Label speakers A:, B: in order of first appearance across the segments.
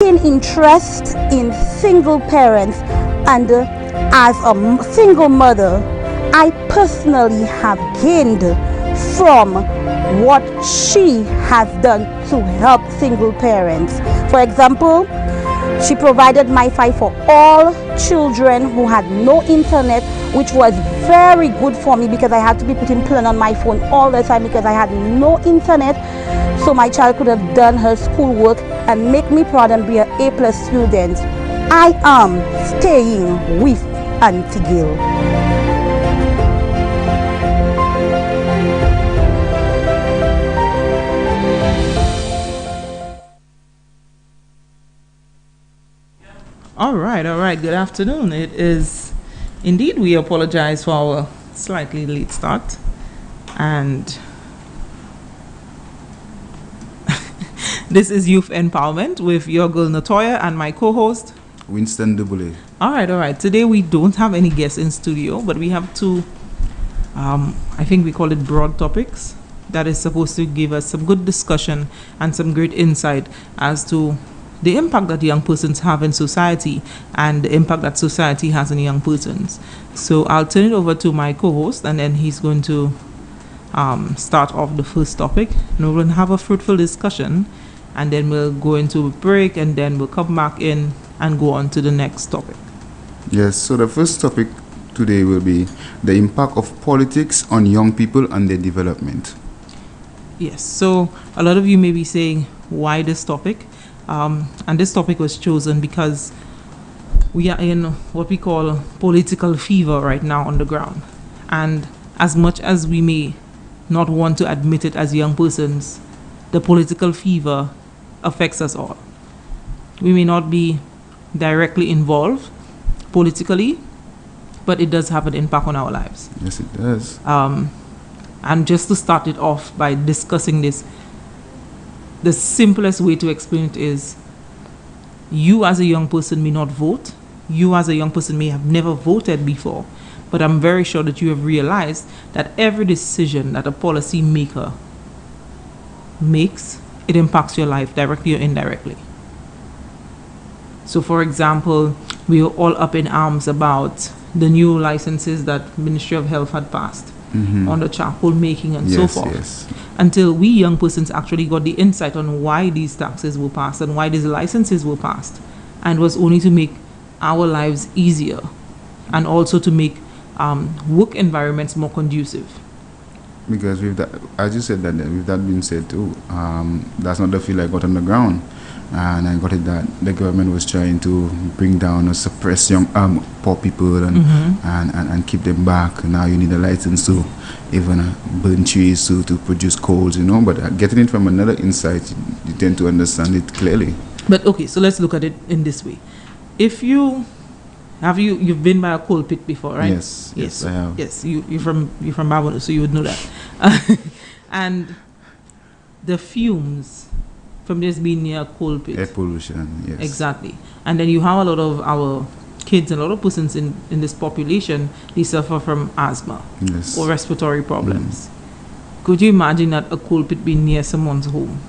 A: keen interest in single parents, and as a single mother, I personally have gained from what she has done to help single parents. For example, she provided MiFi for all children who had no internet, which was very good for me because I had to be putting plan on my phone all the time because I had no internet. So my child could have done her schoolwork and make me proud and be an A+ student. I am staying with Auntie Gail.
B: All right. Good afternoon. It is indeed, we apologize for our slightly late start. And this is Youth Empowerment with your girl Natoya and my co-host
C: Winston Dubule.
B: All right. Today we don't have any guests in studio, but we have two, I think we call it broad topics, that is supposed to give us some good discussion and some great insight as to the impact that young persons have in society and the impact that society has on young persons. So I'll turn it over to my co-host, and then he's going to start off the first topic, and we'll have a fruitful discussion, and then we'll go into a break, and then we'll come back in and go on to the next topic.
C: Yes, so the first topic today will be the impact of politics on young people and their development.
B: Yes, so a lot of you may be saying, why this topic? And this topic was chosen because we are in what we call political fever right now on the ground. And as much as we may not want to admit it as young persons, the political fever affects us all. We may not be directly involved politically, but it does have an impact on our lives.
C: Yes, it does.
B: And just to start it off by discussing this, the simplest way to explain it is, you as a young person may not vote. You as a young person may have never voted before, but I'm very sure that you have realized that every decision that a policy maker makes, it impacts your life directly or indirectly. So for example, we were all up in arms about the new licenses that Ministry of Health had passed on the charcoal making and so forth.
C: Yes.
B: Until we young persons actually got the insight on why these taxes were passed and why these licenses were passed, and was only to make our lives easier and also to make work environments more conducive.
C: Because with that, as you said, that with that being said too, that's not the feel I got on the ground, and I got it that the government was trying to bring down or suppress young poor people and keep them back. Now you need a license to even burn trees to produce coals, But getting it from another insight, you tend to understand it clearly.
B: But okay, so let's look at it in this way. If you've been by a coal pit before, right?
C: Yes, I have.
B: Yes, you're from Barbados, so you would know that. And the fumes from just being near a coal pit.
C: Air pollution, yes.
B: Exactly. And then you have a lot of our kids and a lot of persons in this population, they suffer from asthma or respiratory problems. Could you imagine that a coal pit being near someone's home?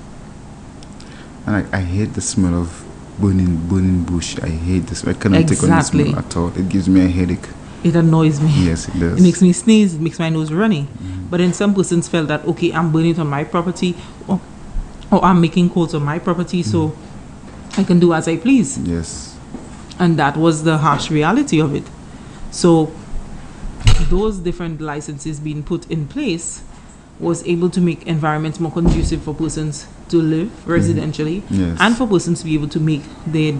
C: And I hate the smell of burning bush. I hate this. I cannot take on the smell at all. It gives me a headache.
B: It annoys me.
C: Yes, it does.
B: It makes me sneeze. It makes my nose runny. But then some persons felt that, okay, I'm burning it on my property, or I'm making coals on my property, so I can do as I please.
C: Yes.
B: And that was the harsh reality of it. So those different licenses being put in place was able to make environments more conducive for persons to live residentially, and for persons to be able to make their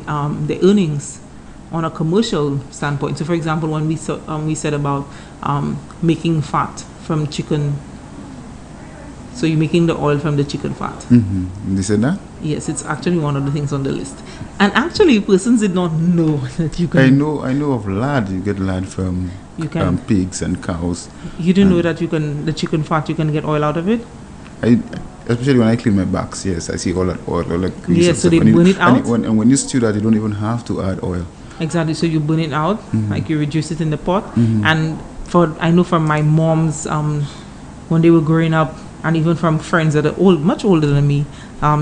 B: earnings on a commercial standpoint. So for example, when we said about making fat from chicken, so you're making the oil from the chicken fat.
C: They said that?
B: Yes, it's actually one of the things on the list. And actually, persons did not know that you can.
C: I know of lard. You get lard from pigs and cows.
B: You didn't know that the chicken fat, you can get oil out of it?
C: Especially when I clean my backs, yes, I see all that oil. Like grease.
B: Yes, so they burn it out?
C: And when you stew that, you don't even have to add oil.
B: Exactly, so you burn it out, like you reduce it in the pot. And I know from my mom's, when they were growing up, and even from friends that are much older than me,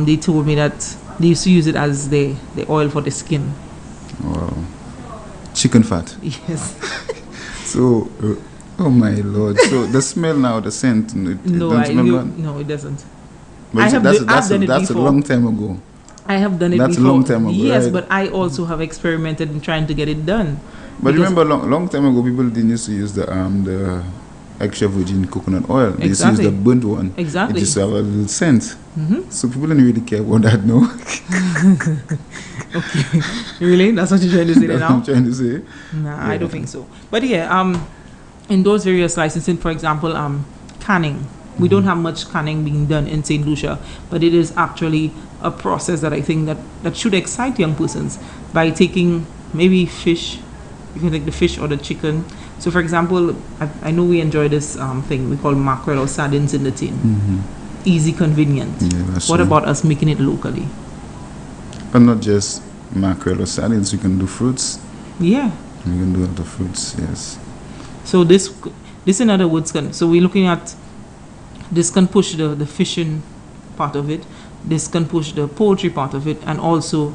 B: they told me that They used to use it as the oil for the skin.
C: Wow. Chicken fat.
B: Yes.
C: So, oh my lord. So the smell now, the scent, it
B: No,
C: don't smell bad?
B: no, it doesn't.
C: But
B: I have
C: that's,
B: done- I've done it
C: that's a
B: before.
C: long time ago.
B: I have done it
C: That's a
B: before.
C: long time ago,
B: Yes,
C: right?
B: but I also have experimented in trying to get it done.
C: But
B: Because-
C: remember, long time ago, people didn't used to use the extra virgin coconut oil. They used to use
B: Exactly.
C: the burnt one.
B: Exactly.
C: It just have a little scent.
B: Mm-hmm.
C: So people don't really care about that, no?
B: Okay. Really? That's what you're trying to say
C: That's what
B: now?
C: I'm trying to say.
B: Nah, I
C: Yeah.
B: don't think so. But yeah, in those various licensing, for example, canning. We don't have much canning being done in St. Lucia, but it is actually a process that I think that should excite young persons by taking maybe fish. You can take the fish or the chicken. So, for example, I know we enjoy this thing we call mackerel or sardines in the tin.
C: Mm-hmm.
B: Easy, convenient.
C: Yeah, that's
B: What
C: true.
B: about us making it locally?
C: And not just mackerel or sardines, you can do fruits.
B: Yeah.
C: You can do other fruits, yes.
B: So this in other words can, so we're looking at this can push the fishing part of it, this can push the poultry part of it, and also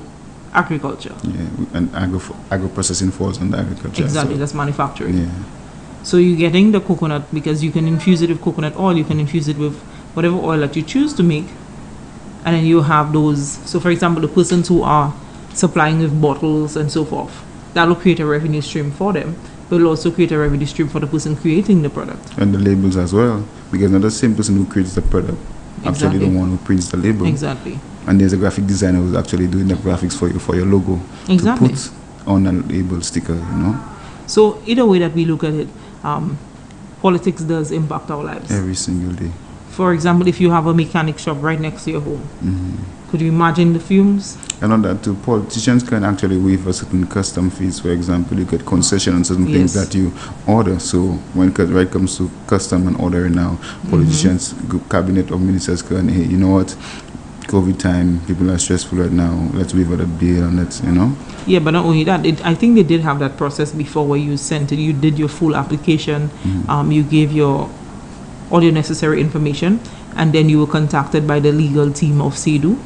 B: agriculture.
C: Yeah, and agro-processing falls under agriculture.
B: Exactly,
C: So,
B: that's manufacturing.
C: yeah.
B: So you're getting the coconut because you can infuse it with coconut oil, you can infuse it with whatever oil that you choose to make, and then you have those. So for example, the persons who are supplying with bottles and so forth, that will create a revenue stream for them, but will also create a revenue stream for the person creating the product.
C: And the labels as well, because not the same person who creates the product, actually
B: Exactly.
C: the one who prints the label.
B: Exactly.
C: And there's a graphic designer who's actually doing the graphics for your logo
B: Exactly.
C: to put on a label sticker, you know,
B: So either way that we look at it, politics does impact our lives.
C: every single day.
B: For example, if you have a mechanic shop right next to your home, could you imagine the fumes?
C: And on that too, politicians can actually waive a certain custom fees. For example, you get concession on certain things
B: Yes.
C: that you order. So when it comes to custom and ordering now, politicians, cabinet of ministers can, hey, you know what, COVID time, people are stressful right now, let's waive the bill and let's, you know.
B: Yeah, but not only that, I think they did have that process before where you sent it, you did your full application, you gave all your necessary information, and then you were contacted by the legal team of CEDU,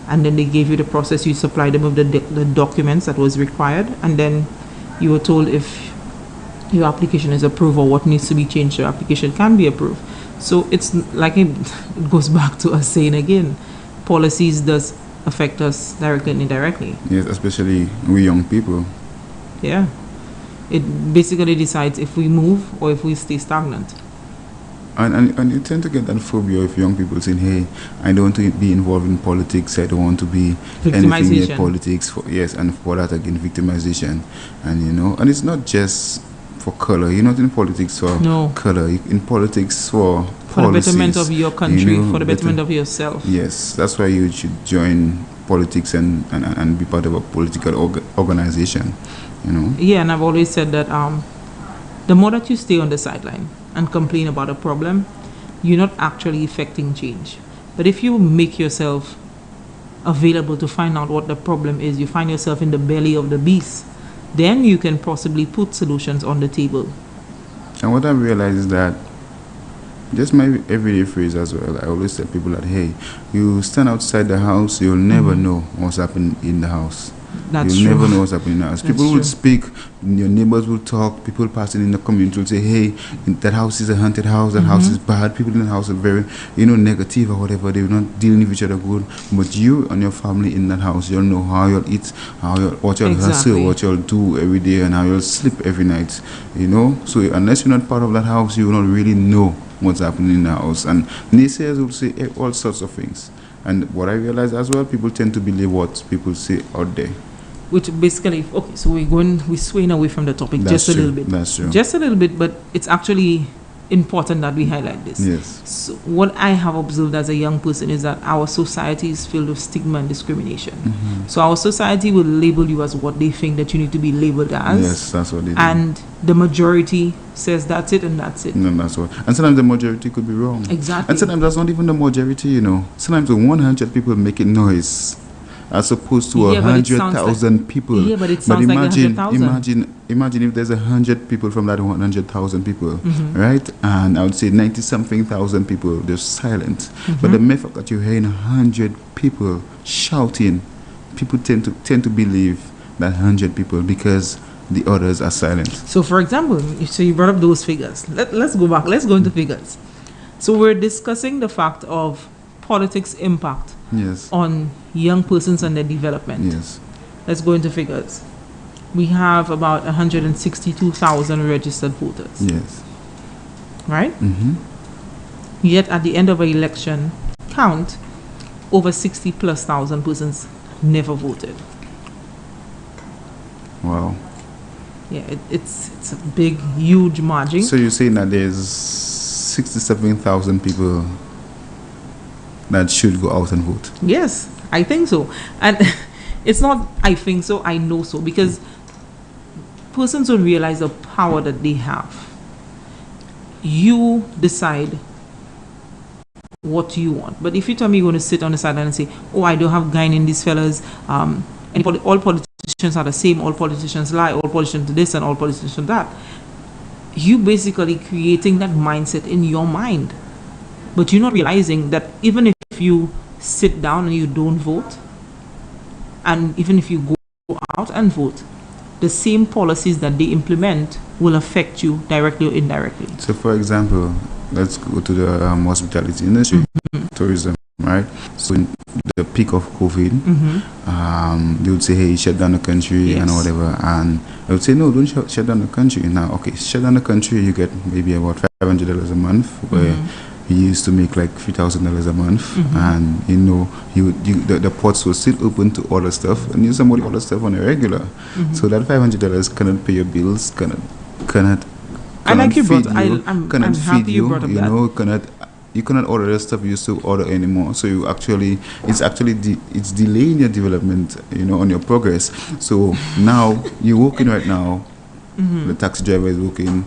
B: and then they gave you the process, you supplied them with the documents that was required, and then you were told if your application is approved or what needs to be changed, your application can be approved. So it's like it goes back to us saying again, policies does affect us directly and indirectly.
C: Yes, especially we young people.
B: Yeah. It basically decides if we move or if we stay stagnant.
C: And you tend to get that phobia of young people saying, hey, I don't want to be involved in politics, I don't want to be anything near
B: Victimization.
C: politics. And for that again, victimization. And you know, and it's not just for color. You're not in politics for
B: No.
C: color. You're in politics for
B: For the betterment
C: policies,
B: of your country,
C: you know,
B: for the betterment
C: better-
B: of yourself.
C: Yes, that's why you should join politics and be part of a political organization, you know.
B: Yeah, and I've always said that the more that you stay on the sideline and complain about a problem, you're not actually effecting change. But if you make yourself available to find out what the problem is, you find yourself in the belly of the beast, then you can possibly put solutions on the table.
C: And what I realized is that just my everyday phrase as well. I always tell people that, hey, you stand outside the house, you'll never know what's happening in the house.
B: That's
C: You'll
B: true.
C: never know what's happening in the house.
B: That's
C: People
B: true.
C: will speak, your neighbors will talk, people passing in the community will say, hey, that house is a haunted house, that house is bad, people in the house are very, negative or whatever, they're not dealing with each other good. But you and your family in that house, you'll know how you'll eat, what you'll hustle,
B: Exactly.
C: what you'll do every day, and how you'll sleep every night, So unless you're not part of that house, you will not really know what's happening in the house. And naysayers will say all sorts of things. And what I realize as well, people tend to believe what people say out there.
B: Which basically, okay, so we're swaying away from the topic
C: That's
B: just a
C: true.
B: little bit.
C: That's true.
B: Just a little bit, but it's actually important that we highlight this.
C: Yes.
B: So what I have observed as a young person is that our society is filled with stigma and discrimination. So our society will label you as what they think that you need to be labeled as.
C: Yes, that's what they do.
B: And the majority says that's it and that's it.
C: No, that's what. And sometimes the majority could be wrong.
B: Exactly.
C: And sometimes that's not even the majority, Sometimes the 100 people making noise, as opposed to
B: Yeah, but it sounds
C: 100,000 people.
B: Yeah, but it sounds like 100,000.
C: Imagine if there's 100 people from that 100,000 people,
B: Mm-hmm.
C: right? And I would say 90 something thousand people just silent.
B: Mm-hmm.
C: But the method that you're hearing 100 people shouting, people tend to believe that 100 people because the others are silent.
B: So, for example, so you brought up those figures. Let's go back. Let's go into figures. So we're discussing the fact of politics' impact
C: Yes.
B: on young persons and their development.
C: Yes.
B: Let's go into figures. We have about 162,000 registered voters,
C: Yes.
B: right?
C: Mm-hmm.
B: Yet at the end of an election count, over 60 plus thousand persons never voted.
C: Wow.
B: Yeah, it's a big, huge margin.
C: So you're saying that there's 67,000 people that should go out and vote?
B: Yes, I think so. And it's not I think so, I know so, because persons don't realize the power that they have. You decide what you want. But if you tell me you're going to sit on the sideline and say, oh, I don't have guy in these fellas, all politicians are the same, all politicians lie, all politicians do this and all politicians do that, you basically creating that mindset in your mind. But you're not realizing that even if you sit down and you don't vote, and even if you go out and vote, the same policies that they implement will affect you directly or indirectly.
C: So, for example, let's go to the hospitality industry, tourism, right? So, in the peak of COVID, they would say, hey, shut down the country and whatever. And I would say, no, don't shut down the country. Now, okay, shut down the country, you get maybe about $500 a month, where he used to make like $3,000 a month, and the ports were still open to order stuff, and somebody order stuff on a regular. So that $500 cannot pay your bills, cannot
B: I like you
C: feed
B: brought. I'm
C: cannot
B: happy
C: feed
B: you brought up
C: you
B: that.
C: know, you cannot order the stuff you used to order anymore. So it's delaying your development, on your progress. So now you're working right now. The taxi driver is working.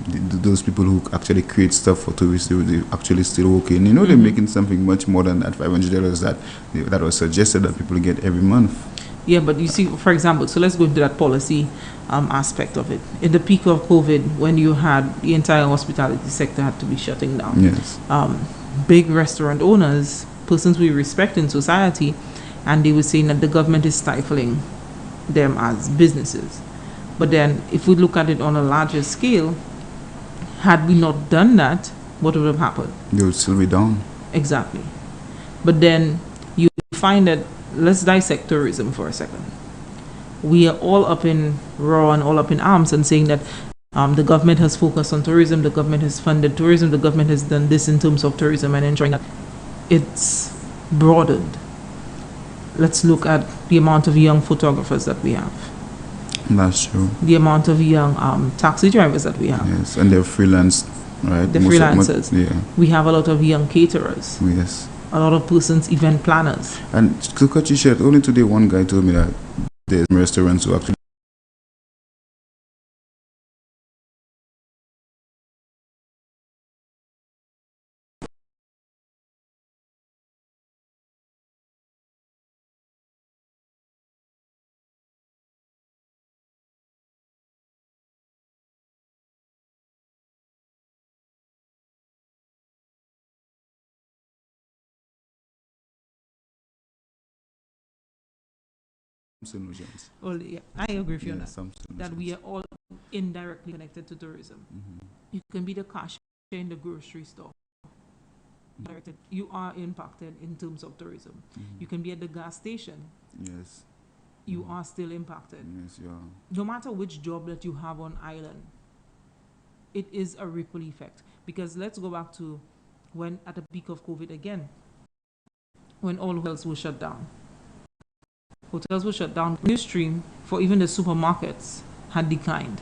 C: Those people who actually create stuff for tourists, they actually still working. They're making something much more than that $500 that was suggested that people get every month.
B: Yeah, but you see, for example, so let's go into that policy aspect of it. In the peak of COVID, when you had the entire hospitality sector had to be shutting down,
C: Yes.
B: big restaurant owners, persons we respect in society, and they were saying that the government is stifling them as businesses. But then, if we look at it on a larger scale, had we not done that, what would have happened?
C: They would still be down.
B: Exactly. But then you find that, let's dissect tourism for a second. We are all up in roar and all up in arms and saying that the government has focused on tourism, the government has funded tourism, the government has done this in terms of tourism, and ensuring that it's broadened. Let's look at the amount of young photographers that we have.
C: That's true.
B: The amount of young taxi drivers that we have.
C: Yes, and they're freelance, right?
B: The freelancers.
C: Yeah.
B: We have a lot of young caterers.
C: Yes.
B: A lot of persons, event planners.
C: And to cut you short, only today one guy told me that there's restaurants who actually solutions.
B: Well, yeah, I agree with you on
C: Yeah,
B: that.
C: some
B: That we
C: solutions.
B: are all indirectly connected to tourism. You can be the cashier in the grocery store. Directed. You are impacted in terms of tourism. You can be at the gas station.
C: Yes.
B: You are still impacted.
C: Yes, yeah.
B: No matter which job that you have on island, it is a ripple effect. Because let's go back to when at the peak of COVID again, when all hotels were shut down. Hotels were shut down. New stream for even the supermarkets had declined,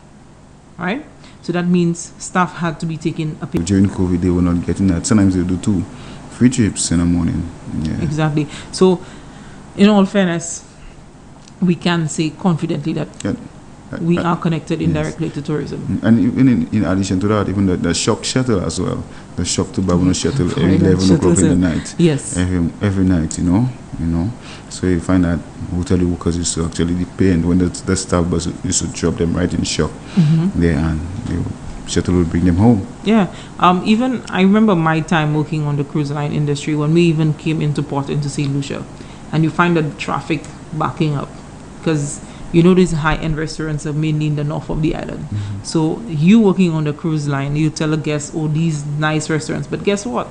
B: right? So that means staff had to be taking a pay.
C: During COVID, they were not getting that. Sometimes they do 2 free trips in the morning. Yeah.
B: Exactly. So, in all fairness, we can say confidently that
C: Yeah.
B: we are connected indirectly to tourism.
C: And even in addition to that, even the shop shuttle as well. The shop to Babuno shuttle every 11 o'clock in the night.
B: Yes.
C: Every night, you know. So you find that hotel workers used to actually depend when the staff bus used to drop them right in shop there, and the shuttle would bring them home.
B: Yeah. Even I remember my time working on the cruise line industry when we even came into port into St. Lucia, and you find the traffic backing up because these high-end restaurants are mainly in the north of the island. So you working on the cruise line, you tell a guest, oh, these nice restaurants, but guess what?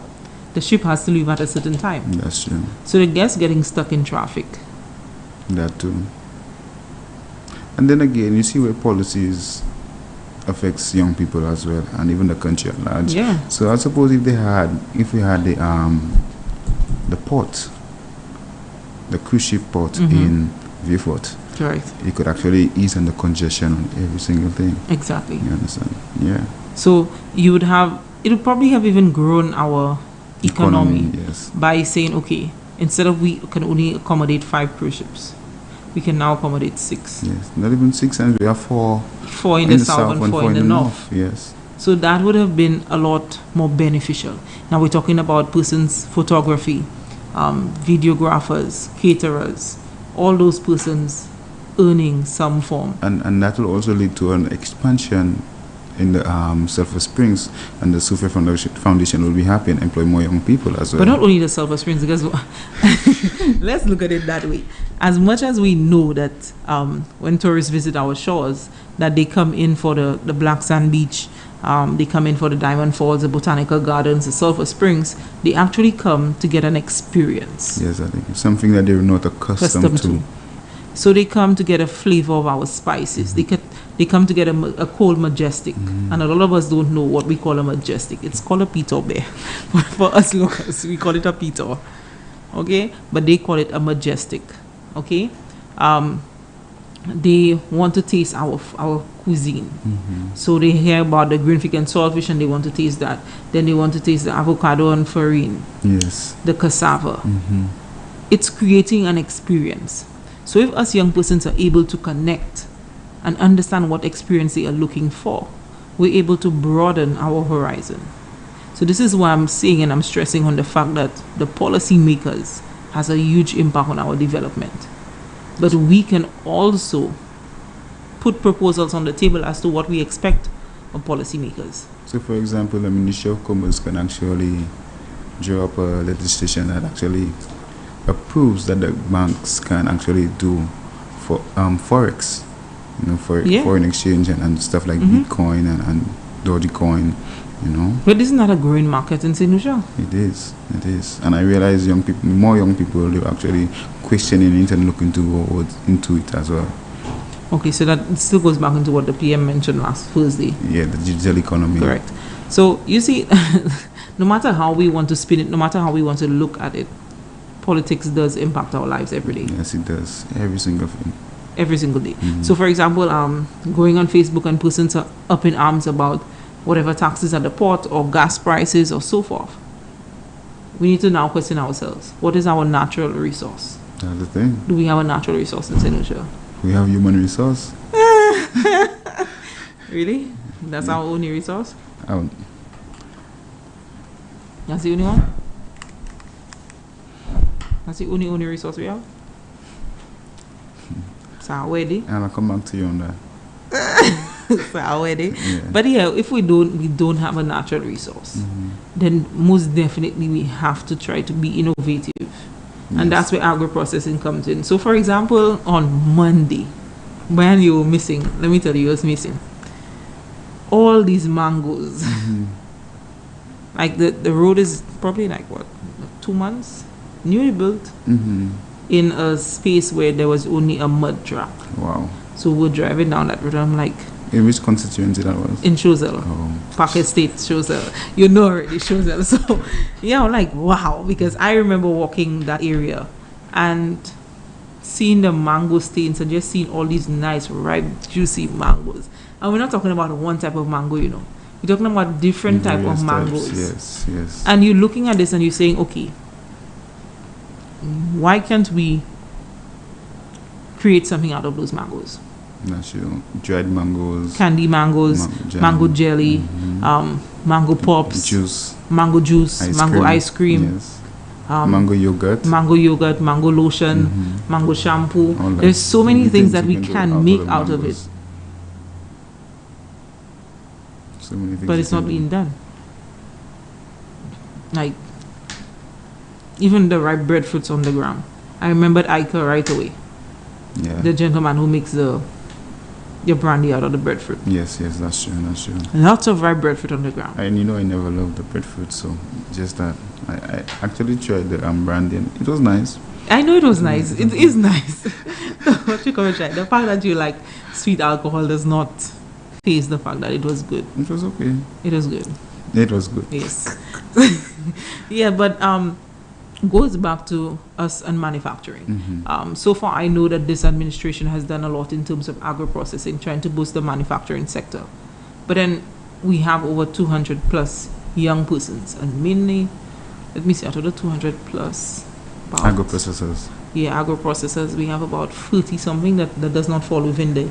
B: The ship has to leave at a certain time.
C: That's true.
B: So the guests getting stuck in traffic.
C: That too. And then again, you see where policies affects young people as well, and even the country at large.
B: Yeah.
C: So I suppose if we had the port, the cruise ship port in Vieux-Fort,
B: Correct.
C: it could actually ease on the congestion on every single thing.
B: Exactly.
C: You understand? Yeah.
B: So it would probably have even grown our economy
C: yes.
B: by saying, okay, instead of we can only accommodate 5 cruise ships, we can now accommodate 6.
C: Yes. Not even 6, and we have 4.
B: 4 in the south and 4 in the north.
C: Yes.
B: So that would have been a lot more beneficial. Now we're talking about persons, photography, videographers, caterers, all those persons earning some form.
C: And that will also lead to an expansion in the Sulphur Springs, and the Sulphur Foundation will be happy and employ more young people as well.
B: But not only the Sulphur Springs, because let's look at it that way. As much as we know that when tourists visit our shores, that they come in for the Black Sand Beach, they come in for the Diamond Falls, the Botanical Gardens, the Sulphur Springs, they actually come to get an experience.
C: Yes, I think it's something that they're not accustomed to.
B: So they come to get a flavor of our spices. They come to get a cold majestic. And a lot of us don't know what we call a majestic. It's called a Peter Bear. For us locals, we call it a Peter. Okay? But they call it a majestic. Okay? They want to taste our cuisine. So they hear about the greenfish and saltfish and they want to taste that. Then they want to taste the avocado and farine.
C: Yes.
B: The cassava. It's creating an experience. So if us young persons are able to connect and understand what experience they are looking for, we're able to broaden our horizon. So this is why I'm saying and I'm stressing on the fact that the policy makers has a huge impact on our development. But we can also put proposals on the table as to what we expect of policymakers.
C: So for example, the Ministry of Commerce can actually draw up a legislation that actually approves that the banks can actually do for forex, for foreign exchange and stuff like Bitcoin and Dogecoin,
B: But isn't that a growing market in St. Lucia?
C: It is, and I realize more young people are actually questioning it and looking to go into it as well.
B: Okay, so that still goes back into what the PM mentioned last Thursday.
C: Yeah, the digital economy.
B: Correct. So you see, no matter how we want to spin it, no matter how we want to look at it, politics does impact our lives every day.
C: Yes, it does. Every single thing.
B: Every single day. So for example, going on Facebook and persons are up in arms about whatever taxes at the port or gas prices or so forth. We need to now question ourselves. What is our natural resource?
C: That's the thing.
B: Do we have a natural resource in St. Lucia?
C: We have human resource.
B: Really? That's our only resource?
C: Um,
B: That's the only one? That's the only resource we have? So already?
C: and I'll come back to you on that.
B: So already?
C: Yeah.
B: But yeah, if we don't have a natural resource, then most definitely we have to try to be innovative. And that's where agro-processing comes in. So for example, on Monday, when you were missing, let me tell you what's missing. All these mangoes. Like the road is probably like what, 2 months? Newly built. In a space where there was only a mud track.
C: Wow.
B: So we're driving down that road and I'm like,
C: In which constituency that was?
B: in Choiseul.
C: Oh.
B: Pocket State, Choiseul. Already, Choiseul. So, yeah, I'm like, wow. Because I remember walking that area and seeing the mango stains and just seeing all these nice, ripe, juicy mangoes. And we're not talking about one type of mango, We're talking about different type of
C: Various
B: mangoes.
C: types, yes.
B: And you're looking at this and you're saying, okay, why can't we create something out of those mangoes?
C: That's true. Dried mangoes.
B: candy mangoes, mango jelly, mango pops,
C: Juice.
B: mango juice, mango ice cream,
C: Yes. Mango yogurt.
B: mango yogurt, mango lotion, mango shampoo.
C: All that.
B: There's so many things that we
C: you do
B: can make
C: of
B: out of it,
C: mangoes. So many things
B: but
C: you
B: it's not
C: can do.
B: being done. Like even the ripe breadfruits on the ground. I remembered Iker right away,
C: Yeah.
B: the gentleman who makes your brandy out of the breadfruit.
C: Yes, that's true. That's true.
B: Lots of ripe breadfruit on the ground.
C: And I never loved the breadfruit, so just that I actually tried the brandy and it was nice.
B: I know it was nice. It is nice. What you come try? The fact that you like sweet alcohol does not face the fact that it was good.
C: It was okay.
B: It was good.
C: It was good.
B: Yes. Yeah, but goes back to us and manufacturing. So far, I know that this administration has done a lot in terms of agro-processing, trying to boost the manufacturing sector. But then we have over 200 plus young persons, and mainly, let me see, out of the 200 plus,
C: Agro-processors.
B: yeah, agro-processors, we have about 30 something that does not fall within the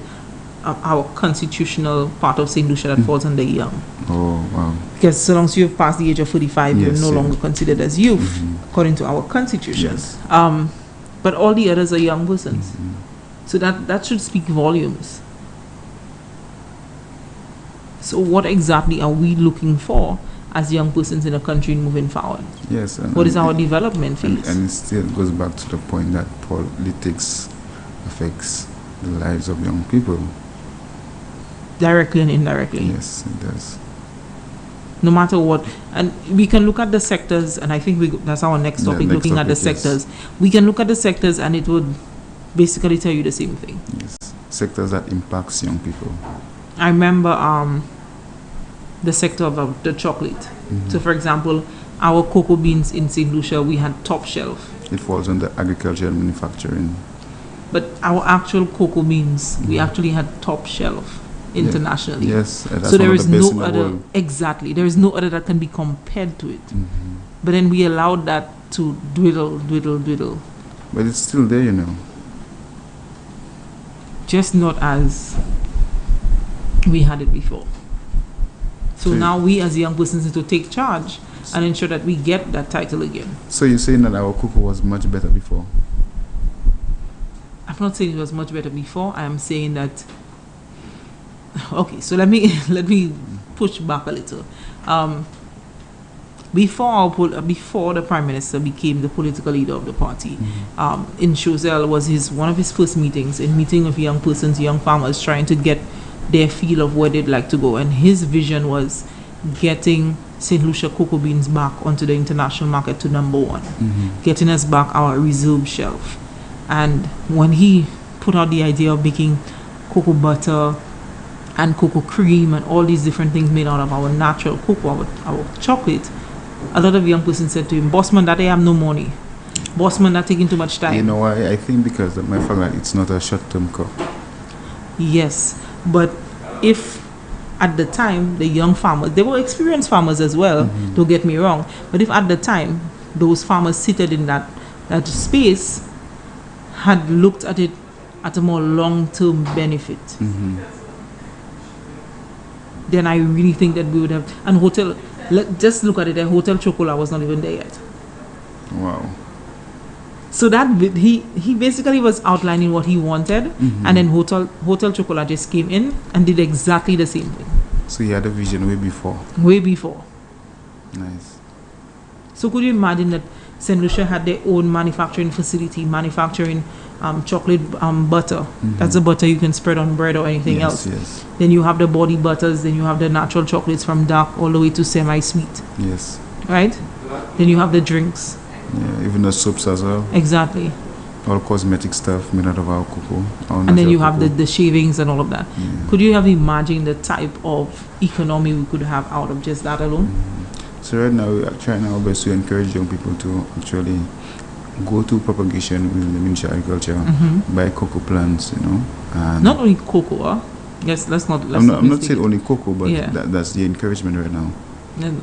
B: our constitutional part of St. Lucia that falls under young.
C: Oh, wow.
B: Because so long as you've passed the age of 45,
C: Yes,
B: you're no
C: yes.
B: longer considered as youth, according to our constitution.
C: Yes.
B: But all the others are young persons. So that should speak volumes. So what exactly are we looking for as young persons in a country moving forward?
C: Yes.
B: What is our development phase?
C: And it still goes back to the point that politics affects the lives of young people.
B: Directly and indirectly.
C: Yes, it does.
B: No matter what. And we can look at the sectors, and I think that's our next
C: Yeah,
B: topic,
C: next
B: looking at the
C: topic, yes.
B: sectors. We can look at the sectors and it would basically tell you the same thing.
C: Yes. Sectors that impacts young people.
B: I remember the sector of the chocolate. So for example, our cocoa beans in St. Lucia, we had top shelf.
C: It falls under agriculture and manufacturing.
B: But our actual cocoa beans, we actually had top shelf internationally.
C: Yes. That's
B: So there
C: one of
B: is
C: the best in
B: no
C: the
B: other,
C: world.
B: exactly, there is no other that can be compared to it. But then we allowed that to dwindle.
C: But it's still there,
B: Just not as we had it before. So
C: So-
B: now we as young persons need to take charge and ensure that we get that title again.
C: So you're saying that our cocoa was much better before?
B: I'm not saying it was much better before. I am saying that. Okay, so let me push back a little. Before the Prime Minister became the political leader of the party, in Choiseul was one of his first meetings, a meeting of young persons, young farmers, trying to get their feel of where they'd like to go. And his vision was getting St. Lucia cocoa beans back onto the international market to number one, getting us back our reserve shelf. And when he put out the idea of making cocoa butter and cocoa cream and all these different things made out of our natural cocoa, our chocolate, a lot of young persons said to him, "Bossman, that I have no money. Bossman, that taking too much time."
C: You know why? I think because of my fact that it's not a short-term crop.
B: Yes, but if at the time the young farmers, they were experienced farmers as well, don't get me wrong, but if at the time those farmers seated in that space had looked at it at a more long-term benefit, then I really think that we would have. And just look at it, Hotel Chocolat was not even there yet.
C: Wow.
B: So that he basically was outlining what he wanted, and then Hotel Chocolat just came in and did exactly the same thing.
C: So you had a vision way before.
B: Way before.
C: Nice.
B: So could you imagine that St. Lucia had their own manufacturing facility, manufacturing chocolate butter. That's the butter you can spread on bread or anything else.
C: Yes.
B: Then you have the body butters, then you have the natural chocolates from dark all the way to semi-sweet,
C: Yes.
B: right? Then you have the drinks.
C: Yeah. Even the soaps as well.
B: Exactly.
C: All cosmetic stuff made out of our cocoa.
B: And then you have the shavings and all of that.
C: Yeah.
B: Could you have imagined the type of economy we could have out of just that alone?
C: So right now we are trying our best to encourage young people to actually go to propagation within the Ministry of Agriculture, buy cocoa plants, And
B: Not only cocoa. Yes, let's
C: I'm not saying only cocoa, but
B: Yeah.
C: that's the encouragement right now.
B: And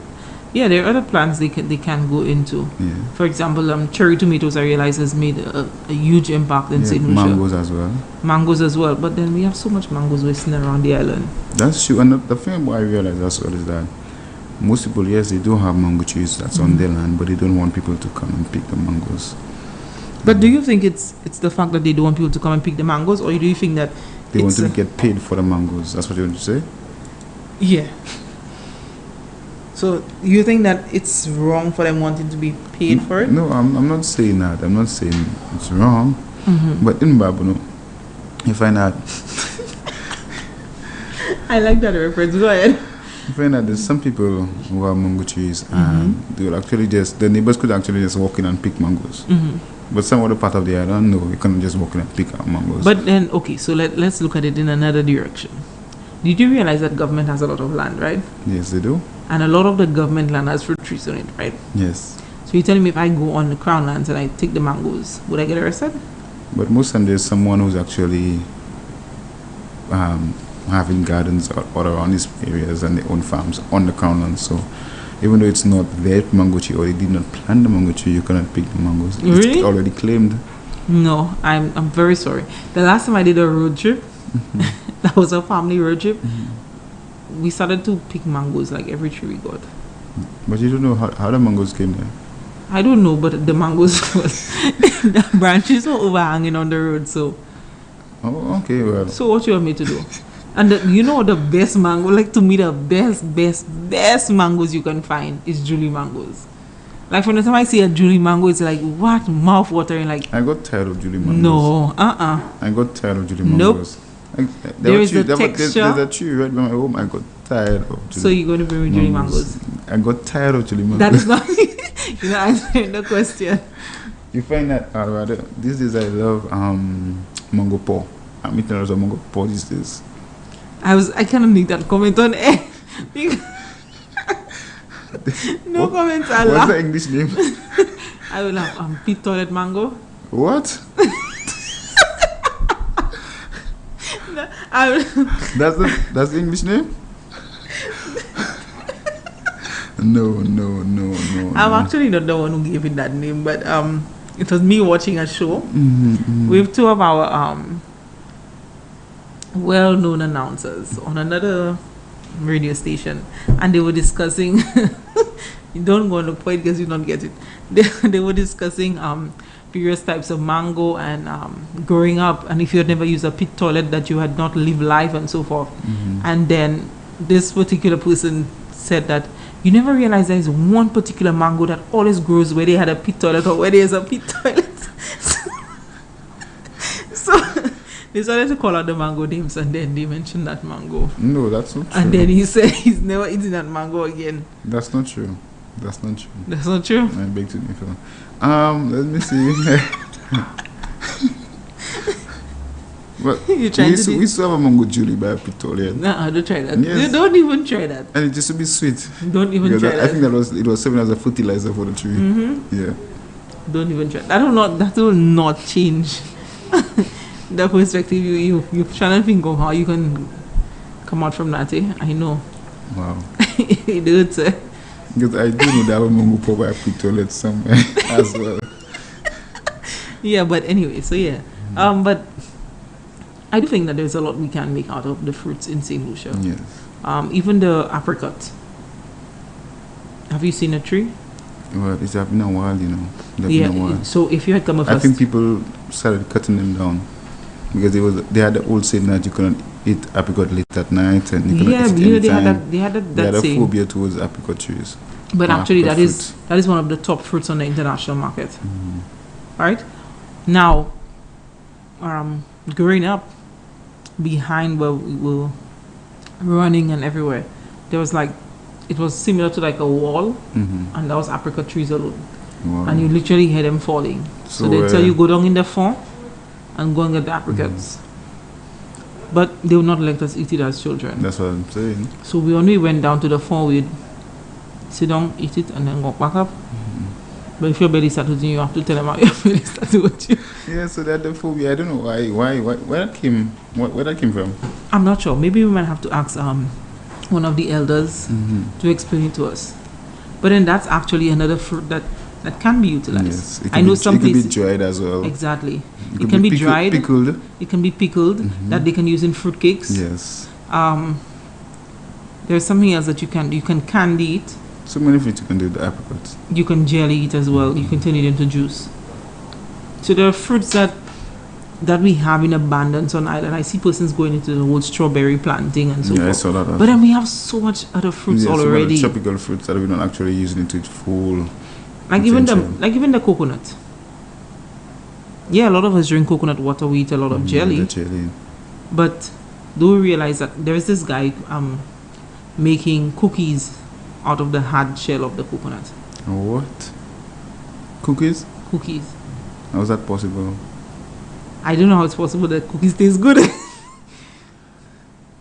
B: Yeah, there are other plants they can go into.
C: Yeah.
B: For example, cherry tomatoes, I realize, has made a huge impact in
C: Yeah,
B: St. Lucia.
C: mangoes as well.
B: Mangoes as well, but then we have so much mangoes wasting around the island.
C: That's true. And the thing what I realize as well is that most people, yes, they do have mango trees that's on their land, but they don't want people to come and pick the mangoes.
B: But do you think it's the fact that they don't want people to come and pick the mangoes, or do you think that
C: They want
B: it's
C: to get paid for the mangoes. That's what you want to say?
B: yeah? So you think that it's wrong for them wanting to be paid for it?
C: No, I'm not saying that. I'm not saying it's wrong. But in Babuno, you find out
B: I like that reference. Go ahead.
C: you find that there's some people who have mango trees and they will actually just the neighbors could actually just walk in and pick mangoes. But some other part of the island, no, you can't just walk in and pick out mangoes.
B: But then, okay, so let's look at it in another direction. Did you realize that government has a lot of land, right?
C: Yes, they do.
B: And a lot of the government land has fruit trees on it, right?
C: Yes.
B: So you're telling me if I go on the crown lands and I take the mangoes, would I get arrested?
C: But most time there's someone who's actually having gardens all around these areas and their own farms on the crown land. So even though it's not their mango tree or they did not plant the mango tree, you cannot pick the mangoes.
B: Really?
C: It's already claimed.
B: No, I'm very sorry. The last time I did a road trip, that was a family road trip, we started to pick mangoes like every tree we got.
C: But you don't know how the mangoes came there.
B: I don't know, but the mangoes was the branches were overhanging on the road. So
C: Oh, okay, well.
B: what you want me to do? And you know the best mango, like to me the best mangoes you can find is Julie mangoes. Like from the time I see a Julie mango, it's like what mouth watering. Like
C: I got tired of Julie mangoes.
B: no,
C: I got tired of Julie
B: Nope.
C: mangoes.
B: There is the texture.
C: There's a tree right by my home. I got tired of Julie
B: So you're going to bring me Julie mangoes?
C: I got tired of Julie mangoes.
B: That is not you're not answering the question.
C: You find that rather these days I love mango paw. I'm eating a lot of mango paw these days.
B: I cannot make that comment on air. No comments
C: What's
B: allowed.
C: the English name?
B: I will have pit toilet mango.
C: What?
B: I will,
C: That's the English name? No.
B: I'm actually not the one who gave it that name, but it was me watching a show with two of our well-known announcers on another radio station, and they were discussing. You don't go on the point because you don't get it. They were discussing various types of mango and growing up, and if you had never used a pit toilet, that you had not lived life and so forth. And then this particular person said that you never realize there is one particular mango that always grows where they had a pit toilet or where there's a pit toilet. So they started to call out the mango names, and then they mentioned that mango.
C: No, that's not true.
B: And then he said he's never eaten that mango again.
C: That's not true. That's not true.
B: That's not true.
C: I beg to differ. Let me see. Well,
B: You're trying to
C: we used to have a mango Julie by a pit toilet.
B: Nah, don't try that.
C: Yes.
B: You don't even try that.
C: And it used to be sweet.
B: Don't even
C: Because
B: try
C: I
B: that.
C: think it was serving as a fertilizer for the tree. Yeah.
B: Don't even try. That will not change the perspective you're trying to think of how you can come out from that. I know.
C: Wow.
B: It hurts.
C: Because I do know that I have a mango pop by a pit toilet somewhere as well.
B: Yeah, but anyway, so yeah. But I do think that there's a lot we can make out of the fruits in St. Lucia.
C: Yes.
B: Even the apricot. Have you seen a tree?
C: Well, it's been a while, you know. It's been a while.
B: So if you had come
C: I think people started cutting them down because they had the old saying that you couldn't eat apricot late at night and you couldn't eat it anytime.
B: they had
C: They had a
B: saying.
C: phobia towards apricot trees.
B: But actually, that
C: apricot
B: is one of the top fruits on the international market. Right now, growing up behind where we were running and everywhere, there was it was similar to like a wall, and that was apricot trees alone.
C: Wow.
B: And you literally hear them falling. So they tell you go down in the farm and go and get the apricots. But they would not let us eat it as children.
C: That's what I'm saying.
B: So when we went down to the farm, we'd sit down, eat it, and then walk back up. But if your belly starts hurting, you have to tell them how your belly starts hurting.
C: Yeah, so that the phobia, I don't know why where that came from.
B: I'm not sure. Maybe we might have to ask one of the elders to explain it to us. But then that's actually another fruit that can be utilized.
C: Yes,
B: I know some
C: it can be
B: places
C: dried as well.
B: exactly.
C: It
B: It
C: could
B: can be
C: pickled,
B: dried.
C: pickled.
B: It can be pickled that they can use in fruit cakes.
C: Yes,
B: There's something else that you can candy it.
C: so many things you can do with the apricots.
B: You can jelly it as well. You can turn it into juice. So there are fruits that we have in abundance on island. I see persons going into the whole strawberry planting and so
C: Yeah, I
B: forth.
C: saw that.
B: But then we have so much other fruits
C: Some other
B: already.
C: tropical fruits that we don't actually use into its full.
B: Like even
C: potential.
B: the coconut. Yeah, a lot of us drink coconut water. We eat a lot of jelly.
C: The jelly.
B: But do we realize that there is this guy making cookies out of the hard shell of the coconut?
C: What? Cookies?
B: Cookies.
C: How is that possible?
B: I don't know how it's possible that cookies taste good.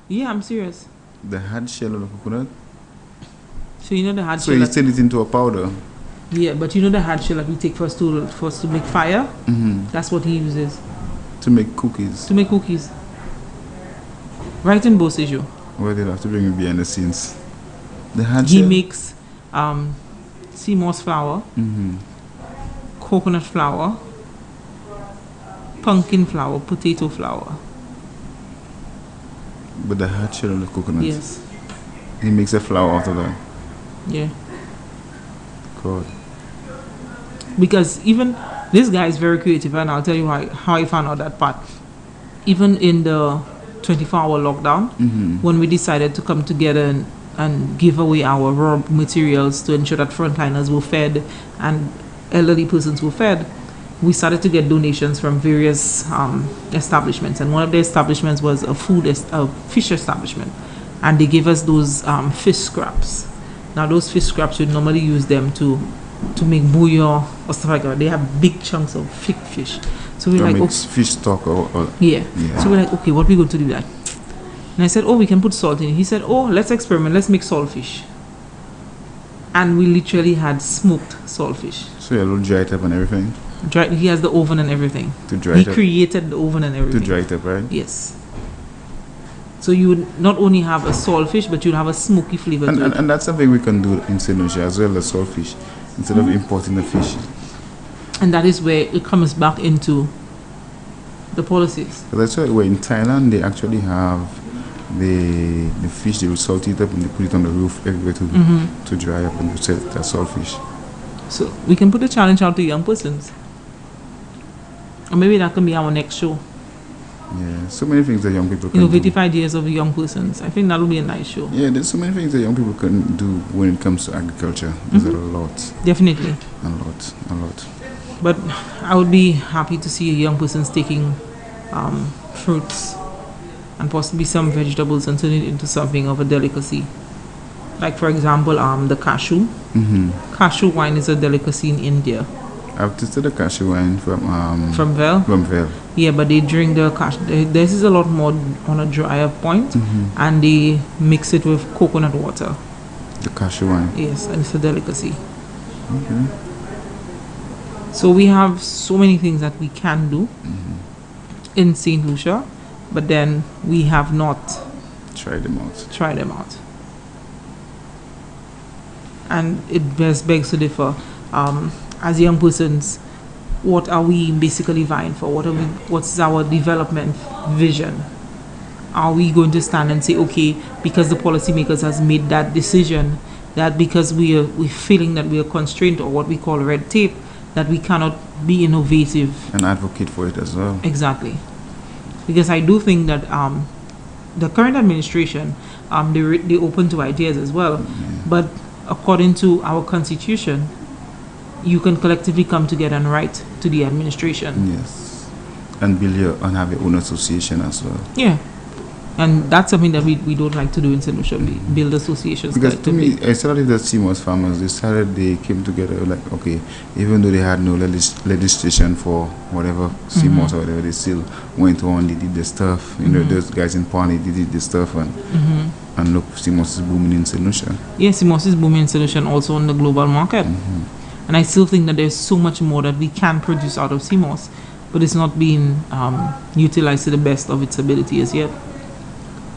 B: Yeah, I'm serious.
C: The hard shell of the coconut?
B: So you know the hard
C: So
B: shell.
C: you
B: that-
C: turn it into a powder?
B: Yeah, but you know the hard shell that we take for us to make fire.
C: Mm-hmm.
B: That's what he uses
C: To make cookies.
B: to make cookies. Right in Bosejo.
C: Well, they'll have to bring me behind the scenes. The hard
B: He
C: shell?
B: makes sea moss flour,
C: Mm-hmm.
B: coconut flour, pumpkin flour, potato flour.
C: But the hard shell of the coconut.
B: Yes.
C: He makes a flour out of that.
B: Yeah.
C: God.
B: Because even this guy is very creative, and I'll tell you how I found out that part. Even in the 24-hour lockdown,
C: Mm-hmm.
B: when we decided to come together and give away our raw materials to ensure that frontliners were fed and elderly persons were fed, we started to get donations from various establishments. And one of the establishments was a fish establishment. And they gave us those fish scraps. Now, those fish scraps, you'd normally use them to make bouillon or stuff like that. They have big chunks of thick fish. So we're
C: That
B: like,
C: makes fish stock or
B: yeah.
C: Yeah.
B: So we're like, okay, what are we going to do with that? And I said, oh, we can put salt in it. He said, oh, let's experiment. Let's make saltfish. And we literally had smoked saltfish.
C: so you'll dry it up and everything
B: He has the oven and everything.
C: to dry
B: He
C: it up.
B: created the oven and
C: To
B: everything.
C: dry it up, right?
B: Yes. So you would not only have a saltfish, but you'd have a smoky flavor to it.
C: And that's something we can do in St. Lucia as well as saltfish, instead of importing the fish.
B: And that is where it comes back into the policies.
C: Because I saw where in Thailand they actually have the fish, they will salt it up and they put it on the roof everywhere to dry up and to sell it as saltfish.
B: So we can put a challenge out to young persons. Or maybe that can be our next show.
C: Yeah, so many things that young people can
B: Innovative
C: do.
B: ideas of young persons. I think that'll be a nice show.
C: Yeah, there's so many things that young people can do when it comes to agriculture. There's a lot,
B: Definitely.
C: a lot, a lot.
B: But I would be happy to see young persons taking fruits and possibly some vegetables and turning it into something of a delicacy. Like, for example, the cashew. Cashew wine is a delicacy in India.
C: I've tasted the cashew wine from
B: From Vel?
C: Vale.
B: Yeah, but they drink the cashew. This is a lot more on a drier point, and they mix it with coconut water.
C: The cashew wine.
B: Yes, and it's a delicacy.
C: Okay.
B: So we have so many things that we can do in St. Lucia, but then we have not
C: Try them out.
B: tried them out. And it best begs to differ. As young persons, what are we basically vying for? What's our development vision? Are we going to stand and say, okay, because the policymakers has made that decision, that because we're feeling that we are constrained or what we call red tape, that we cannot be innovative?
C: And advocate for it as well.
B: Exactly. Because I do think that the current administration, they're open to ideas as well. But according to our constitution, you can collectively come together and write to the administration.
C: Yes. And and have your own association as well.
B: Yeah. And that's something that we don't like to do in St. Lucia. We build associations
C: Because to
B: collectively.
C: me, I started the CMOS farmers. They came together like, okay, even though they had no legislation for whatever CMOS or whatever, they still went on. They did the stuff. You know, those guys in Pawnee, they did the stuff, and look, CMOS is booming in St. Lucia.
B: Yes, CMOS is booming solution also on the global market. And I still think that there's so much more that we can produce out of CMOS, but it's not being utilized to the best of its ability as yet.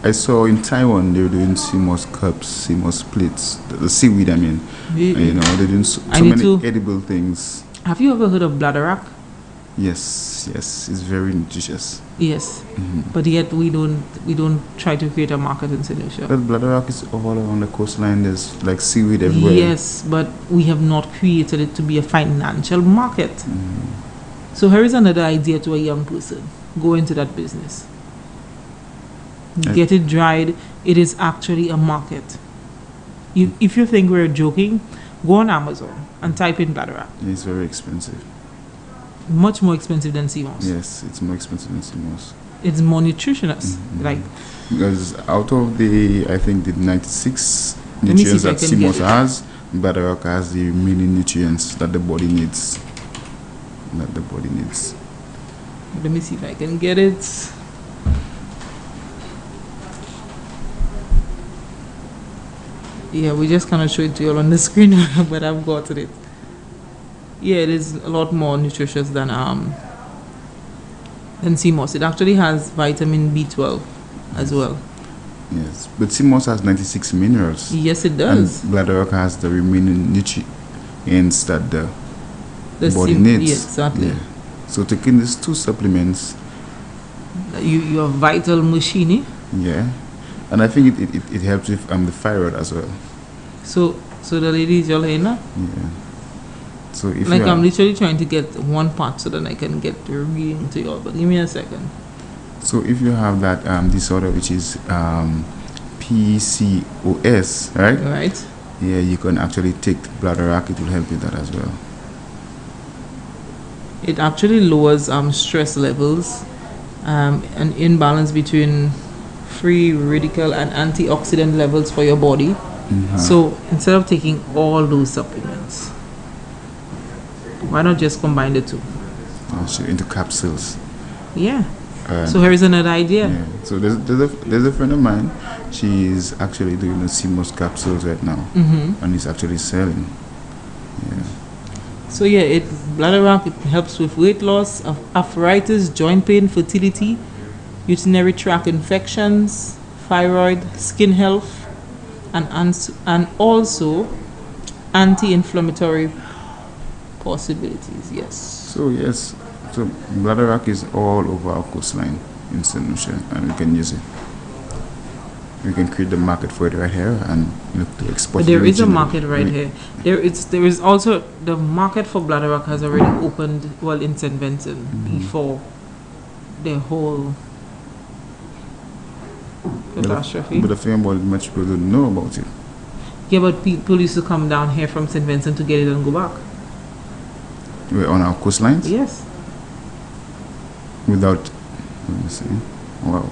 C: I saw in Taiwan they were doing CMOS cups, CMOS plates, the seaweed. I mean, you know, they're doing so many edible things.
B: Have you ever heard of bladderwrack?
C: Yes, yes, it's very nutritious.
B: Yes, but yet we don't try to create a market in St. Lucia.
C: But bladderwrack is all along the coastline. There's like seaweed everywhere.
B: Yes, but we have not created it to be a financial market. So here is another idea to a young person: go into that business. Get it dried. It is actually a market. If you think we're joking, go on Amazon and type in bladderwrack.
C: It's very expensive.
B: Much more expensive than CMOS.
C: Yes, it's more expensive than CMOS.
B: It's more nutritious. Like,
C: because out of I think the 96
B: Let me see
C: nutrients
B: if I
C: that
B: can get
C: CMOS
B: it.
C: has, bladderwrack has the remaining nutrients that the body needs.
B: let me see if I can get it. Yeah, we just cannot show it to you all on the screen, but I've got it. Yeah, it is a lot more nutritious than CMOS. It actually has vitamin B12 as well.
C: Yes, but CMOS has 96 minerals.
B: Yes, it does.
C: And bladderwrack has the remaining nutrients that the body needs.
B: Yes, exactly.
C: Yeah. So taking these two supplements,
B: You are vital machine.
C: yeah, and I think it helps with the thyroid as well.
B: So the ladies, y'all here now?
C: Yeah. So if
B: Like,
C: you
B: I'm literally trying to get one part so that I can get the reading to y'all. But give me a second.
C: So if you have that disorder, which is PCOS, right?
B: Right?
C: Yeah, you can actually take bladderwrack. It will help with that as well.
B: It actually lowers stress levels, an imbalance between free radical and antioxidant levels for your body. So instead of taking all those supplements, why not just combine the two?
C: Also into capsules.
B: Yeah. So here is another idea.
C: Yeah. So there's a friend of mine. She's actually doing the CMOS capsules right now, and he's actually selling. Yeah.
B: So yeah, bladderwrack, it helps with weight loss, arthritis, joint pain, fertility, urinary tract infections, thyroid, skin health, and also anti-inflammatory possibilities. Yes.
C: So yes, so bladderwrack is all over our coastline in St. Lucia, and we can use it. We can create the market for it right here and look to export.
B: But there
C: it
B: is a
C: regionally.
B: market right here. There is also the market for bladderwrack has already opened in St. Vincent before the whole catastrophe.
C: But the thing about it, much people don't know about it.
B: Yeah, but people used to come down here from St. Vincent to get it and go back.
C: We're on our coastlines
B: Yes.
C: without. Let me see. Wow.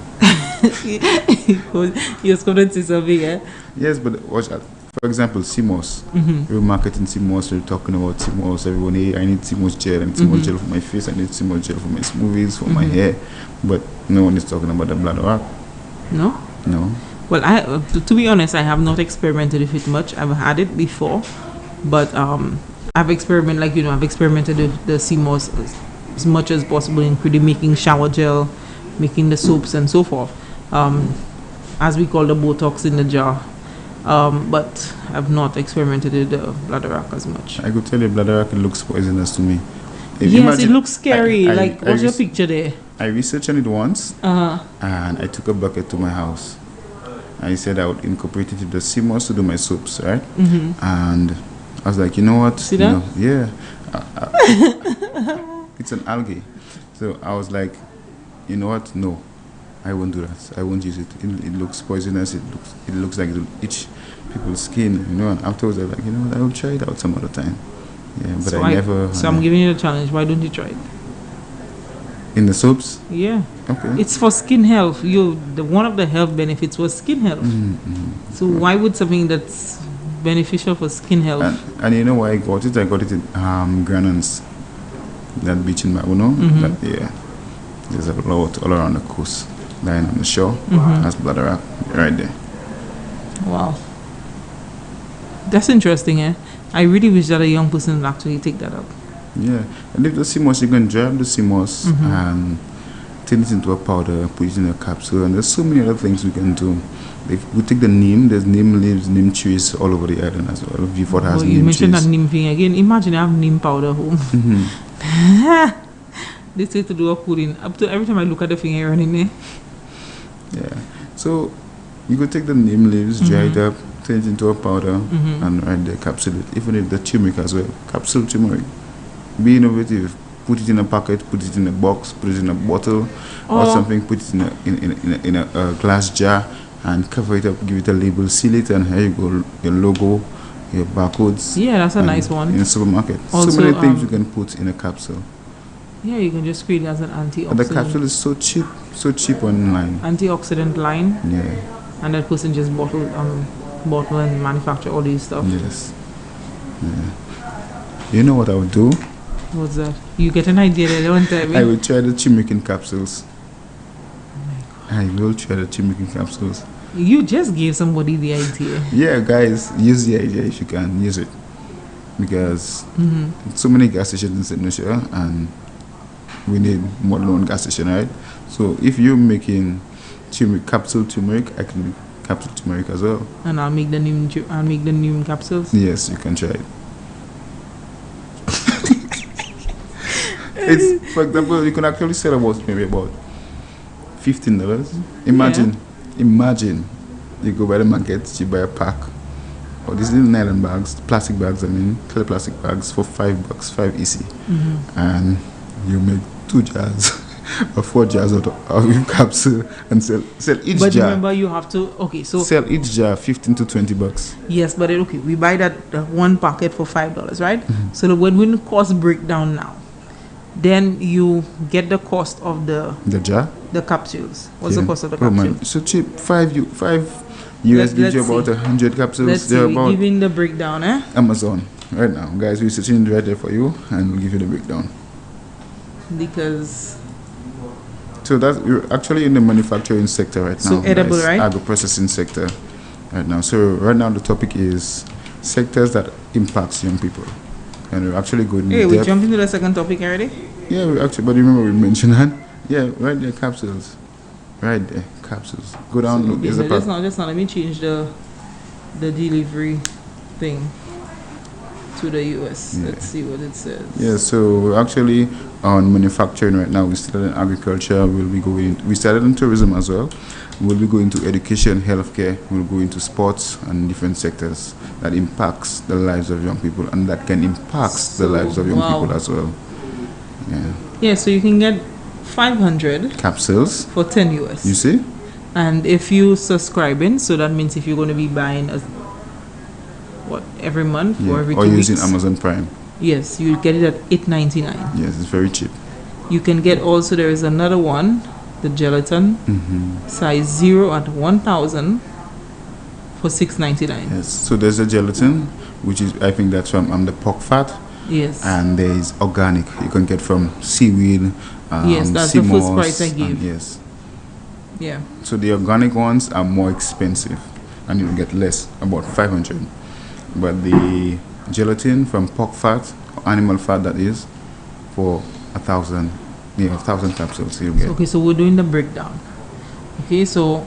B: You're going to say something, eh?
C: Yes, but watch out. For example, CMOS. We're marketing CMOS. We're talking about CMOS. Everyone, hey, I need CMOS gel. I need CMOS gel for my face. I need CMOS gel for my smoothies, for my hair. But no one is talking about the bladderwrack.
B: No?
C: No.
B: Well, to be honest, I have not experimented with it much. I've had it before, but I've experimented with the CMOS as much as possible, including making shower gel, making the soaps and so forth, as we call the Botox in the jar. But I've not experimented with the bladderwrack as much.
C: I could tell you bladderwrack looks poisonous to me.
B: Yes, it looks scary. What's your picture there?
C: I researched on it once,
B: Uh-huh.
C: and I took a bucket to my house. I said I would incorporate it with the CMOS to do my soaps, right? And I was like, you know what?
B: See
C: You
B: that?
C: know, yeah. It's an algae. So I was like, you know what? No, I won't do that. I won't use it. It looks poisonous. It looks like it will itch people's skin, you know. And afterwards, I was like, you know what? I will try it out some other time. Yeah, but
B: So
C: I never.
B: So I'm giving you the challenge. Why don't you try it?
C: In the soaps?
B: Yeah.
C: Okay.
B: It's for skin health. One of the health benefits was skin health. So why would something that's beneficial for skin health?
C: And you know why I got it? I got it in Granans, that beach in Mabuno. Yeah, there's a lot all around the coast, lying on the shore. That's bladderwrack right there.
B: Wow. That's interesting, eh? I really wish that a young person would actually take that up.
C: Yeah, and if the CMOS, you can drive the CMOS and turn it into a powder, put it in a capsule, and there's so many other things we can do. If we take the neem, there's neem leaves, neem trees all over the island as well. Beaufort has
B: Oh,
C: neem
B: you mentioned
C: trees.
B: that neem thing again. Imagine I have neem powder home.
C: Mhm.
B: They say to do a pudding. Up to every time I look at the thing, I run in there.
C: Yeah. So you could take the neem leaves, dry it up, turn it into a powder, and right there capsule it. Even if the turmeric as well, capsule turmeric. Be innovative. Put it in a packet, put it in a box, put it in a bottle or
B: Oh.
C: something. Put it in a glass jar and cover it up. Give it a label, seal it, and here you go. Your logo, your barcodes.
B: Yeah, that's a
C: and
B: nice one.
C: in a supermarket.
B: Also,
C: so many things you can put in a capsule.
B: Yeah, you can just create it as an antioxidant.
C: And the capsule is so cheap online.
B: Antioxidant line,
C: Yeah.
B: and that person just bottle and manufacture all these stuff.
C: Yes. Yeah. You know what I would do?
B: What's that? You get an idea that one time.
C: I will try the turmeric capsules. I will try the turmeric capsules.
B: You just gave somebody the idea.
C: Yeah, guys, use the idea if you can. Use it. Because so many gas stations in St. Lucia, and we need more than one gas station, right? So if you're making capsule turmeric, I can make capsule turmeric as well.
B: And I'll make the neem capsules.
C: Yes, you can try it. It's, for example, you can actually sell maybe about $15. Imagine you go by the market, you buy a pack of these little nylon bags, plastic bags, clear plastic bags for $5, 5 EC, and you make 2 jars or 4 jars out of your capsule and sell each
B: But
C: jar.
B: remember, you have to. Okay, so
C: Sell each jar $15 to $20.
B: yes, but okay, we buy that one packet for $5, right? So when we cost breakdown now, then you get the cost of the
C: The jar.
B: capsules. What's
C: Yeah.
B: the cost of the
C: Oh man,
B: capsule?
C: so cheap. 5 US gives you
B: let's
C: about
B: see.
C: 100 capsules.
B: Let's see.
C: They're
B: We're
C: about
B: giving the breakdown, eh?
C: Amazon right now, guys. We're searching right there for you, and we'll give you the breakdown.
B: Because
C: So that's you're actually in the manufacturing sector right now.
B: So edible,
C: guys.
B: right?
C: Agro processing sector right now. So right now the topic is sectors that impacts young people, and we're actually going
B: hey,
C: in
B: we
C: depth.
B: jumped into the second topic already.
C: Yeah, we actually, but remember we mentioned that. Yeah, right there, capsules. Right there, capsules. Go down, look.
B: Okay,
C: There's
B: so
C: a
B: just
C: pack.
B: now, let me change the delivery thing to the US.
C: Yeah.
B: Let's see what it says.
C: Yeah, so we're actually on manufacturing right now. We started in agriculture. We started in tourism as well. We'll be going to education, healthcare. We'll go into sports and different sectors that impacts the lives of young people, and that can impact the
B: So,
C: lives of young
B: wow.
C: people as well. Yeah,
B: Yeah, so you can get 500
C: capsules.
B: for 10 US.
C: You see?
B: And if you subscribing, so that means if you're going to be buying every month
C: Yeah.
B: or every 2
C: Or
B: weeks,
C: using Amazon Prime.
B: yes, you get it at $8.99.
C: Yes, it's very cheap.
B: You can get also, there is another one, the gelatin, size 0 at 1,000 for $6.99.
C: Yes. So there's a gelatin, which is I think that's from the pork fat.
B: Yes.
C: And there is organic. You can get from seaweed.
B: Yes, that's
C: sea
B: the first
C: moss,
B: price I
C: and
B: gave.
C: yes.
B: Yeah.
C: So the organic ones are more expensive, and you will get less, about 500. But the gelatin from pork fat, animal fat that is, for 1,000. Yeah, 1,000 capsules you get.
B: Okay, so we're doing the breakdown. Okay, so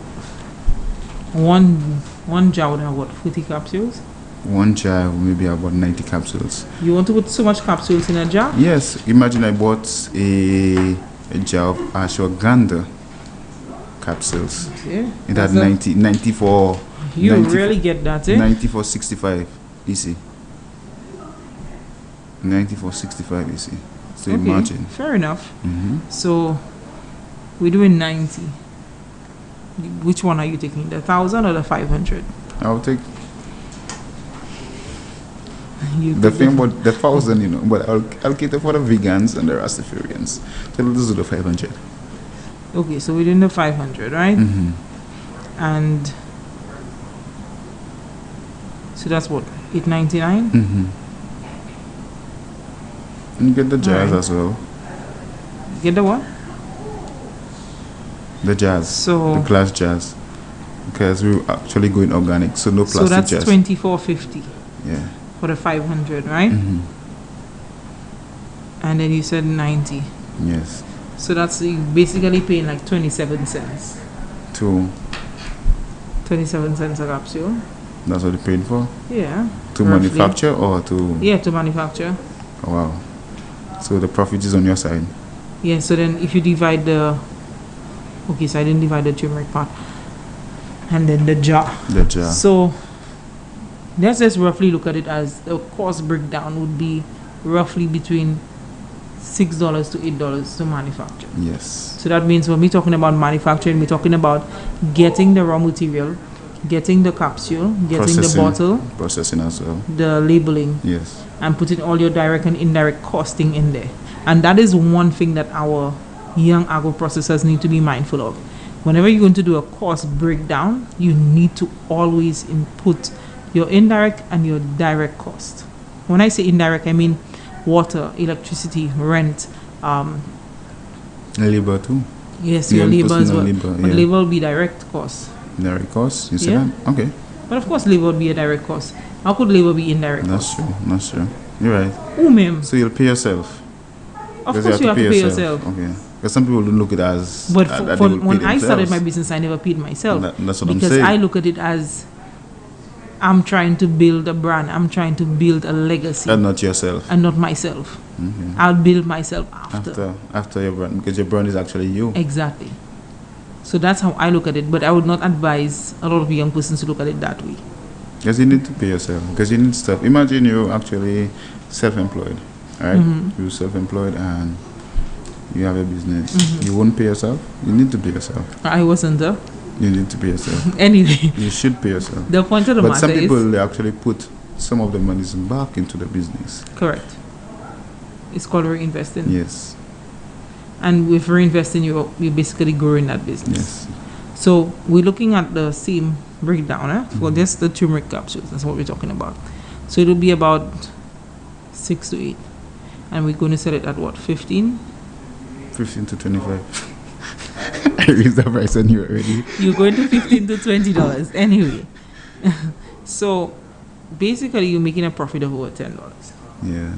B: one jar would have what, 40 capsules?
C: One jar will maybe about 90 capsules.
B: You want to put so much capsules in a jar?
C: Yes, imagine I bought a jar of ashwagandha capsules.
B: Okay.
C: It had
B: That's a-
C: 94.
B: You
C: 90
B: really get that, eh?
C: 94.65 EC. 94.65 EC. So
B: Okay,
C: imagine.
B: fair enough.
C: Hmm.
B: So we're doing 90. Which one are you taking, the 1,000 or the 500?
C: I'll take
B: You
C: the
B: take
C: thing about the 1,000, but I'll cater for the vegans and the Rastafarians. So let's do the 500.
B: Okay, so we're doing the 500, right?
C: Mm-hmm.
B: And so that's what, $8.99?
C: Mm-hmm. And get the jars
B: Alright.
C: as well.
B: Get the what?
C: The jars.
B: So
C: The glass jars. Because we're actually going organic, so no
B: so
C: plastic
B: that's
C: jars.
B: $24.50
C: Yeah.
B: for the 500, right?
C: Mm-hmm.
B: And then you said 90.
C: Yes.
B: So that's basically paying like 27 cents. 27 cents a capsule.
C: That's what you're paying for?
B: Yeah.
C: To
B: roughly.
C: manufacture or to...
B: Yeah, to manufacture.
C: Oh, wow. So the profit is on your side.
B: Yeah, so then if you divide the... Okay, so I didn't divide the turmeric part. And then the jar.
C: The jar.
B: So let's just roughly look at it as the cost breakdown would be roughly between $6 to $8 to manufacture.
C: Yes.
B: So that means when we're talking about manufacturing, we're talking about getting the raw material, getting the capsule, getting the bottle,
C: processing as well,
B: the labeling,
C: yes,
B: and putting all your direct and indirect costing in there. And that is one thing that our young agro processors need to be mindful of. Whenever you're going to do a cost breakdown, you need to always input your indirect and your direct cost. When I say indirect, I mean water, electricity, rent,
C: labor too.
B: yes, your labor as well.
C: Labor,
B: But labor will be direct cost.
C: Direct cost, you say
B: Yeah.
C: that? Okay.
B: But of course, labor would be a direct cost. How could labor be indirect
C: That's
B: cost?
C: true. That's true. You're right.
B: Oh, ma'am.
C: So you'll pay yourself.
B: Of course, you have to pay yourself.
C: Okay. Because some people don't look at it as.
B: But
C: that
B: for
C: they will pay
B: when I started
C: themselves.
B: my business, I never paid myself.
C: That's what I'm
B: because
C: saying.
B: I look at it as I'm trying to build a brand. I'm trying to build a legacy.
C: And not yourself.
B: And not myself.
C: Mhm.
B: I'll build myself after.
C: After your brand, because your brand is actually you.
B: Exactly. So that's how I look at it. But I would not advise a lot of young persons to look at it that way.
C: Because you need to pay yourself. Because you need stuff. Imagine you're actually self-employed, right?
B: Mhm.
C: You're self-employed and you have a business.
B: Mhm.
C: You won't pay yourself. You need to pay yourself.
B: I wasn't there.
C: You need to pay yourself.
B: Anyway,
C: You should pay yourself.
B: the point of the
C: But
B: matter
C: some people
B: is
C: they actually put some of the monies back into the business.
B: correct. It's called reinvesting.
C: Yes.
B: And with reinvesting, you're basically growing that business.
C: Yes.
B: So we're looking at the same breakdown for
C: Mhm.
B: just the turmeric capsules. That's what we're talking about. So it'll be about 6 to 8, and we're going to sell it at what, 15?
C: 15 to 25. I raised the price on you already.
B: You're going to 15 to $20 anyway. So basically, you're making a profit of over $10
C: Yeah.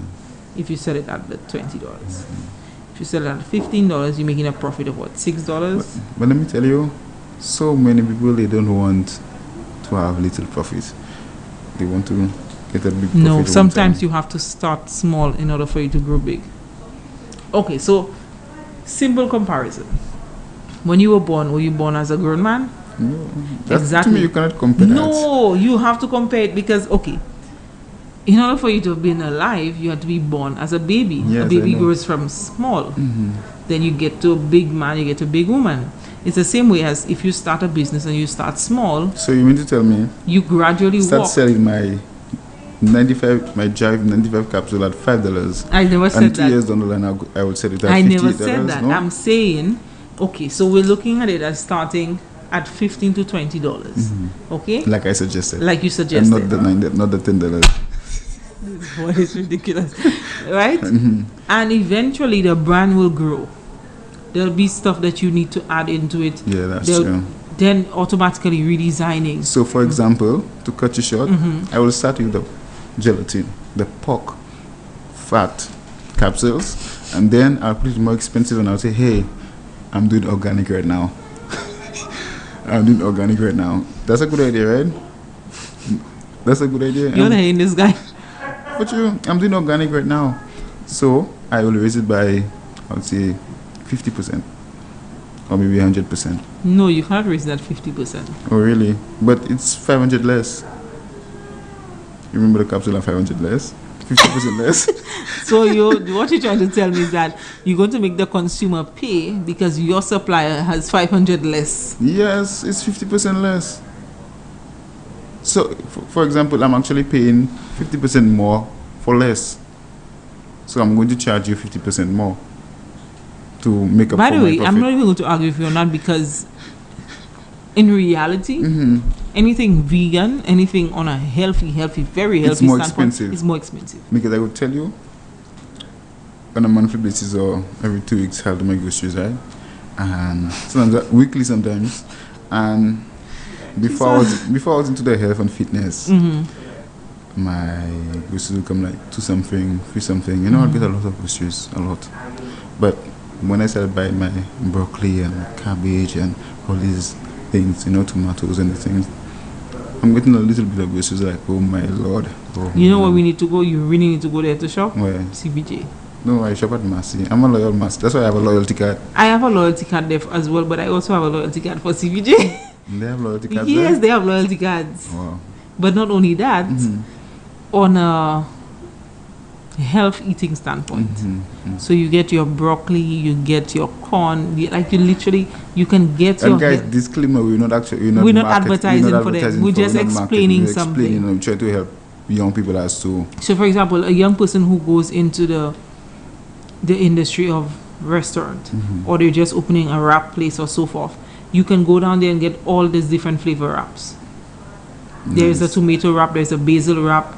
B: if you sell it at the $20. If you sell it at $15, you're making a profit of what, $6?
C: But let me tell you, so many people they don't want to have little profit. They want to get a big profit.
B: No,
C: one
B: sometimes
C: time.
B: you have to start small in order for you to grow big. Okay, so simple comparison. When you were you born as a grown man?
C: No, that's,
B: Exactly.
C: To me, you cannot compare that.
B: No, you have to compare it because, okay, in order for you to have been alive, you had to be born as a baby.
C: Yes,
B: a
C: I
B: baby
C: know.
B: grows from small.
C: Mhm.
B: Then you get to a big man, you get to a big woman. It's the same way as if you start a business and you start small,
C: So you mean to tell me,
B: you gradually
C: start
B: walk.
C: selling my 95, my Jive 95 capsule at $5,
B: I never said
C: and 2
B: that.
C: years down the line, I would sell it at
B: I
C: $58.
B: never said that.
C: No?
B: I'm saying, okay, so we're looking at it as starting at $15 to $20.
C: Mhm.
B: Okay?
C: Like I suggested.
B: Like you
C: And
B: suggested.
C: not the not the $10.
B: This boy is ridiculous. Right?
C: Mhm.
B: And eventually the brand will grow. There'll be stuff that you need to add into it.
C: Yeah, that's
B: They'll-
C: true.
B: Then automatically redesigning.
C: So, for example, to cut you short,
B: Mhm.
C: I will start with the gelatin, the pork fat capsules, and then I'll put it more expensive and I'll say, hey, I'm doing organic right now. I'm doing organic right now. That's a good idea, right? That's a good idea.
B: You're hearing this guy.
C: But I'm doing organic right now. So I will raise it by, I would say, 50% or maybe 100%.
B: No, you can't raise that 50%.
C: Oh, really? But it's 500 less. You remember the capsule at 500 less? 50% less?
B: So what you're trying to tell me is that you're going to make the consumer pay because your supplier has 500 less.
C: Yes, it's 50% less. So, for example, I'm actually paying 50% more for less. So I'm going to charge you 50% more to make up
B: By
C: for
B: the
C: my
B: way,
C: profit.
B: I'm not even going to argue with you on that because in reality,
C: Mhm.
B: anything vegan, anything on a healthy, very healthy
C: It's more
B: standpoint
C: expensive.
B: is more expensive.
C: Because I would tell you, on a monthly basis or every 2 weeks, I have to make groceries, right? And sometimes weekly, sometimes. And before I was into the health and fitness,
B: Mm-hmm.
C: my groceries would come like 2 something, 3 something. You know, I'll get a lot of groceries, a lot. But when I started buying my broccoli and cabbage and all these things, tomatoes and the things, I'm getting a little bit of issues like, oh my lord. Oh,
B: You know where we need to go? You really need to go there to shop?
C: Where?
B: CBJ.
C: No, I shop at Massey. I'm a loyal Massey. That's why I have a loyalty card.
B: I have a loyalty card there as well, but I also have a loyalty card for CBJ.
C: They have loyalty cards
B: Yes,
C: there?
B: they have loyalty cards.
C: Wow.
B: But not only that,
C: Mhm.
B: on a health eating standpoint. So you get your broccoli, you get your corn, like you can get your
C: And guys,
B: health-
C: disclaimer: we're not
B: advertising for them. We're just
C: not
B: explaining
C: marketing,
B: something.
C: we try to help young people as to.
B: So, for example, a young person who goes into the industry of restaurant, or they're just opening a wrap place or so forth, you can go down there and get all these different flavor wraps. There's a
C: Nice.
B: tomato wrap, there's a basil wrap,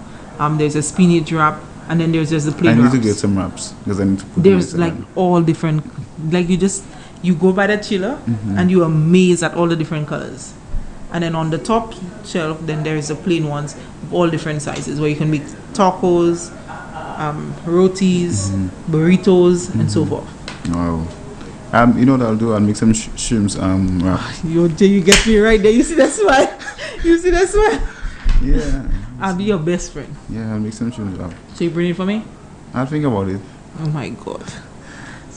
B: there's a spinach wrap, and then there's just the plain
C: I need
B: wraps.
C: to get some wraps because I need to put
B: There's
C: them
B: like
C: inside.
B: all different, like you go by the chiller and you're amazed at all the different colors. And then on the top shelf, then there's the plain ones of all different sizes where you can make tacos, rotis, burritos, and so forth.
C: Wow. You know what I'll do? I'll make some shrimps wrap.
B: You get me right there. You see that smile? You see that smile?
C: Yeah.
B: I'll be your best friend.
C: Yeah, I'll make some shrimps wrap.
B: So you bring it for me?
C: I'll think about it.
B: Oh my God.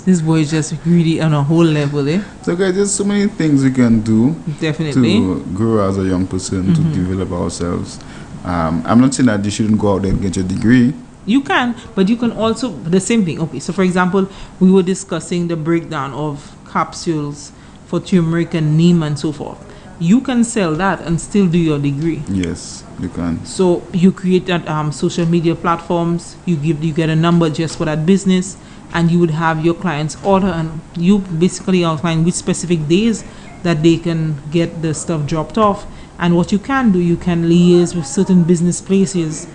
B: This boy is just really on a whole level, eh?
C: So guys, there's so many things we can do
B: Definitely.
C: to grow as a young person, to develop ourselves. I'm not saying that you shouldn't go out there and get your degree.
B: You can, but you can also, the same thing. Okay, so for example, we were discussing the breakdown of capsules for turmeric and neem and so forth. You can sell that and still do your degree.
C: Yes, you can.
B: So you create that social media platforms, you get a number just for that business, and you would have your clients order, and you basically outline which specific days that they can get the stuff dropped off. And what you can do, you can liaise with certain business places,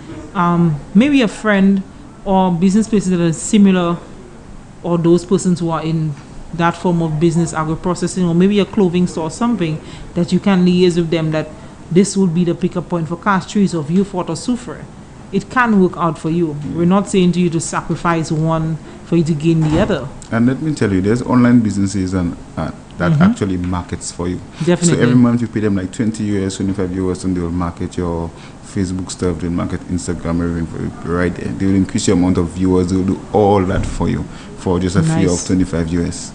B: maybe a friend or business places that are similar, or those persons who are in that form of business, agro-processing, or maybe a clothing store or something, that you can liaise with them that this will be the pickup point for cash trees of Beaufort or Soufriere. It can work out for you. We're not saying to you to sacrifice one for you to gain the other.
C: And let me tell you, there's online businesses and that actually markets for you.
B: Definitely.
C: So every month you pay them like 20 US, 25 US, and they will market your Facebook stuff, they'll market Instagram, everything for you right there. They will increase your amount of viewers, they will do all that for you for just a fee of
B: Nice.
C: 25 US.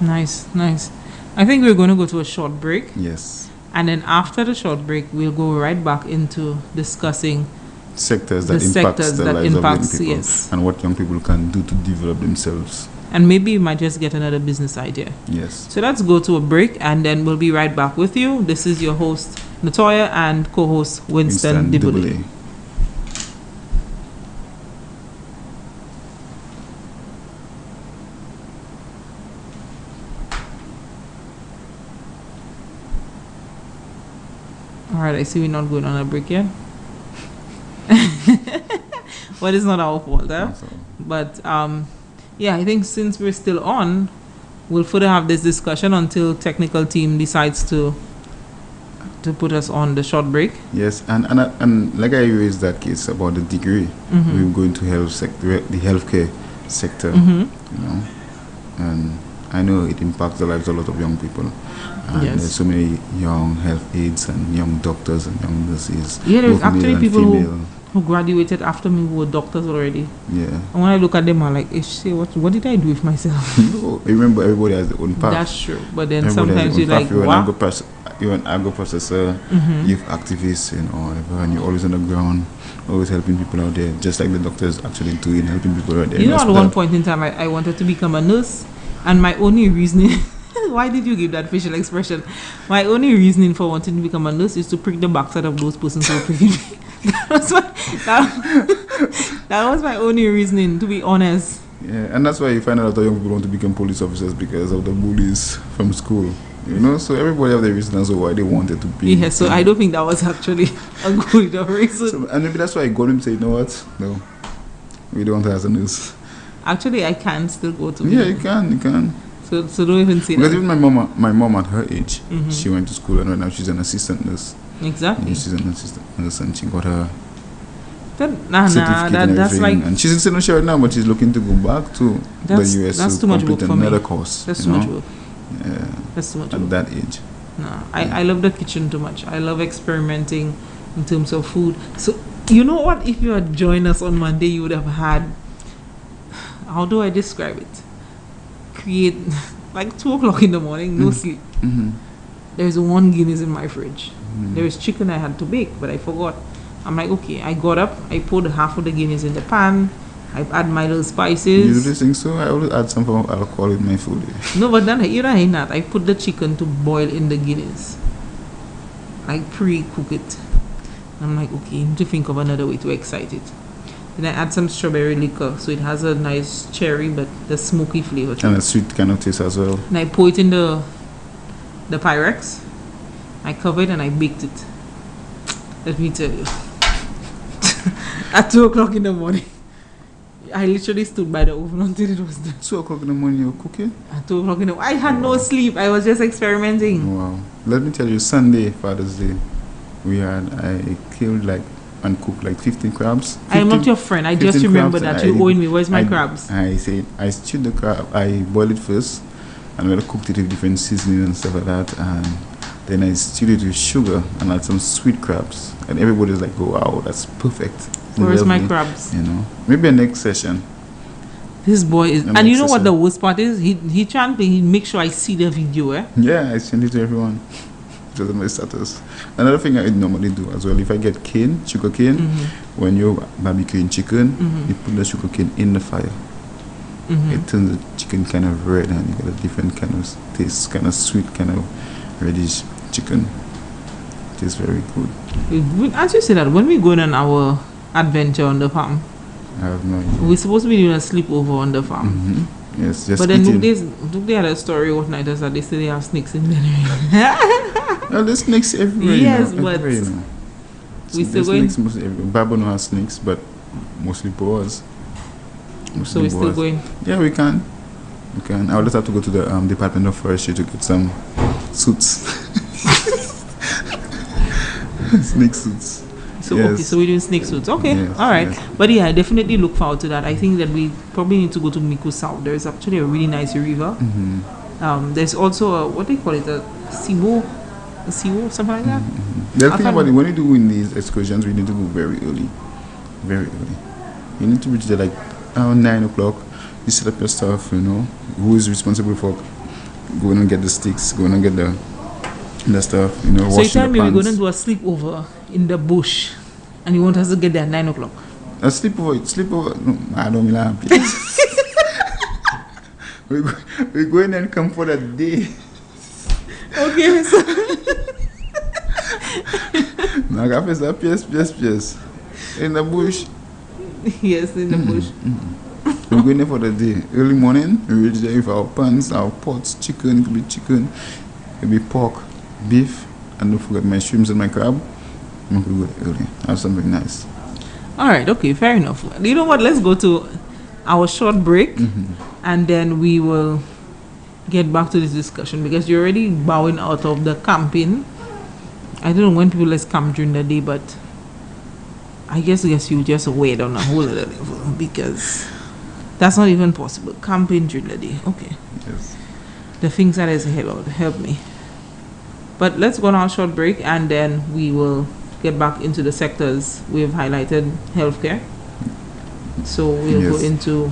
B: Nice. I think we're going to go to a short break.
C: Yes.
B: And then after the short break, we'll go right back into discussing
C: Sectors that
B: The
C: impacts
B: sectors
C: the
B: that
C: lives
B: impacts,
C: of young people,
B: yes.
C: and what young people can do to develop themselves.
B: and maybe you might just get another business idea.
C: Yes.
B: So let's go to a break and then we'll be right back with you. This is your host, Natoya, and co-host Winston Dibule. All right, I see we're not going on a break yet. But it's not our fault, eh?
C: So,
B: But yeah, I think since we're still on, we'll further have this discussion until technical team decides to put us on the short break.
C: yes, and like I raised that case about the degree, we're going to the healthcare sector, you know, and I know it impacts the lives of a lot of young people. And
B: Yes.
C: there's so many young health aides and young doctors and young nurses.
B: Yeah, there's
C: both male
B: actually
C: and
B: people
C: female.
B: who graduated after me who were doctors already.
C: Yeah.
B: And when I look at them, I'm like, "Ish, what did I do with myself?"
C: No, remember, everybody has their own path.
B: That's true. But then
C: Everybody has
B: sometimes
C: their
B: you're
C: own
B: like,
C: path.
B: wow.
C: You're an agro processor, youth activist, and you're always on the ground, always helping people out there, just like the doctors actually doing, helping people out there.
B: You know,
C: That's
B: at one
C: that.
B: point in time, I wanted to become a nurse, and my only reasoning, why did you give that facial expression? My only reasoning for wanting to become a nurse is to prick the backside of those persons who were pricking me. That was my only reasoning, to be honest.
C: Yeah, and that's why you find a lot of young people want to become police officers because of the bullies from school. You know, so everybody have their reasons why they wanted to be.
B: Yeah, so I don't think that was actually a good reason.
C: So, and maybe that's why I got him to say, you know what? No, we don't want her as a nurse.
B: Actually, I can still go to.
C: Yeah, you can.
B: So don't even say
C: Because
B: that.
C: even my mom at her age, she went to school and right now she's an assistant nurse.
B: Exactly.
C: Yeah, she's an assistant nurse and she got her certificate and
B: that's
C: everything.
B: like
C: And she's in Senegal now, but she's looking to go back to the US
B: that's
C: to
B: too much
C: complete
B: work for me.
C: another course.
B: That's
C: you
B: too much
C: know?
B: work.
C: Yeah,
B: That's too much
C: at
B: work.
C: that age.
B: No, I love the kitchen too much. I love experimenting in terms of food. So, you know what? If you had joined us on Monday, you would have had, how do I describe it? Create, like 2 o'clock in the morning, no sleep.
C: Mm-hmm.
B: There's 1 Guinness in my fridge.
C: Mm-hmm.
B: There is chicken I had to bake, but I forgot. I'm like, okay, I got up, I poured half of the Guinness in the pan, I add my little
C: You do
B: spices.
C: this thing, so I always add some form of alcohol in my food.
B: No, but then you know not. I put the chicken to boil in the Guinness. Like pre-cook it. I'm like, okay, I need to think of another way to excite it. Then I add some strawberry liquor, so it has a nice cherry, but the smoky flavor.
C: And a sweet kind of taste as well.
B: And I pour it in the Pyrex. I covered and I baked it. Let me tell you. At 2 o'clock in the morning. I literally stood by the oven until it was done.
C: 2 o'clock in the morning, you're cooking?
B: At 2 o'clock in the morning. I had no sleep. I was just experimenting.
C: Wow. Let me tell you, Sunday, Father's Day, I killed and cooked 15 crabs.
B: I am not your friend. I just
C: 15
B: remember
C: crabs,
B: that you owing me. Where's my
C: I-
B: crabs?
C: I said, I stewed the crab, I boiled it first, and then I cooked it with different seasoning and stuff like that, and then I stewed it with sugar and had some sweet crabs. And everybody's like, oh, wow, that's perfect.
B: Where's my
C: Lovely.
B: crabs?
C: You know, maybe a next session.
B: This boy is,
C: I'm
B: and you know what
C: obsessed.
B: the worst part is? He trying to make sure I see the video.
C: Yeah, I send it to everyone. It was on my status. Another thing I normally do as well, if I get sugar cane, when you're barbecuing chicken, you put the sugar cane in the fire. It turns the chicken kind of red and you get a different kind of taste, kind of sweet, kind of reddish chicken. It tastes very good.
B: As you say that, when we go on our adventure on the farm,
C: I have no idea.
B: we're supposed to be doing a sleepover on the farm.
C: Yes, just
B: But then
C: eating.
B: Look, they had a story what night was that they say they have snakes in there.
C: Well, there's snakes everywhere.
B: Yes,
C: you know,
B: but
C: everywhere, you know.
B: we still
C: There's
B: going.
C: snakes mostly everywhere. Babylon has snakes, but mostly boas.
B: So we're still
C: boas.
B: going.
C: Yeah, we can. We can. I will just have to go to the Department of Forestry to get some suits. Snake suits.
B: So
C: Yes.
B: okay, so we're doing snake suits. Okay,
C: Yes,
B: all right.
C: yes.
B: But yeah, I definitely look forward to that. I think that we probably need to go to Miku South. There's actually a really nice river. There's also a, what do you call it, a Siwo, something like that.
C: The
B: I
C: thing
B: can't-
C: about it, when you do in these excursions, we need to go very early. Very early. You need to reach there around 9 o'clock. You set up your stuff, you know. Who is responsible for going and get the sticks, going and get the stuff, you know,
B: So you
C: washing
B: tell
C: the
B: me we're
C: pans.
B: going to do a sleepover in the bush, and you want us to get there at 9 o'clock.
C: A sleepover, no, I don't mean we're going and come for that day.
B: Okay, so
C: Now, yes. In the bush.
B: yes, in the bush.
C: We're going there for the day. Early morning, we reach there with our pans, our pots, chicken, it could be chicken, it could be pork, beef, and don't forget my shrimps and my crab. We could go there early. Have something nice.
B: All right, okay, fair enough. You know what? Let's go to our short break, and then we will get back to this discussion because you're already bowing out of the camping. I don't know when people let's camp during the day, but I guess you just wait on a whole other level because that's not even possible. Camping during the day, okay.
C: Yes.
B: The things that is ahead of help me. But let's go on our short break and then we will get back into the sectors we have highlighted. Healthcare. So we'll go
C: Yes.
B: into,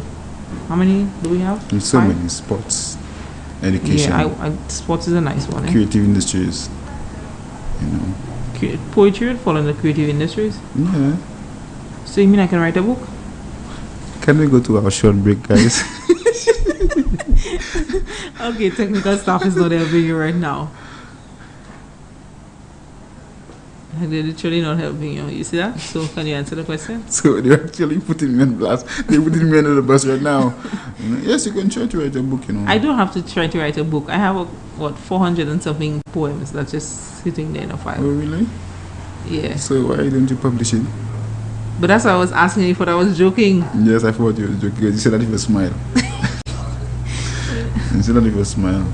B: how many do we have?
C: There's so
B: 5?
C: many sports, education,
B: Yeah, sports is a nice one.
C: creative industries, you know.
B: Poetry would fall in the creative industries.
C: Yeah.
B: So you mean I can write a book?
C: Can we go to our short break, guys?
B: Okay, technical staff is not helping you right now. They're literally not helping you. You see that? So can you answer the question?
C: So they're actually putting me on blast. They're putting me under the bus right now. You know, yes, you can try to write a book, you know.
B: I don't have to try to write a book. I have 400 and something poems that's just sitting there in a
C: Oh,
B: file.
C: really?
B: Yeah.
C: So why don't you publish it?
B: But that's why I was asking you, but I was joking.
C: Yes, I thought you were joking. You said that with a smile. You said that with a smile.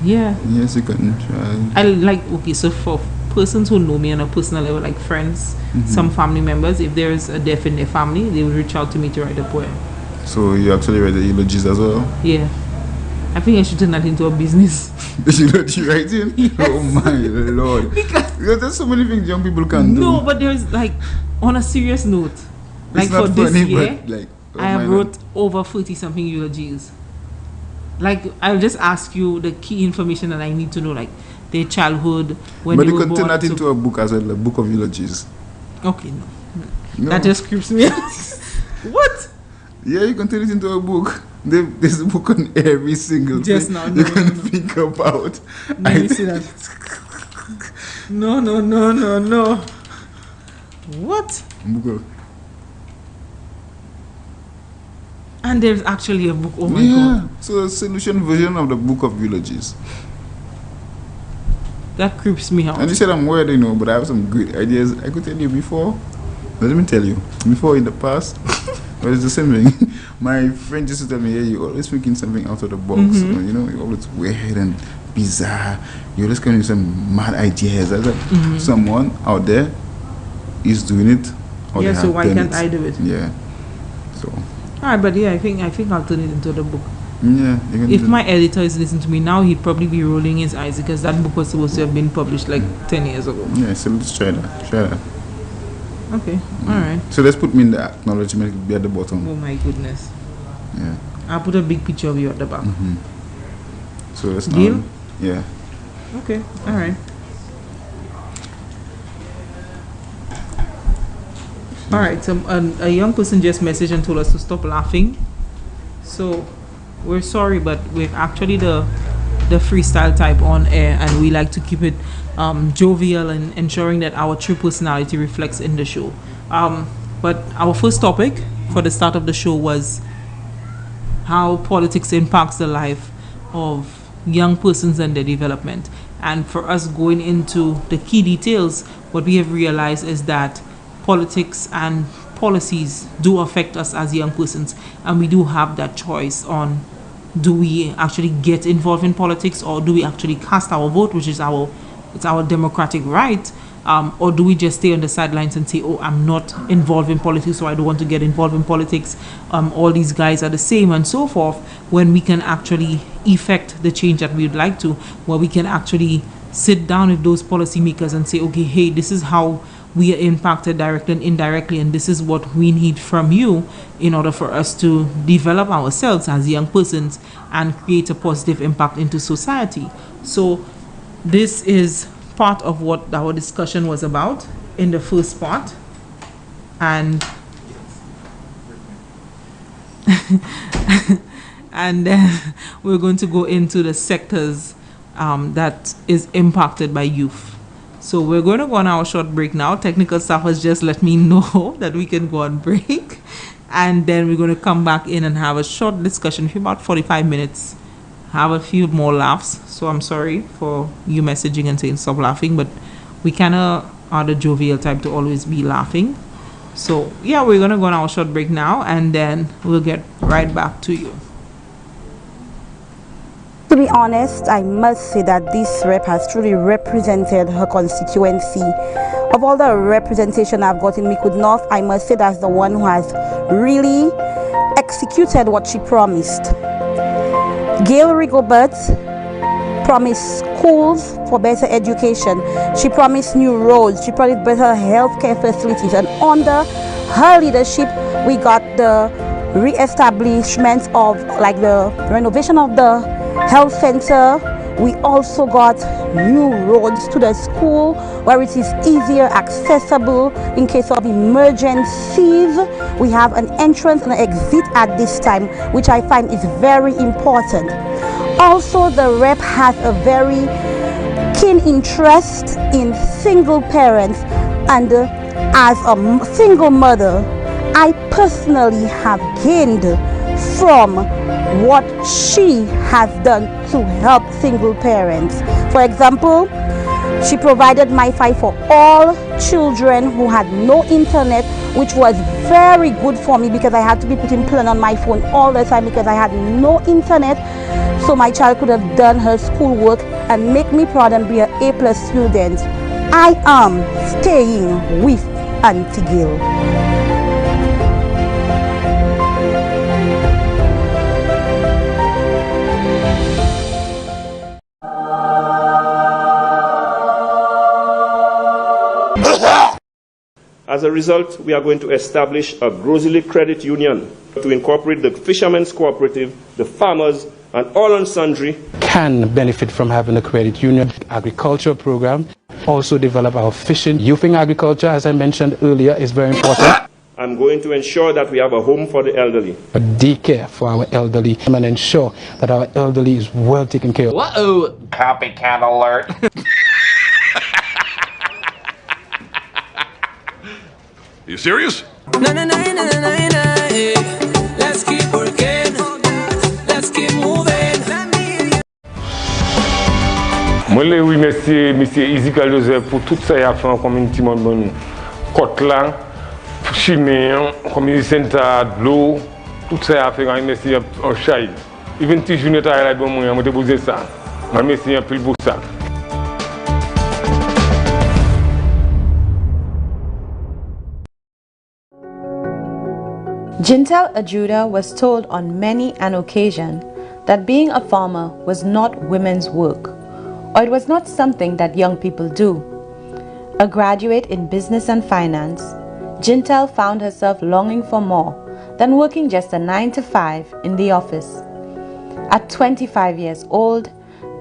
B: Yeah.
C: Yes, you can try.
B: I like, okay, so for persons who know me on a personal level, like friends, some family members, if there's a death in their family, they will reach out to me to write a poem.
C: So you actually write the eulogies as well?
B: Yeah. I think I should turn that into a business.
C: The eulogy writing?
B: Yes.
C: Oh my lord. Because there's so many things young people can do.
B: No, but there's like, on a serious note, like
C: It's not
B: for this
C: funny,
B: year,
C: but like, oh
B: I have
C: my
B: wrote over 30 something eulogies. Like, I'll just ask you the key information that I need to know, like their childhood, when
C: but
B: they
C: you
B: were
C: could turn
B: born.
C: that into a book as well, a book of eulogies.
B: Okay, no.
C: No.
B: That just creeps me out. What?
C: Yeah, you can turn it into a book. There's a book on every single
B: Just
C: thing
B: now,
C: you
B: no,
C: can
B: no, no.
C: think about.
B: Let me see that. No. What?
C: Book of-
B: And there's actually a book. Oh my
C: yeah,
B: god.
C: so a solution version of the book of eulogies.
B: That creeps me out.
C: And you said I'm weird, but I have some great ideas. I could tell you before. But let me tell you, before in the past, but it's the same thing. My friend used to tell me, "Yeah, you're always thinking something out of the box. You're always weird and bizarre. You're always coming with some mad ideas." I said, someone out there is doing it. Or
B: Yeah,
C: they
B: so
C: have
B: why
C: done
B: can't
C: it.
B: I do it?
C: Yeah. So,
B: Alright, but yeah, I think I'll turn it into the book.
C: yeah. You can
B: If
C: do
B: my editor is listening to me now, he'd probably be rolling his eyes because that book was supposed to have been published like 10 years ago.
C: Yeah, so let's try that.
B: Okay, alright.
C: So let's put me in the acknowledgement, be at the bottom.
B: Oh my goodness.
C: Yeah.
B: I'll put a big picture of you at the back.
C: So let's
B: Deal?
C: Yeah.
B: Okay, alright. Alright, so a young person just messaged and told us to stop laughing. So we're sorry, but we're actually the freestyle type on air, and we like to keep it jovial and ensuring that our true personality reflects in the show. But our first topic for the start of the show was how politics impacts the life of young persons and their development. And for us going into the key details, what we have realized is that politics and policies do affect us as young persons, and we do have that choice on, do we actually get involved in politics, or do we actually cast our vote, which is our democratic right, or do we just stay on the sidelines and say, oh, I'm not involved in politics, so I don't want to get involved in politics, all these guys are the same, and so forth, when we can actually effect the change that we would like to, where we can actually sit down with those policymakers and say, okay, hey, this is how we are impacted directly and indirectly, and this is what we need from you in order for us to develop ourselves as young persons and create a positive impact into society. So this is part of what our discussion was about in the first part, and and then we're going to go into the sectors that is impacted by youth. So we're going to go on our short break now. Technical staff has just let me know that we can go on break. And then we're going to come back in and have a short discussion for about 45 minutes. Have a few more laughs. So I'm sorry for you messaging and saying stop laughing. But we kind of are the jovial type to always be laughing. So yeah, we're going to go on our short break now. And then we'll get right back to you.
A: To be honest, I must say that this rep has truly represented her constituency. Of all the representation I've got in Micoud North, I must say that's the one who has really executed what she promised. Gail Rigobert promised schools for better education. She promised new roads. She promised better healthcare facilities. And under her leadership, we got the re-establishment of, like, the renovation of the health center. We also got new roads to the school where it is easier accessible in case of emergencies. We have an entrance and an exit at this time, which I find is very important. Also, the rep has a very keen interest in single parents, and as a single mother, I personally have gained from what she has done to help single parents. For example, she provided MiFi for all children who had no internet, which was very good for me because I had to be putting plan on my phone all the time because I had no internet. So my child could have done her schoolwork and make me proud and be an A+ student. I am staying with Auntie Gill.
D: As a result, we are going to establish a Grocery Credit Union to incorporate the Fishermen's Cooperative, the farmers, and all and sundry
E: can benefit from having a credit union agriculture program. Also develop our fishing. Youthing agriculture, as I mentioned earlier, is very important.
D: I'm going to ensure that we have a home for the elderly.
E: A daycare for our elderly and ensure that our elderly is well taken care of.
F: Whoa! Copycat alert.
G: You serious?
H: No, let's keep working. Let's keep moving.
I: Je remercie M. Ezekiel Joseph pour tout ça qu'il a fait en communauté. Côte là, chimie, communauté centre, de l'eau, tout ça qu'il a fait, je remercie en chai. Even si je ne travaille pas, je vais poser ça. Je remercie un peu pour ça.
J: Jintel Ajuda was told on many an occasion that being a farmer was not women's work, or it was not something that young people do. A graduate in business and finance, Jintel found herself longing for more than working just a 9-to-5 in the office. At 25 years old,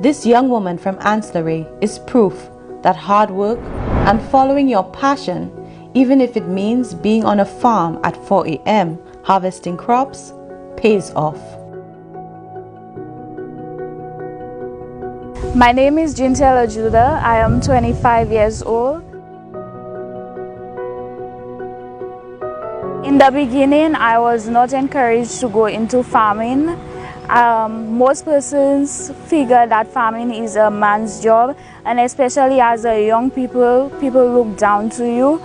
J: this young woman from Ancillary is proof that hard work and following your passion, even if it means being on a farm at 4 a.m. harvesting crops, pays off.
K: My name is Jintel Ajuda. I am 25 years old. In the beginning, I was not encouraged to go into farming. Most persons figure that farming is a man's job, and especially as a young people look down to you.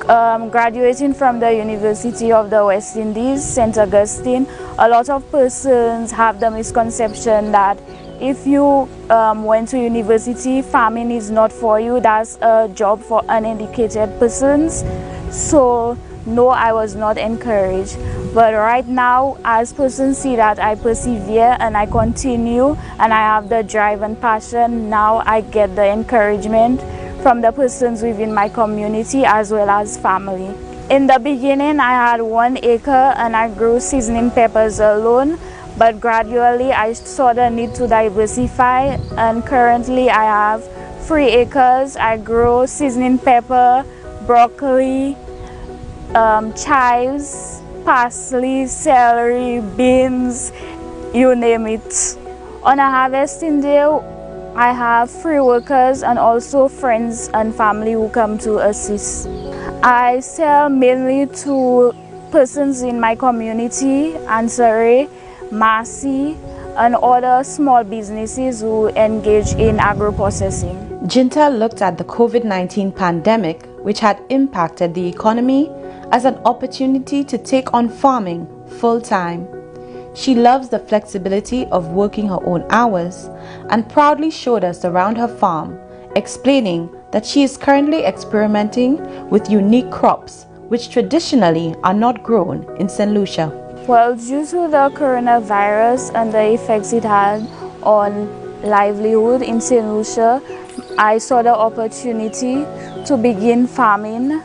K: Graduating from the University of the West Indies, St. Augustine, a lot of persons have the misconception that if you went to university, farming is not for you. That's a job for uneducated persons. So no, I was not encouraged. But right now, as persons see that I persevere and I continue and I have the drive and passion, now I get the encouragement from the persons within my community as well as family. In the beginning, I had 1 acre and I grew seasoning peppers alone, but gradually I saw the need to diversify, and currently I have 3 acres. I grow seasoning pepper, broccoli, chives, parsley, celery, beans, you name it. On a harvesting day, I have 3 workers and also friends and family who come to assist. I sell mainly to persons in my community, Ansari, Marcy, and other small businesses who engage in agro-processing.
J: Jintel looked at the COVID-19 pandemic, which had impacted the economy, as an opportunity to take on farming full-time. She loves the flexibility of working her own hours and proudly showed us around her farm, explaining that she is currently experimenting with unique crops which traditionally are not grown in St. Lucia.
K: Well, due to the coronavirus and the effects it had on livelihood in St. Lucia, I saw the opportunity to begin farming.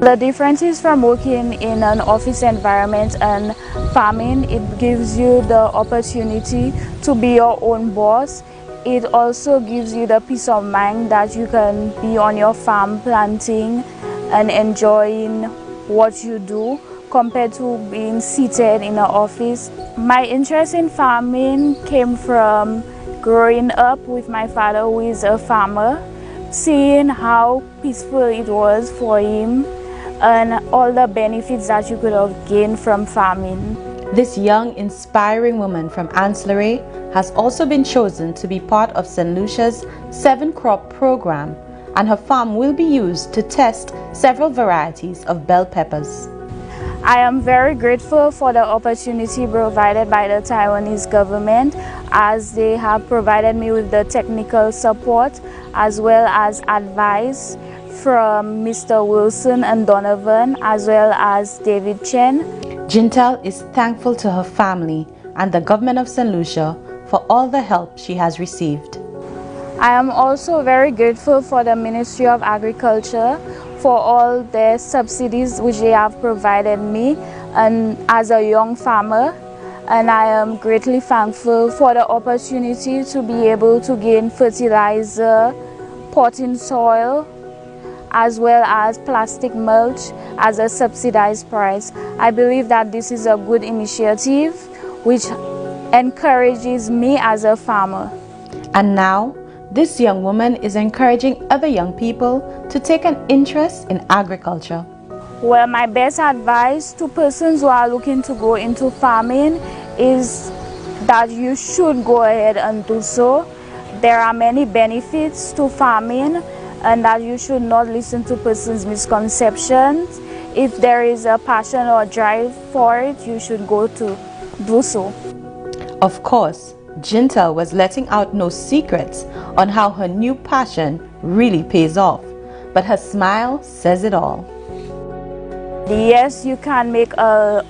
K: The differences from working in an office environment and farming, it gives you the opportunity to be your own boss. It also gives you the peace of mind that you can be on your farm planting and enjoying what you do compared to being seated in an office. My interest in farming came from growing up with my father, who is a farmer, seeing how peaceful it was for him and all the benefits that you could have gained from farming.
J: This young, inspiring woman from Ancillary has also been chosen to be part of St. Lucia's 7-crop program, and her farm will be used to test several varieties of bell peppers.
K: I am very grateful for the opportunity provided by the Taiwanese government. as they have provided me with the technical support as well as advice from Mr. Wilson and Donovan as well as David Chen.
J: Jintel is thankful to her family and the government of St. Lucia for all the help she has received.
K: I am also very grateful for the Ministry of Agriculture for all the subsidies which they have provided me and as a young farmer, and I am greatly thankful for the opportunity to be able to gain fertilizer, potting soil, as well as plastic mulch as a subsidized price. I believe that this is a good initiative which encourages me as a farmer.
J: And now, this young woman is encouraging other young people to take an interest in agriculture.
K: Well, my best advice to persons who are looking to go into farming is that you should go ahead and do so. There are many benefits to farming, and that you should not listen to persons' misconceptions. If there is a passion or drive for it, you should go to do so.
J: Of course, Jintel was letting out no secrets on how her new passion really pays off, but her smile says it all.
K: Yes, you can make a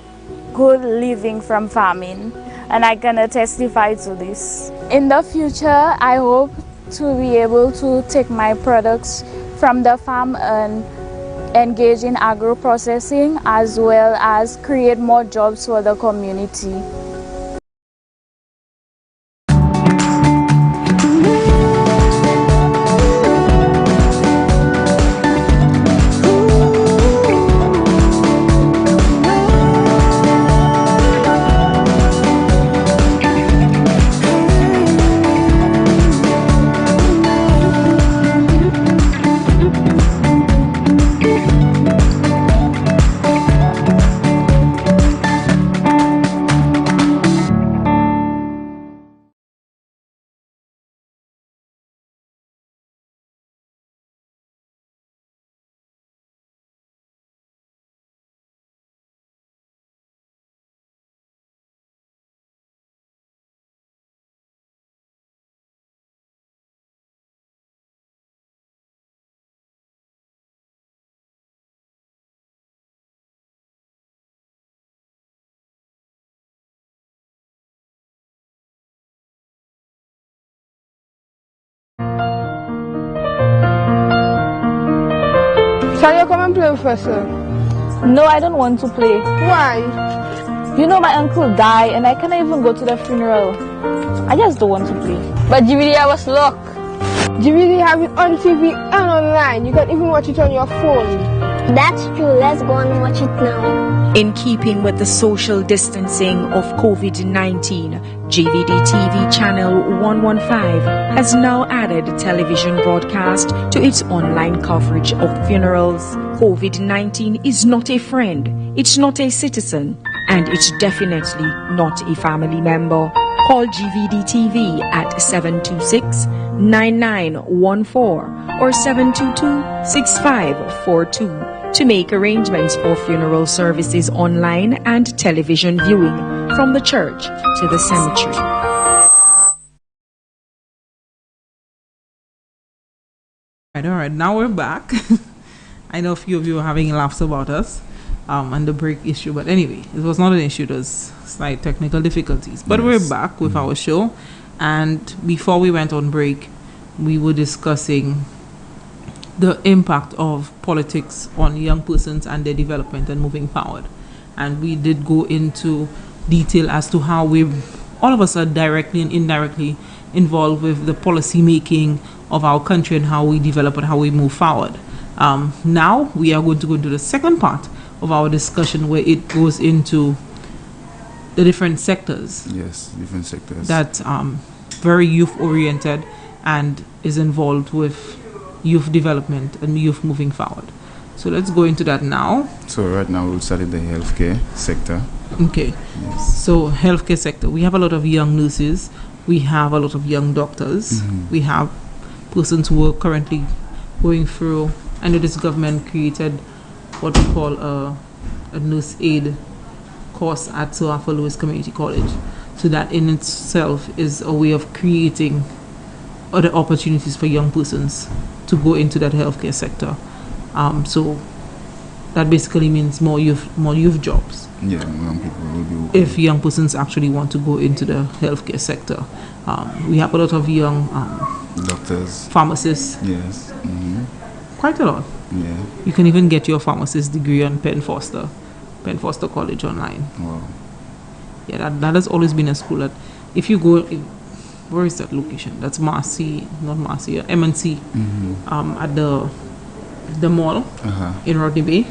K: good living from farming, and I can testify to this. In the future, I hope to be able to take my products from the farm and engage in agro-processing as well as create more jobs for the community.
L: Shall you come and play with us, sir?
M: No, I don't want to play.
L: Why?
M: You know my uncle died and I can't even go to the funeral. I just don't want to play.
L: But DVD, I was luck. DVD have it on TV and online. You can even watch it on your phone.
N: That's true. Let's go and watch it now.
O: In keeping with the social distancing of COVID-19, GVD TV channel 115 has now added television broadcast to its online coverage of funerals. COVID-19 is not a friend, it's not a citizen, and it's definitely not a family member. Call GVD TV at 726-9914 or 722-6542 to make arrangements for funeral services online and television viewing from the church to the cemetery.
B: All right, now we're back. I know a few of you are having laughs about us and the break issue, but anyway, it was not an issue, it was slight technical difficulties. But we're back with our show, and before we went on break, we were discussing the impact of politics on young persons and their development and moving forward. And we did go into detail as to how all of us are directly and indirectly involved with the policy making of our country and how we develop and how we move forward. Now we are going to go into the second part of our discussion, where it goes into the different sectors.
C: Yes, different sectors.
B: That very youth oriented and is involved with youth development and youth moving forward. So let's go into that now.
C: So right now we'll start in the healthcare sector.
B: Okay. Yes. So healthcare sector, we have a lot of young nurses, we have a lot of young doctors, we have persons who are currently going through, I know this government created what we call a nurse aid course at Sir Arthur Lewis Community College. So that in itself is a way of creating other opportunities for young persons to go into that healthcare sector. So that basically means more youth jobs.
C: Yeah, young people will be working.
B: If young persons actually want to go into the healthcare sector. We have a lot of young
C: doctors,
B: pharmacists.
C: Yes.
B: Quite a lot.
C: Yeah.
B: You can even get your pharmacist degree on Penn Foster College online.
C: Wow.
B: Yeah, that has always been a school that if you go, where is that location? That's Marcy, not Marcy, MNC, at the mall in Rodney Bay.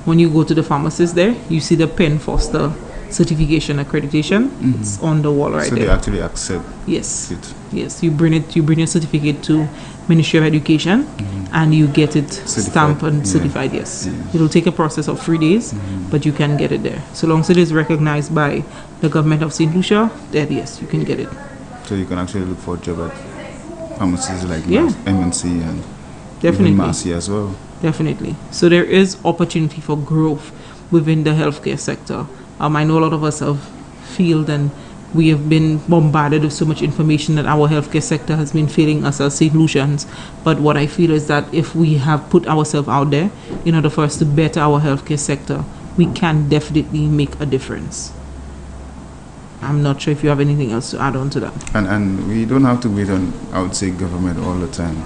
B: When you go to the pharmacist there, you see the Penn Foster certification accreditation. It's on the wall right
C: so
B: there.
C: So they actually accept
B: yes.
C: it?
B: Yes, you bring your certificate to Ministry of Education and you get it stamped and certified, yes. It'll take a process of 3 days, but you can get it there. So long as it is recognized by the government of St. Lucia, then yes, you can get it.
C: So you can actually look for a job at pharmacies like MNC and
B: definitely
C: Marcy as well.
B: Definitely. So there is opportunity for growth within the healthcare sector. I know a lot of us have feel and we have been bombarded with so much information that our healthcare sector has been failing us as St. Lucians. But what I feel is that if we have put ourselves out there in order for us to better our healthcare sector, we can definitely make a difference. I'm not sure if you have anything else to add on to that.
C: And we don't have to wait on, I would say, government all the time.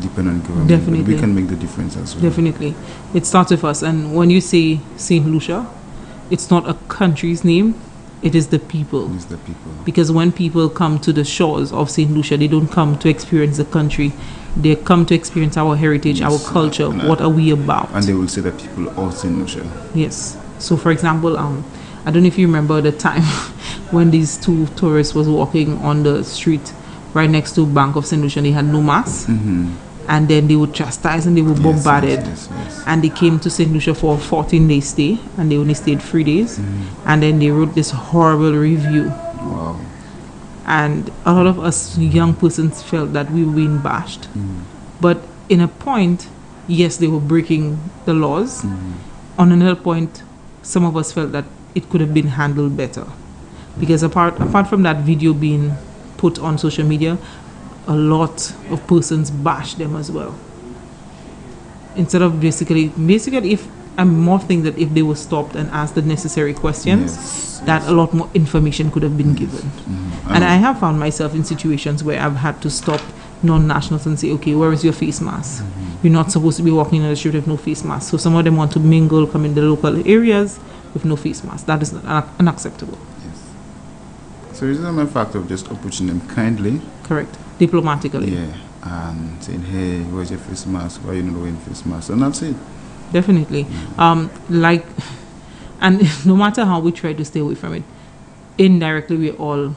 C: Depend on government.
B: Definitely.
C: We can make the difference as well.
B: Definitely. It starts with us. And when you say St. Lucia, it's not a country's name. It is the people.
C: It's the people.
B: Because when people come to the shores of St. Lucia, they don't come to experience the country. They come to experience our heritage, our culture. What are we about?
C: And they will say that people are St. Lucia.
B: Yes. So, for example, I don't know if you remember the time when these two tourists was walking on the street right next to Bank of St. Lucia. They had no mask. And then they were chastised and they were bombarded.
C: Yes.
B: And they came to St. Lucia for a 14-day stay and they only stayed 3 days. And then they wrote this horrible review.
C: Wow.
B: And a lot of us young persons felt that we were being bashed. But in a point, yes, they were breaking the laws. On another point, some of us felt that it could have been handled better. Because apart from that video being put on social media, a lot of persons bash them as well. Instead of basically if I'm more thinking that if they were stopped and asked the necessary questions, that a lot more information could have been given. And I have found myself in situations where I've had to stop non-nationals and say, okay, where is your face mask? You're not supposed to be walking on the street with no face mask. So some of them want to mingle, come in the local areas with no face mask. That is unacceptable.
C: So it's not a factor of just approaching them kindly.
B: Correct. Diplomatically.
C: Yeah. And saying, hey, where's your face mask? Why are you not wearing face mask? And that's it.
B: Definitely. And no matter how we try to stay away from it, indirectly we're all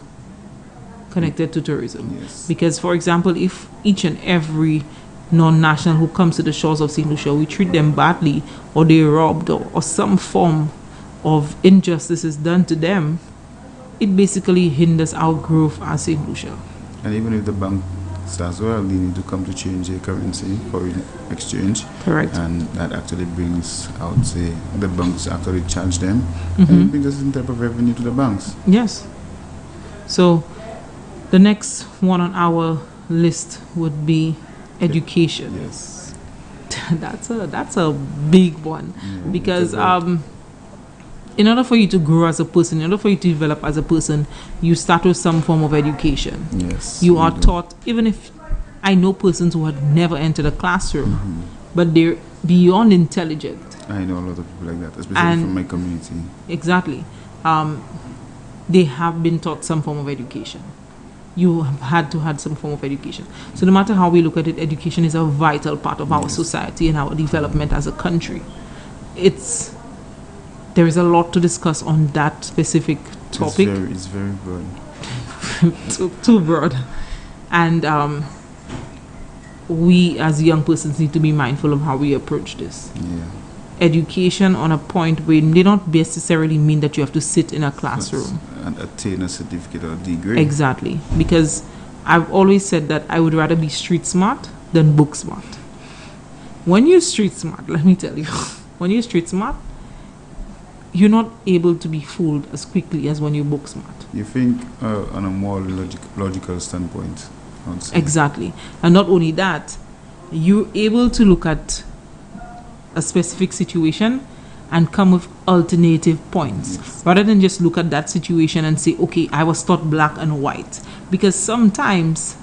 B: connected to tourism.
C: Yes.
B: Because, for example, if each and every non-national who comes to the shores of St. Lucia, we treat them badly or they're robbed or some form of injustice is done to them, it basically hinders our growth as St. Lucia.
C: And even if the banks as well, they need to come to change their currency, foreign exchange.
B: Correct.
C: And that actually brings, I would say, the banks actually charge them. And it brings a certain type of revenue to the banks.
B: Yes. So the next one on our list would be education.
C: Yes.
B: That's a big one. Because in order for you to grow as a person, in order for you to develop as a person, you start with some form of education.
C: Yes.
B: You are taught, even if I know persons who had never entered a classroom, but they're beyond intelligent.
C: I know a lot of people like that, especially from my community.
B: Exactly. They have been taught some form of education. You have had to have some form of education. So no matter how we look at it, education is a vital part of our society and our development as a country. There is a lot to discuss on that specific topic.
C: It's very broad.
B: too broad. And we as young persons need to be mindful of how we approach this.
C: Yeah.
B: Education on a point where they don't necessarily mean that you have to sit in a classroom
C: and attain a certificate or degree.
B: Exactly. Because I've always said that I would rather be street smart than book smart. When you're street smart, let me tell you, when you're street smart, you're not able to be fooled as quickly as when you book smart.
C: You think on a more logical standpoint, I would say.
B: Exactly. And not only that, you're able to look at a specific situation and come with alternative points, rather than just look at that situation and say, okay, I was taught black and white. Because sometimes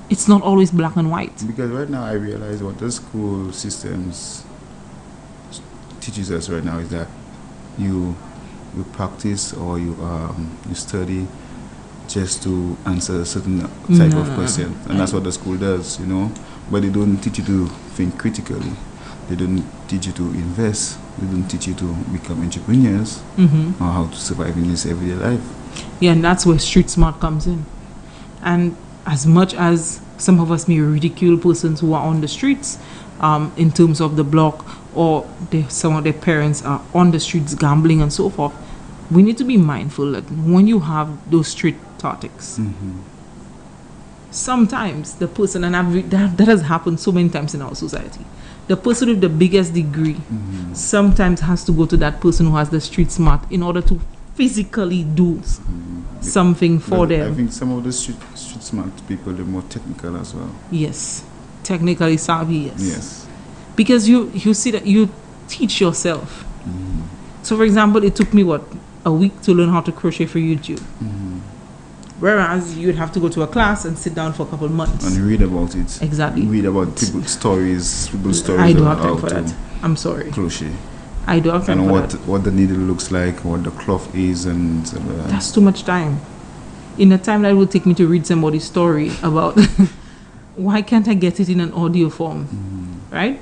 B: it's not always black and white.
C: Because right now I realize what the school systems teaches us right now is that you practice or you study just to answer a certain type of question, and that's what the school does, you know. But they don't teach you to think critically. They don't teach you to invest. They don't teach you to become entrepreneurs or how to survive in this everyday life.
B: Yeah, and that's where street smart comes in. And as much as some of us may ridicule persons who are on the streets in terms of the block, or some of their parents are on the streets gambling and so forth, we need to be mindful that when you have those street tactics, sometimes the person, and that has happened so many times in our society, the person with the biggest degree sometimes has to go to that person who has the street smart in order to physically do something for them.
C: I think some of the street smart people, they're more technical as well.
B: Yes, technically savvy, yes.
C: Yes.
B: Because you see that you teach yourself. So for example, it took me a week to learn how to crochet for YouTube. Whereas you'd have to go to a class and sit down for a couple of months
C: and read about it.
B: Exactly.
C: Read about people's stories.
B: I don't have time for that. I'm sorry.
C: Crochet.
B: I don't have time for that.
C: And what the needle looks like, what the cloth is, and
B: that's too much time. In a time that it would take me to read somebody's story about why can't I get it in an audio form, right?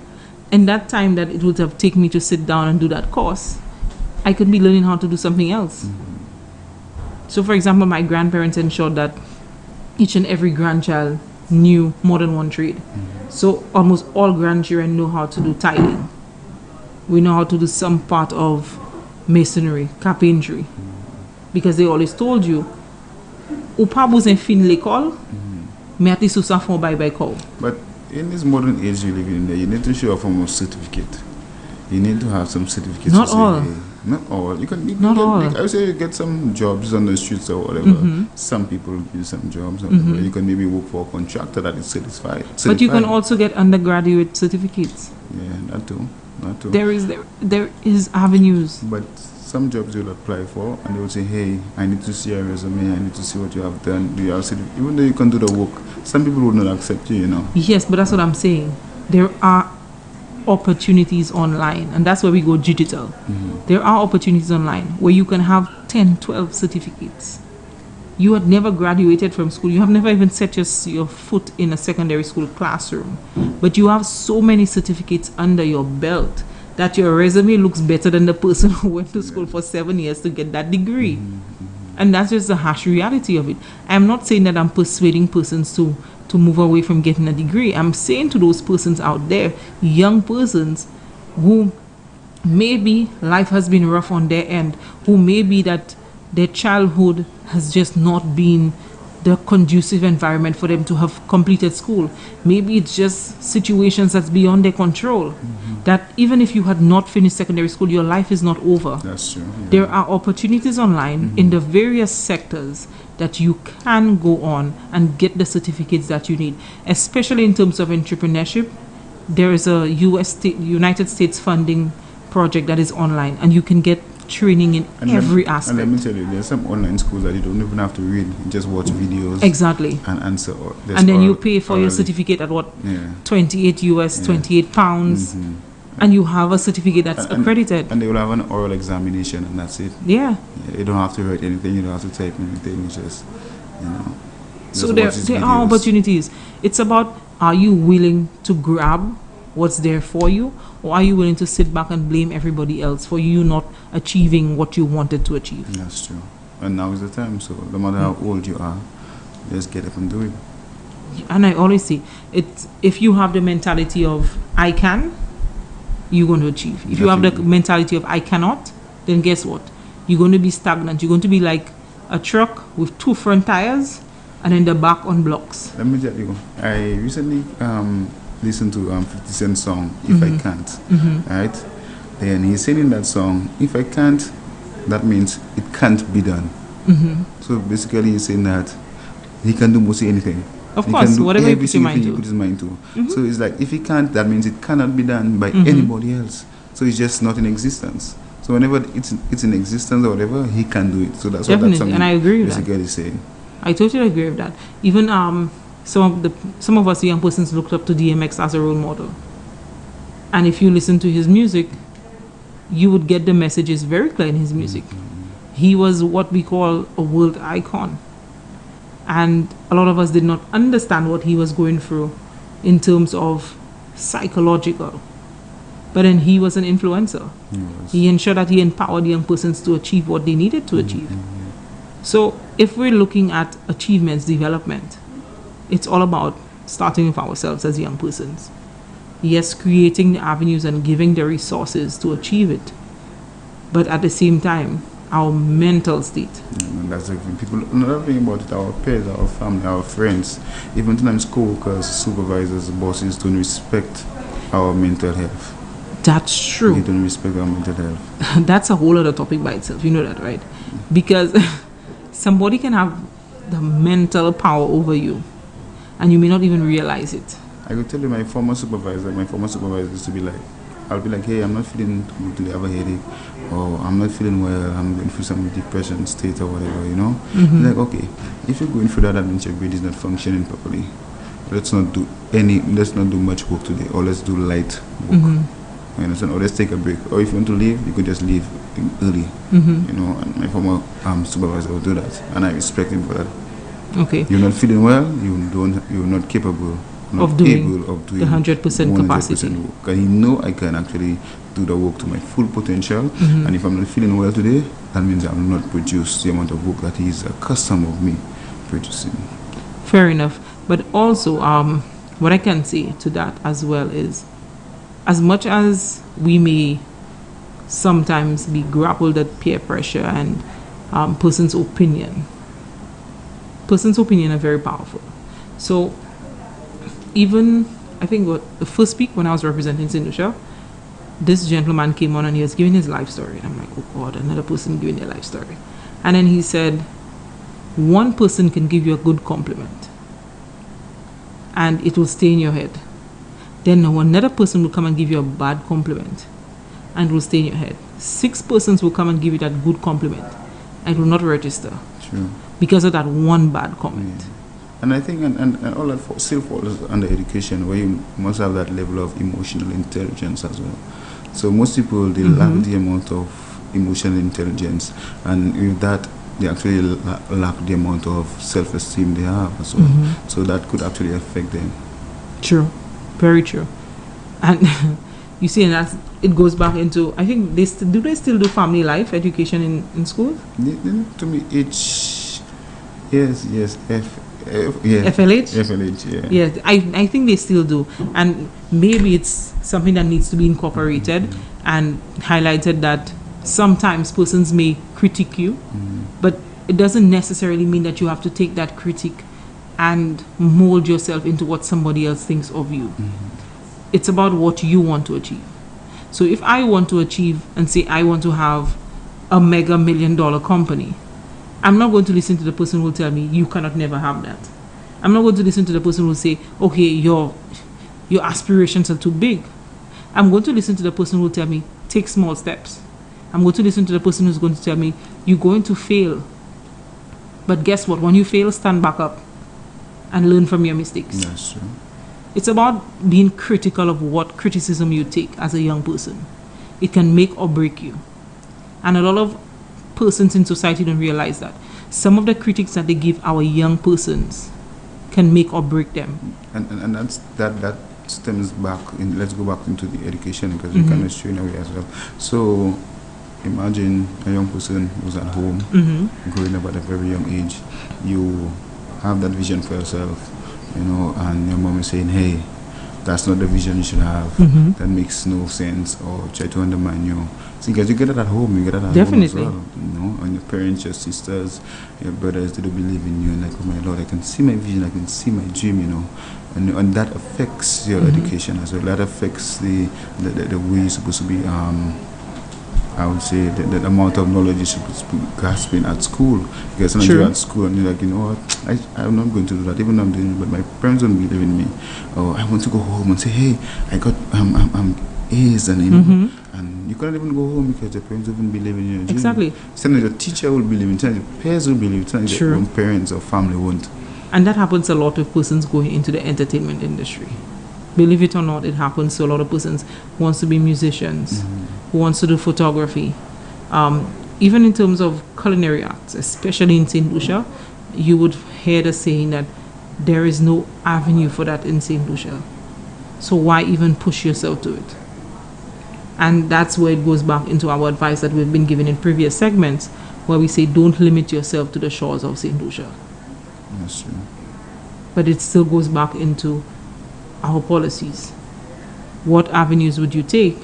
B: And that time that it would have taken me to sit down and do that course, I could be learning how to do something else. So for example, my grandparents ensured that each and every grandchild knew more than one trade. So almost all grandchildren know how to do tiling. We know how to do some part of masonry, carpentry. Because they always told you, ou pa besoin fin l'école, mais at least ou sa fon bay call.
C: But in this modern age you live in there, you need to show a form of certificate. You need to have some certificates.
B: Not all.
C: Not all. You can
B: Not all.
C: I would say you get some jobs on the streets or whatever. Some people give some jobs. You can maybe work for a contractor that is certified.
B: But you can also get undergraduate certificates.
C: Yeah, that too.
B: There is avenues.
C: But some jobs you'll apply for and they will say, hey, I need to see your resume, I need to see what you have done. Do you have certificate? Even though you can do the work, some people will not accept you, you know.
B: Yes, but that's what I'm saying. There are opportunities online, and that's where we go digital. There are opportunities online where you can have 10, 12 certificates. You had never graduated from school. You have never even set your foot in a secondary school classroom. But you have so many certificates under your belt that your resume looks better than the person who went to school for 7 years to get that degree. And that's just the harsh reality of it. I'm not saying that I'm persuading persons to move away from getting a degree. I'm saying to those persons out there, young persons who maybe life has been rough on their end, who maybe that their childhood has just not been the conducive environment for them to have completed school. Maybe it's just situations that's beyond their control. That even if you had not finished secondary school, your life is not over.
C: That's true. Yeah.
B: There are opportunities online in the various sectors that you can go on and get the certificates that you need, especially in terms of entrepreneurship. There is a United States funding project that is online, and you can get training in every aspect.
C: And let me tell you, there's some online schools that you don't even have to read. You just watch videos.
B: Exactly.
C: And answer.
B: And then you pay for your certificate at what? 28 US, 28 pounds. And you have a certificate that's accredited.
C: And they will have an oral examination, and that's it.
B: Yeah.
C: You don't have to write anything. You don't have to type anything. It's just, you know.
B: So there are opportunities. It's about, are you willing to grab what's there for you, or are you willing to sit back and blame everybody else for you not achieving what you wanted to achieve?
C: That's true. And now is the time. So no matter how old you are, just get up and do it.
B: And I always say, if you have the mentality of I can, you're going to achieve. If you have the mentality of I cannot, then guess what? You're going to be stagnant. You're going to be like a truck with 2 front tires and then the back on blocks.
C: Let me tell you, I recently listened to 50 Cent song, If I Can't, right? And he's saying in that song, if I can't, that means it can't be done. So basically he's saying that he can do mostly anything.
B: Of
C: he
B: course,
C: can do
B: whatever he
C: every
B: puts your
C: single
B: mind
C: thing
B: to.
C: he puts his mind to. So it's like, if he can't, that means it cannot be done by anybody else. So it's just not in existence. So whenever it's in existence or whatever, he can do it. So that's what that song
B: and I agree with
C: basically
B: that.
C: saying.
B: I totally agree with that. Even some of us young persons looked up to DMX as a role model. And if you listen to his music, you would get the messages very clear in his music. He was what we call a world icon. And a lot of us did not understand what he was going through in terms of psychological. But then he was an influencer. He ensured that he empowered young persons to achieve what they needed to achieve. So if we're looking at achievements, development, it's all about starting with ourselves as young persons. Yes, creating the avenues and giving the resources to achieve it. But at the same time, our mental state.
C: And that's the thing. People, another thing about it, our peers, our family, our friends, even sometimes co-workers, supervisors, bosses don't respect our mental health.
B: That's true.
C: They don't respect our mental health.
B: That's a whole other topic by itself. You know that, right? Because somebody can have the mental power over you and you may not even realize it.
C: I could tell you my former supervisor used to be like, I'll be like, hey, I'm not feeling good today, I have a headache, or I'm not feeling well, I'm going through some depression state or whatever, you know? Like, okay, if you're going through that, that means your brain is not functioning properly. Let's not do much work today, or let's do light work. You understand? Or let's take a break. Or if you want to leave, you could just leave early. You know, and my former supervisor would do that, and I respect him for that.
B: Okay.
C: You're not feeling well, you're not capable
B: of doing
C: able of doing
B: the 100% capacity.
C: Work. And he know I can actually do the work to my full potential. And if I'm not feeling well today, that means I will not produce the amount of work that he is accustomed of me producing.
B: Fair enough. But also, what I can say to that as well is, as much as we may sometimes be grappled at peer pressure and person's opinion are very powerful. So even, I think the first week when I was representing St. Lucia, this gentleman came on and he was giving his life story. And I'm like, oh God, another person giving their life story. And then he said, one person can give you a good compliment and it will stay in your head. Then another person will come and give you a bad compliment and it will stay in your head. 6 persons will come and give you that good compliment and it will not register.
C: True.
B: Because of that one bad comment.
C: Yeah. And I think and all that still falls under education, where you must have that level of emotional intelligence as well. So most people, they lack the amount of emotional intelligence, and with that they actually lack the amount of self-esteem they have as well. So that could actually affect them. True,
B: very true. And you see, and that's, it goes back into, I think they still do family life education in schools?
C: To me, yes,
B: FLH, yeah. I think they still do, and maybe it's something that needs to be incorporated and highlighted, that sometimes persons may critique you, but it doesn't necessarily mean that you have to take that critique and mold yourself into what somebody else thinks of you. It's about what you want to achieve. So if I want to achieve and say I want to have a mega $1 million company, I'm not going to listen to the person who will tell me you cannot never have that. I'm not going to listen to the person who will say, okay, your aspirations are too big. I'm going to listen to the person who will tell me, take small steps. I'm going to listen to the person who's going to tell me, you're going to fail. But guess what? When you fail, stand back up and learn from your mistakes.
C: That's true.
B: It's about being critical of what criticism you take as a young person. It can make or break you. And a lot of persons in society don't realize that. Some of the critics that they give our young persons can make or break them.
C: And that stems back in, let's go back into the education, because we kind of strain away as well. So imagine a young person who's at home, growing up at a very young age. You have that vision for yourself, you know, and your mom is saying, hey, that's not the vision you should have. That makes no sense, or try to undermine you. See, because you get it at home, you get it at home as well, you know, and your parents, your sisters, your brothers, they don't believe in you, and like, oh my Lord, I can see my vision, I can see my dream, you know, and that affects your education as well. That affects the way you're supposed to be I would say the amount of knowledge you should be grasping at school. Because when you're at school and you're like, you know what, I'm not going to do that, even though I'm doing it, but my parents don't believe in me. Or I want to go home and say, hey, I got A's, and you know, and you can't even go home because your parents don't believe in you.
B: Exactly.
C: Sometimes your teacher will believe in you, sometimes your parents will believe in you, sometimes your own parents or family won't.
B: And that happens a lot with persons going into the entertainment industry. Believe it or not, it happens to a lot of persons who wants to be musicians, who wants to do photography. Even in terms of culinary arts, especially in St. Lucia, you would hear the saying that there is no avenue for that in St. Lucia. So why even push yourself to it? And that's where it goes back into our advice that we've been given in previous segments, where we say don't limit yourself to the shores of St. Lucia.
C: That's true.
B: But it still goes back into our policies. What avenues would you take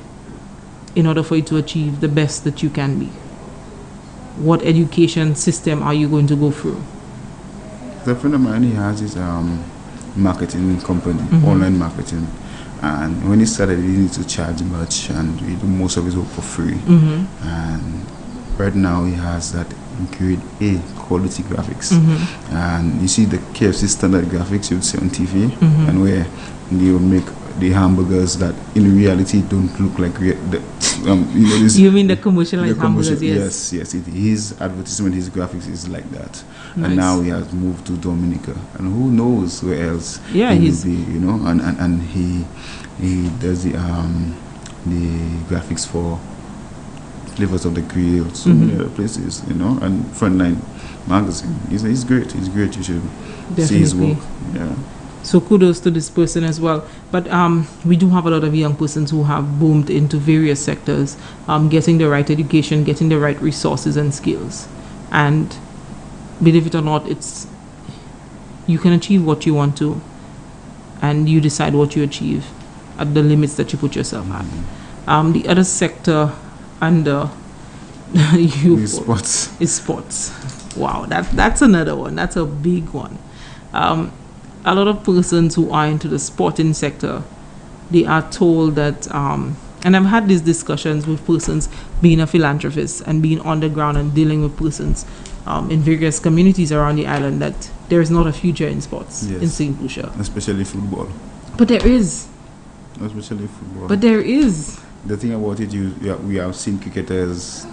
B: in order for you to achieve the best that you can be? What education system are you going to go through?
C: The friend of mine, he has his marketing company, online marketing. And when he started, he didn't need to charge much, and he do most of his work for free. And right now, he has that grade A quality graphics. And you see the KFC standard graphics you would see on TV, and where they will make the hamburgers that in reality don't look like you know, this,
B: you mean the commercialized hamburgers?
C: Yes. His advertisement, his graphics is like that. Nice. And now he has moved to Dominica, and who knows where else he will be, you know. And he does the graphics for Flavors of the Creole, so many other places, you know, and Frontline magazine. He's great. He's great. You should see his work. Yeah.
B: So kudos to this person as well. But we do have a lot of young persons who have boomed into various sectors, getting the right education, getting the right resources and skills. And believe it or not, you can achieve what you want to, and you decide what you achieve at the limits that you put yourself at. The other sector under youth is sports. Wow, that's another one. That's a big one. A lot of persons who are into the sporting sector, they are told that, and I've had these discussions with persons being a philanthropist and being on the ground and dealing with persons in various communities around the island, that there is not a future in sports in St. Lucia.
C: Especially football.
B: But there is.
C: Especially football.
B: But there is.
C: The thing about it, we have seen cricketers.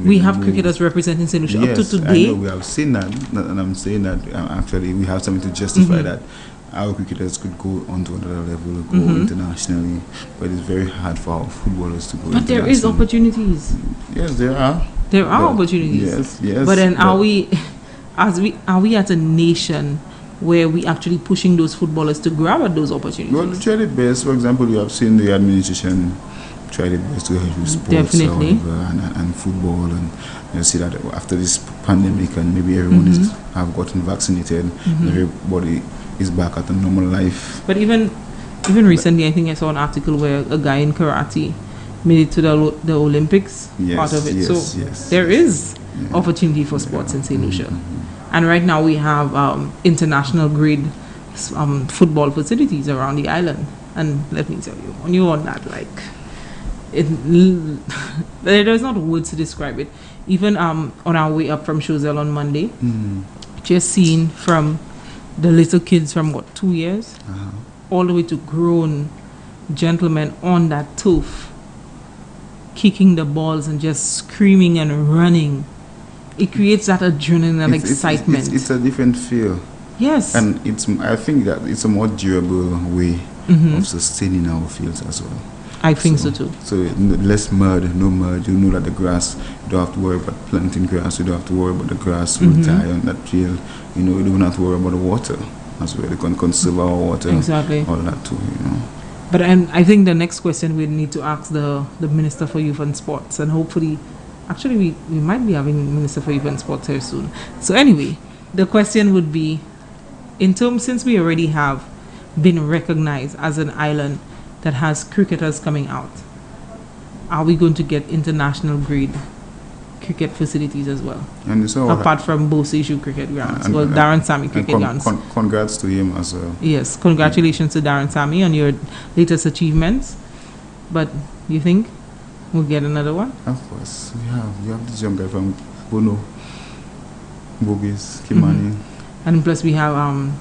B: We have cricketers representing St. Lucia up to today.
C: I know, we have seen that, and I'm saying that actually we have something to justify that our cricketers could go on to another level, go internationally, but it's very hard for our footballers to go.
B: But there is opportunities.
C: Yes, there are.
B: There are opportunities.
C: Yes.
B: But then are we at a nation where we actually pushing those footballers to grab at those opportunities?
C: Well, try the best. For example, you have seen the administration try the best to help with sports and football, and you see that after this pandemic and maybe everyone have gotten vaccinated, everybody is back at a normal life.
B: But even recently, I think I saw an article where a guy in karate made it to the Olympics, part of it. There is opportunity for sports in St. Lucia. And right now we have international grade football facilities around the island. And let me tell you, when you're on that, like, there's not words to describe it. Even on our way up from Choiseul on Monday, just seeing from the little kids from 2 years all the way to grown gentlemen on that turf, kicking the balls and just screaming and running. It creates that adrenaline and excitement.
C: It's a different feel.
B: Yes.
C: And I think that it's a more durable way of sustaining our fields as well.
B: I think so too.
C: So less mud, no mud. You know that the grass, you don't have to worry about planting grass. You don't have to worry about the grass will die on that field. You know, you don't have to worry about the water as well. You can conserve our water.
B: Exactly.
C: All that too, you know.
B: But I think the next question we need to ask the Minister for Youth and Sports, and hopefully, actually we might be having Minister for Youth and Sports here soon. So anyway, the question would be, since we already have been recognized as an island that has cricketers coming out, are we going to get international grade cricket facilities as well?
C: And so
B: apart from Bosishu cricket grounds, Darren Sammy cricket grounds.
C: Congrats to him as well.
B: Yes, congratulations to Darren Sammy on your latest achievements. But you think We'll get another one.
C: Of course, you have this young guy from Bono, Bogies, Kimani.
B: And plus we have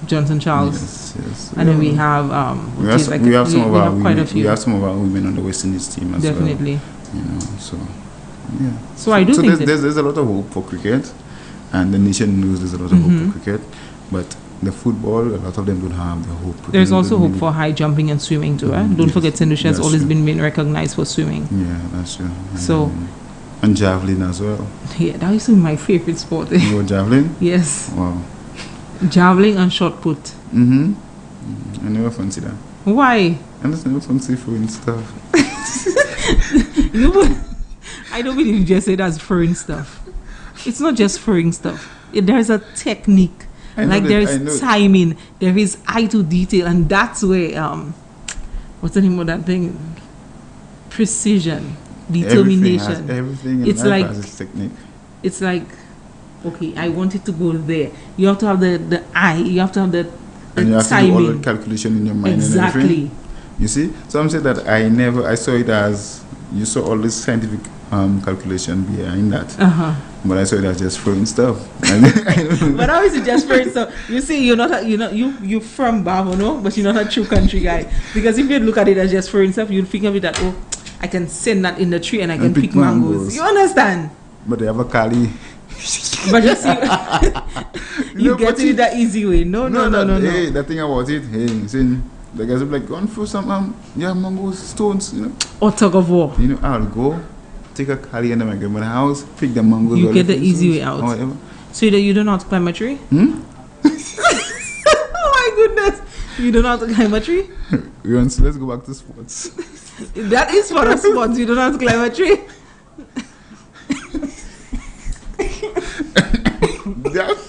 B: Johnson Charles.
C: Yes.
B: And then we have
C: we have some of our
B: quite
C: women,
B: a few.
C: we have some of our women on the West Indies team as
B: Definitely.
C: well. You know, so yeah.
B: So I do think
C: there's a lot of hope for cricket, and the nation knows there's a lot of hope for cricket, but the football, a lot of them don't have the hope.
B: There's also hope for high jumping and swimming too. Don't forget St. Lucia has always been recognized for swimming.
C: Yeah, that's true.
B: And
C: javelin as well.
B: Yeah, that used to be my favorite sport.
C: You know javelin?
B: Yes.
C: Wow.
B: Javelin and shot put.
C: I never fancy that.
B: Why?
C: I just never fancy throwing stuff.
B: I don't believe you just say that's throwing stuff. It's not just throwing stuff. There's a technique. There's timing. There is eye to detail, and that's where what's the name of that thing? Precision, determination.
C: Everything in
B: it's
C: life has its technique.
B: It's like, okay, I want it to go there. You have to have the eye. You have to have the
C: and you have
B: timing.
C: to do all the calculation in your mind.
B: Exactly.
C: And everything. You see, some say that I saw it as you saw all this scientific calculation behind that. But I saw it as just throwing stuff.
B: But how is it just throwing stuff? You see, you're from Bavono, but you're not a true country guy. Because if you look at it as just throwing stuff, you'd think of it that, oh, I can send that in the tree and I can pick mangoes. You understand?
C: But they have a Kali.
B: But you see, you get it that easy way. No.
C: Hey, the thing about it, saying the guys will be like, going through some mangoes, stones,
B: or tug of war.
C: I'll go take a Kali and then I get my house, pick the mangoes.
B: You get the easy way out. So you don't know how to climb a tree? Oh my goodness. You don't know how to climb a tree?
C: Let's go back to sports.
B: That is for the sports. You don't know how to climb a tree?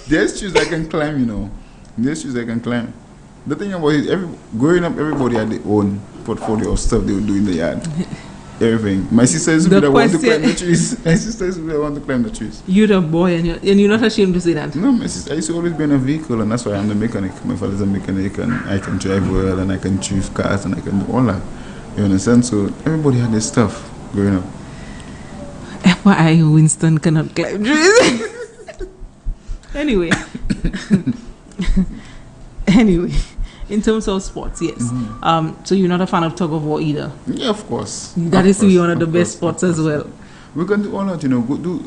C: There's trees I can climb, There's trees I can climb. The thing about it, growing up, everybody had their own portfolio of stuff they would do in the yard. Everything. My sister used to be the one to climb the trees. My sister used to be the one to climb the trees.
B: You're the boy and you're not ashamed to say that?
C: No, my sister. I used to always be in a vehicle, and that's why I'm the mechanic. My father's a mechanic, and I can drive well, and I can drive cars, and I can do all that. You understand? So everybody had their stuff growing up.
B: Why Winston cannot climb trees? Anyway, in terms of sports, yes. So you're not a fan of tug of war either?
C: Yeah, of course.
B: That is to be one of the best sports as well.
C: We can do all that, go do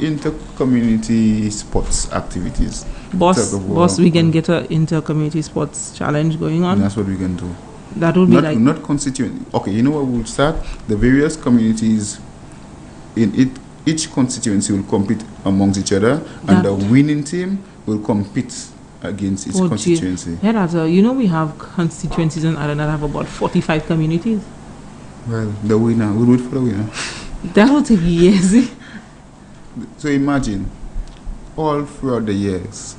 C: inter-community sports activities.
B: Boss, we can get a inter-community sports challenge going on.
C: And that's what we can do.
B: That would be
C: not constituent. Okay, you know what we'll start? The various communities in each constituency will compete amongst each other, and the winning team will compete against its constituency.
B: We have constituencies in Ireland that have about 45 communities.
C: Well, the winner, we'll wait for the winner.
B: That will take years.
C: So imagine, all throughout the years,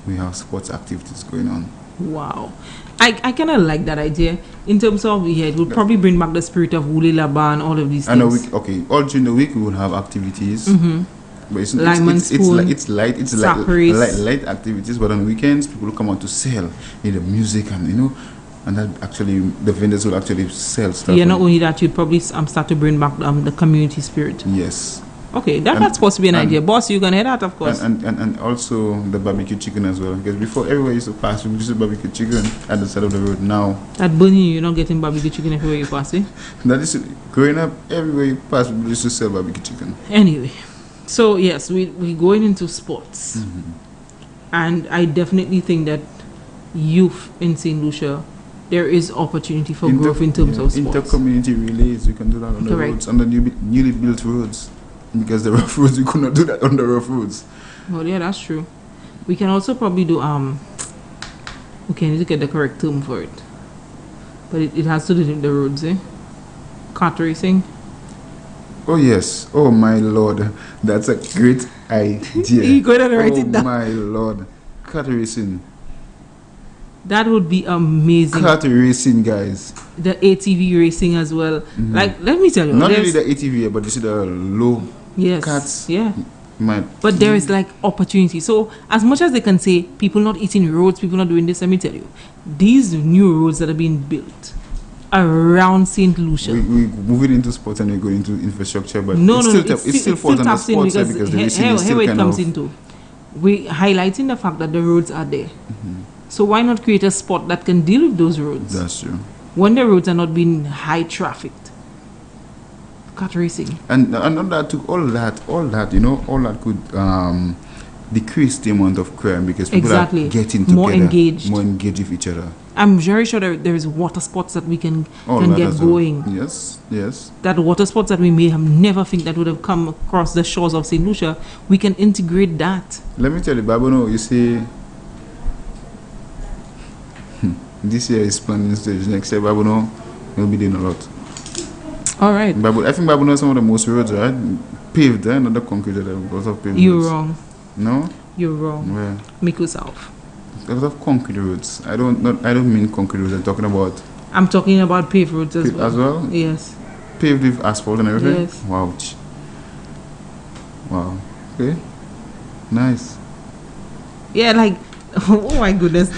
C: we have sports activities going on.
B: Wow. I kind of like that idea. In terms of, it will probably bring back the spirit of Wuli Laban, all of these things.
C: All during the week we will have activities. But it's light activities. But on weekends, people will come out to sell the music and that actually the vendors will actually sell stuff.
B: Yeah, not only that, you'd probably start to bring back the community spirit.
C: Yes.
B: Okay, that's supposed to be an idea. Boss, you can hear that, of course.
C: And also the barbecue chicken as well. Because before, everywhere used to pass, we used to barbecue chicken at the side of the road. Now,
B: at Bunny, you're not getting barbecue chicken everywhere you pass, eh?
C: That is, growing up, everywhere you pass, we used to sell barbecue chicken.
B: Anyway, so yes, we're going into sports. And I definitely think that youth in St. Lucia, there is opportunity for growth in terms of sports.
C: Inter-community relays, we can do that on the roads, on the newly built roads. Because the rough roads, we could not do that on the rough roads.
B: Well, yeah, that's true. We can also probably do okay, I need to get the correct term for it. But it has to do with the roads, eh? Kart racing.
C: Oh yes. Oh my lord. That's a great idea.
B: You go ahead and write it down.
C: Oh my lord. Kart racing.
B: That would be amazing.
C: Kart racing, guys.
B: The ATV racing as well. Like, let me tell you.
C: Not only the ATV, but you see the low karts.
B: Yeah. But there is opportunity. So as much as they can say people not eating roads, people not doing this, let me tell you, these new roads that are being built around St. Lucia.
C: We moving into sports and we're going into infrastructure, but
B: No,
C: it still falls on the sports side because the racing is still
B: here it
C: kind
B: comes
C: of...
B: into. We're highlighting the fact that the roads are there. So why not create a spot that can deal with those roads?
C: That's true.
B: When the roads are not being high trafficked. Kart racing.
C: And not that too, all that, you know, all that could decrease the amount of crime because people are getting together, more engaged with each other.
B: I'm very sure there is water sports that we can get going.
C: Yes.
B: That water sports that we may have never think that would have come across the shores of St. Lucia, we can integrate that.
C: Let me tell you, Babono, you see, this year is planning stage. Next year, Babono will be doing a lot.
B: All right.
C: I think Babono is some of the most roads, right? Paved, not the concrete, because of paved.
B: You're wrong.
C: No?
B: You're wrong.
C: Where?
B: Miku South.
C: Because of concrete roads. I don't mean concrete roads.
B: I'm talking about paved roads as well.
C: As well?
B: Yes.
C: Paved with asphalt and everything?
B: Yes.
C: Wow. Okay. Nice.
B: Yeah, like, oh my goodness.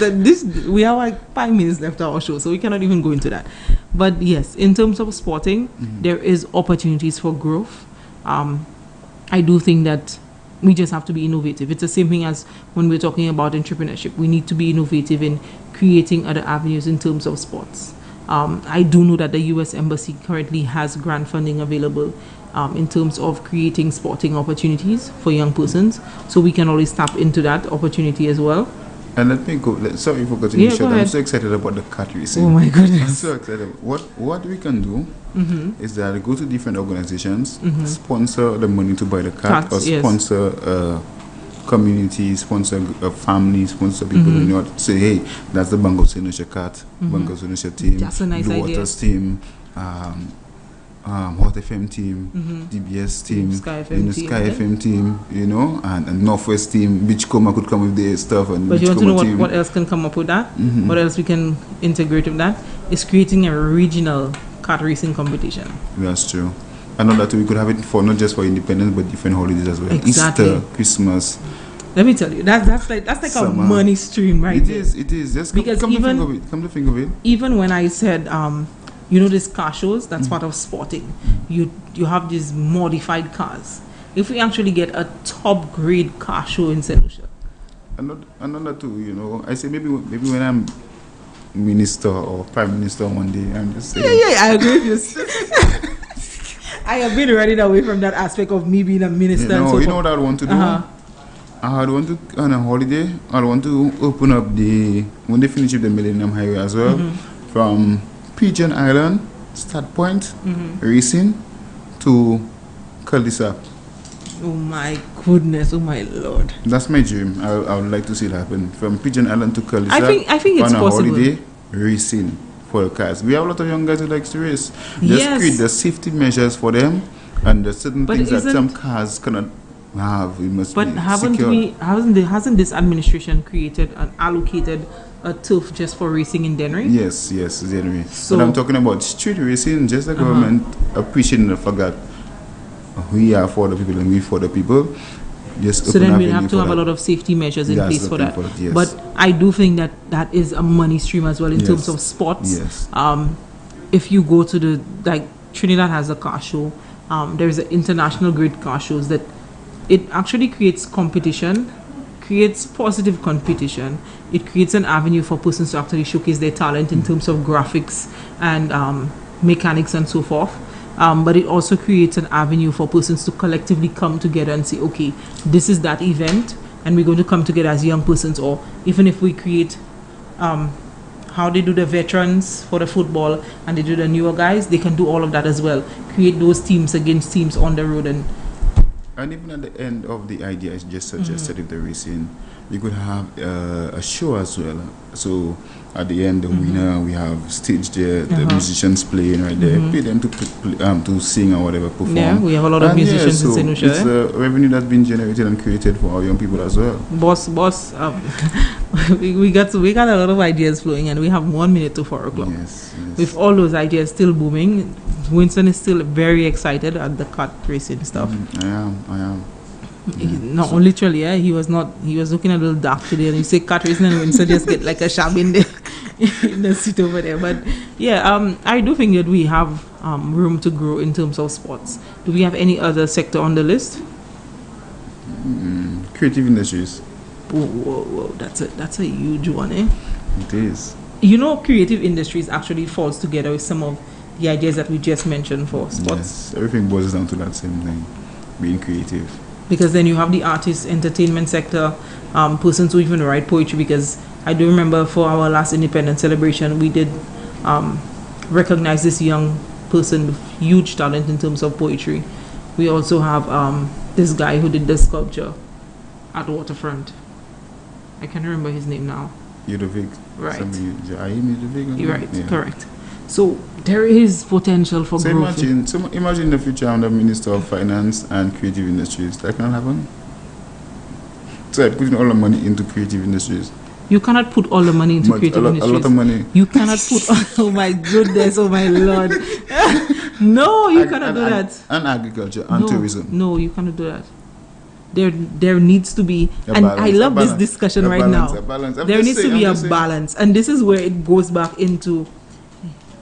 B: We have like 5 minutes left of our show, so we cannot even go into that. But yes, in terms of sporting, there is opportunities for growth. I do think that we just have to be innovative. It's the same thing as when we're talking about entrepreneurship. We need to be innovative in creating other avenues in terms of sports. I do know that the U.S. Embassy currently has grant funding available in terms of creating sporting opportunities for young persons. So we can always tap into that opportunity as well.
C: And let me go. Sorry for cutting you short. I'm so excited about the kart racing.
B: Oh my goodness!
C: I'm so excited. What we can do is that go to different organizations, sponsor the money to buy the kart, or sponsor community, sponsor a family, sponsor people. You know, say, hey, that's the Bank of St. Lucia kart, Bank of St. Lucia team,
B: that's a nice
C: Blue
B: idea.
C: Waters team. Hot FM team, DBS team,
B: Sky FM team,
C: Sky FM team, you know, and Northwest team. Beachcomber could come with their stuff, and
B: but you want to know what else can come up with that? What else we can integrate with that? Is creating a regional kart racing competition.
C: That's true. I know that we could have it for not just for independence, but different holidays as well.
B: Exactly.
C: Easter, Christmas.
B: Let me tell you, that's like
C: Summer.
B: A money stream, right?
C: It is. Just come to think of it.
B: Even when I said, you know, these car shows, that's part of sporting. You have these modified cars. If we actually get a top grade car show in St. Lucia.
C: Another too, you know, I say maybe when I'm minister or prime minister one day, I'm just saying.
B: Yeah, I agree with you. I have been running away from that aspect of me being a minister.
C: You know what I want to do? I want to, on a holiday, I want to open up when they finish with the Millennium Highway as well, from Pigeon Island, start point, racing, to cul-de-sac.
B: Oh my goodness, oh my Lord.
C: That's my dream. I would like to see it happen. From Pigeon Island to cul-de-sac.
B: I think it's
C: on a
B: possible.
C: Holiday, racing for the cars. We have a lot of young guys who like to race. Just create the safety measures for them, and the certain things that some cars cannot have. We must be secure.
B: Hasn't this administration created and allocated a turf just for racing in Dennery?
C: Yes, Dennery. So, but I'm talking about street racing, just the government appreciating the fact that we are for the people and we for the people.
B: So then we have to have a lot of safety measures in place for that. But I do think that is a money stream as well in terms of sports.
C: Yes.
B: If you go to Trinidad has a car show, there's an international grade car shows that it actually creates competition, creates positive competition. It creates an avenue for persons to actually showcase their talent in terms of graphics and mechanics and so forth. But it also creates an avenue for persons to collectively come together and say, okay, this is that event, and we're going to come together as young persons. Or even if we create how they do the veterans for the football and they do the newer guys, they can do all of that as well. Create those teams against teams on the road.
C: And even at the end of the idea, I just suggested if the racing, you could have a show as well. So at the end, the winner, we have stage there, the musicians playing right there, pay them to sing or whatever, perform.
B: Yeah, we have a lot of musicians in St. Lucia.
C: It's a revenue that's been generated and created for our young people as well.
B: Boss, we got a lot of ideas flowing, and we have 1 minute to 4 o'clock.
C: Yes.
B: With all those ideas still booming, Winston is still very excited at the kart racing stuff.
C: I am.
B: No, literally, he was looking a little dark today, and you say kart racing and Winston just get like a shab in there. in the seat over there. But yeah, I do think that we have room to grow in terms of sports. Do we have any other sector on the list?
C: Creative industries.
B: Whoa, that's a huge one, eh?
C: It is.
B: You know, creative industries actually falls together with some of the ideas that we just mentioned for sports.
C: Yes, everything boils down to that same thing, being creative.
B: Because then you have the artists, entertainment sector, persons who even write poetry. Because I do remember for our last independence celebration, we did recognize this young person with huge talent in terms of poetry. We also have this guy who did the sculpture at Waterfront. I can't remember his name now.
C: Ludovic.
B: Right.
C: You're
B: right, yeah. Correct. So there is potential for growth.
C: Imagine in the future I'm the Minister of Finance and Creative Industries. That can happen. So I'm putting all the money into creative industries.
B: You cannot put all the money into creative industries.
C: A lot of money.
B: You cannot put. Oh my goodness! Oh my Lord! No, you cannot do that.
C: And agriculture and tourism.
B: No, you cannot do that. There needs to be, and
C: balance,
B: I love this discussion right now. There needs to be a balance, and this is where it goes back into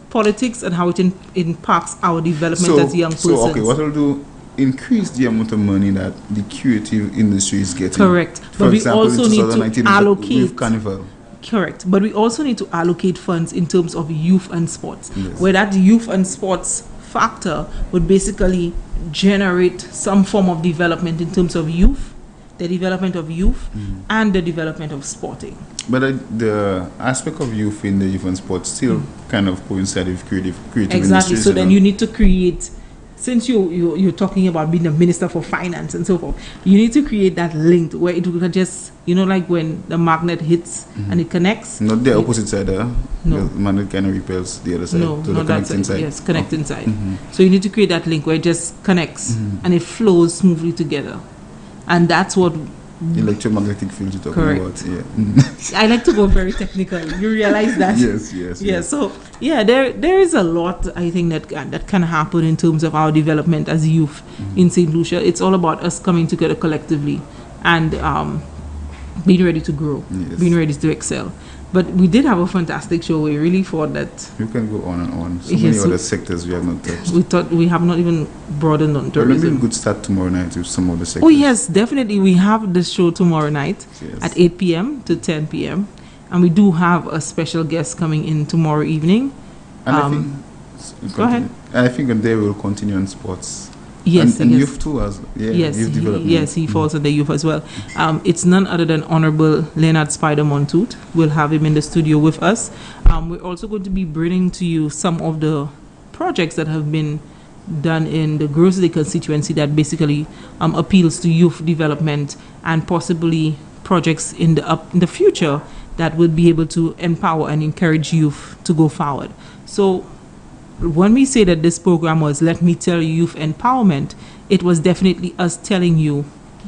B: politics and how it impacts our development as young persons.
C: So, okay, what will do? Increase the amount of money that the creative industry is getting.
B: Correct. But we also need to allocate.
C: Carnival.
B: Correct. But we also need to allocate funds in terms of youth and sports,
C: yes.
B: where that youth and sports factor would basically generate some form of development in terms of youth, the development of youth, and the development of sporting.
C: But the aspect of youth in the youth and sports still kind of coincide with creative
B: exactly.
C: industries.
B: So then you need to create. Since you're talking about being a minister for finance and so forth, you need to create that link where it will just, like when the magnet hits and it connects.
C: Not the opposite side,
B: no.
C: The magnet kind of repels the other side.
B: No,
C: to
B: not
C: the
B: that side.
C: side.
B: Yes, connecting side. So you need to create that link where it just connects and it flows smoothly together. And that's what...
C: Electromagnetic field you're talking
B: correct.
C: about. Yeah.
B: I like to go very technical. You realize that?
C: Yes.
B: Yeah. So there is a lot I think that can happen in terms of our development as youth in St. Lucia. It's all about us coming together collectively and being ready to grow, being ready to excel. But we did have a fantastic show. We really thought that
C: you can go on and on. So many other sectors we have not touched.
B: We thought we have not even broadened on tourism.
C: Maybe a good start tomorrow night with some of the sectors.
B: Oh yes, definitely. We have the show tomorrow night at 8 p.m. to 10 p.m. And we do have a special guest coming in tomorrow evening.
C: And I think, go ahead. And I think they will continue on sports.
B: Yes,
C: and youth too, as youth development.
B: He falls under youth as well. It's none other than Honorable Leonard Spider Montoot. We'll have him in the studio with us. We're also going to be bringing to you some of the projects that have been done in the Grosley constituency that basically appeals to youth development and possibly projects in the future that will be able to empower and encourage youth to go forward. So when we say that this program was Let Me Tell You Youth Empowerment, it was definitely us telling you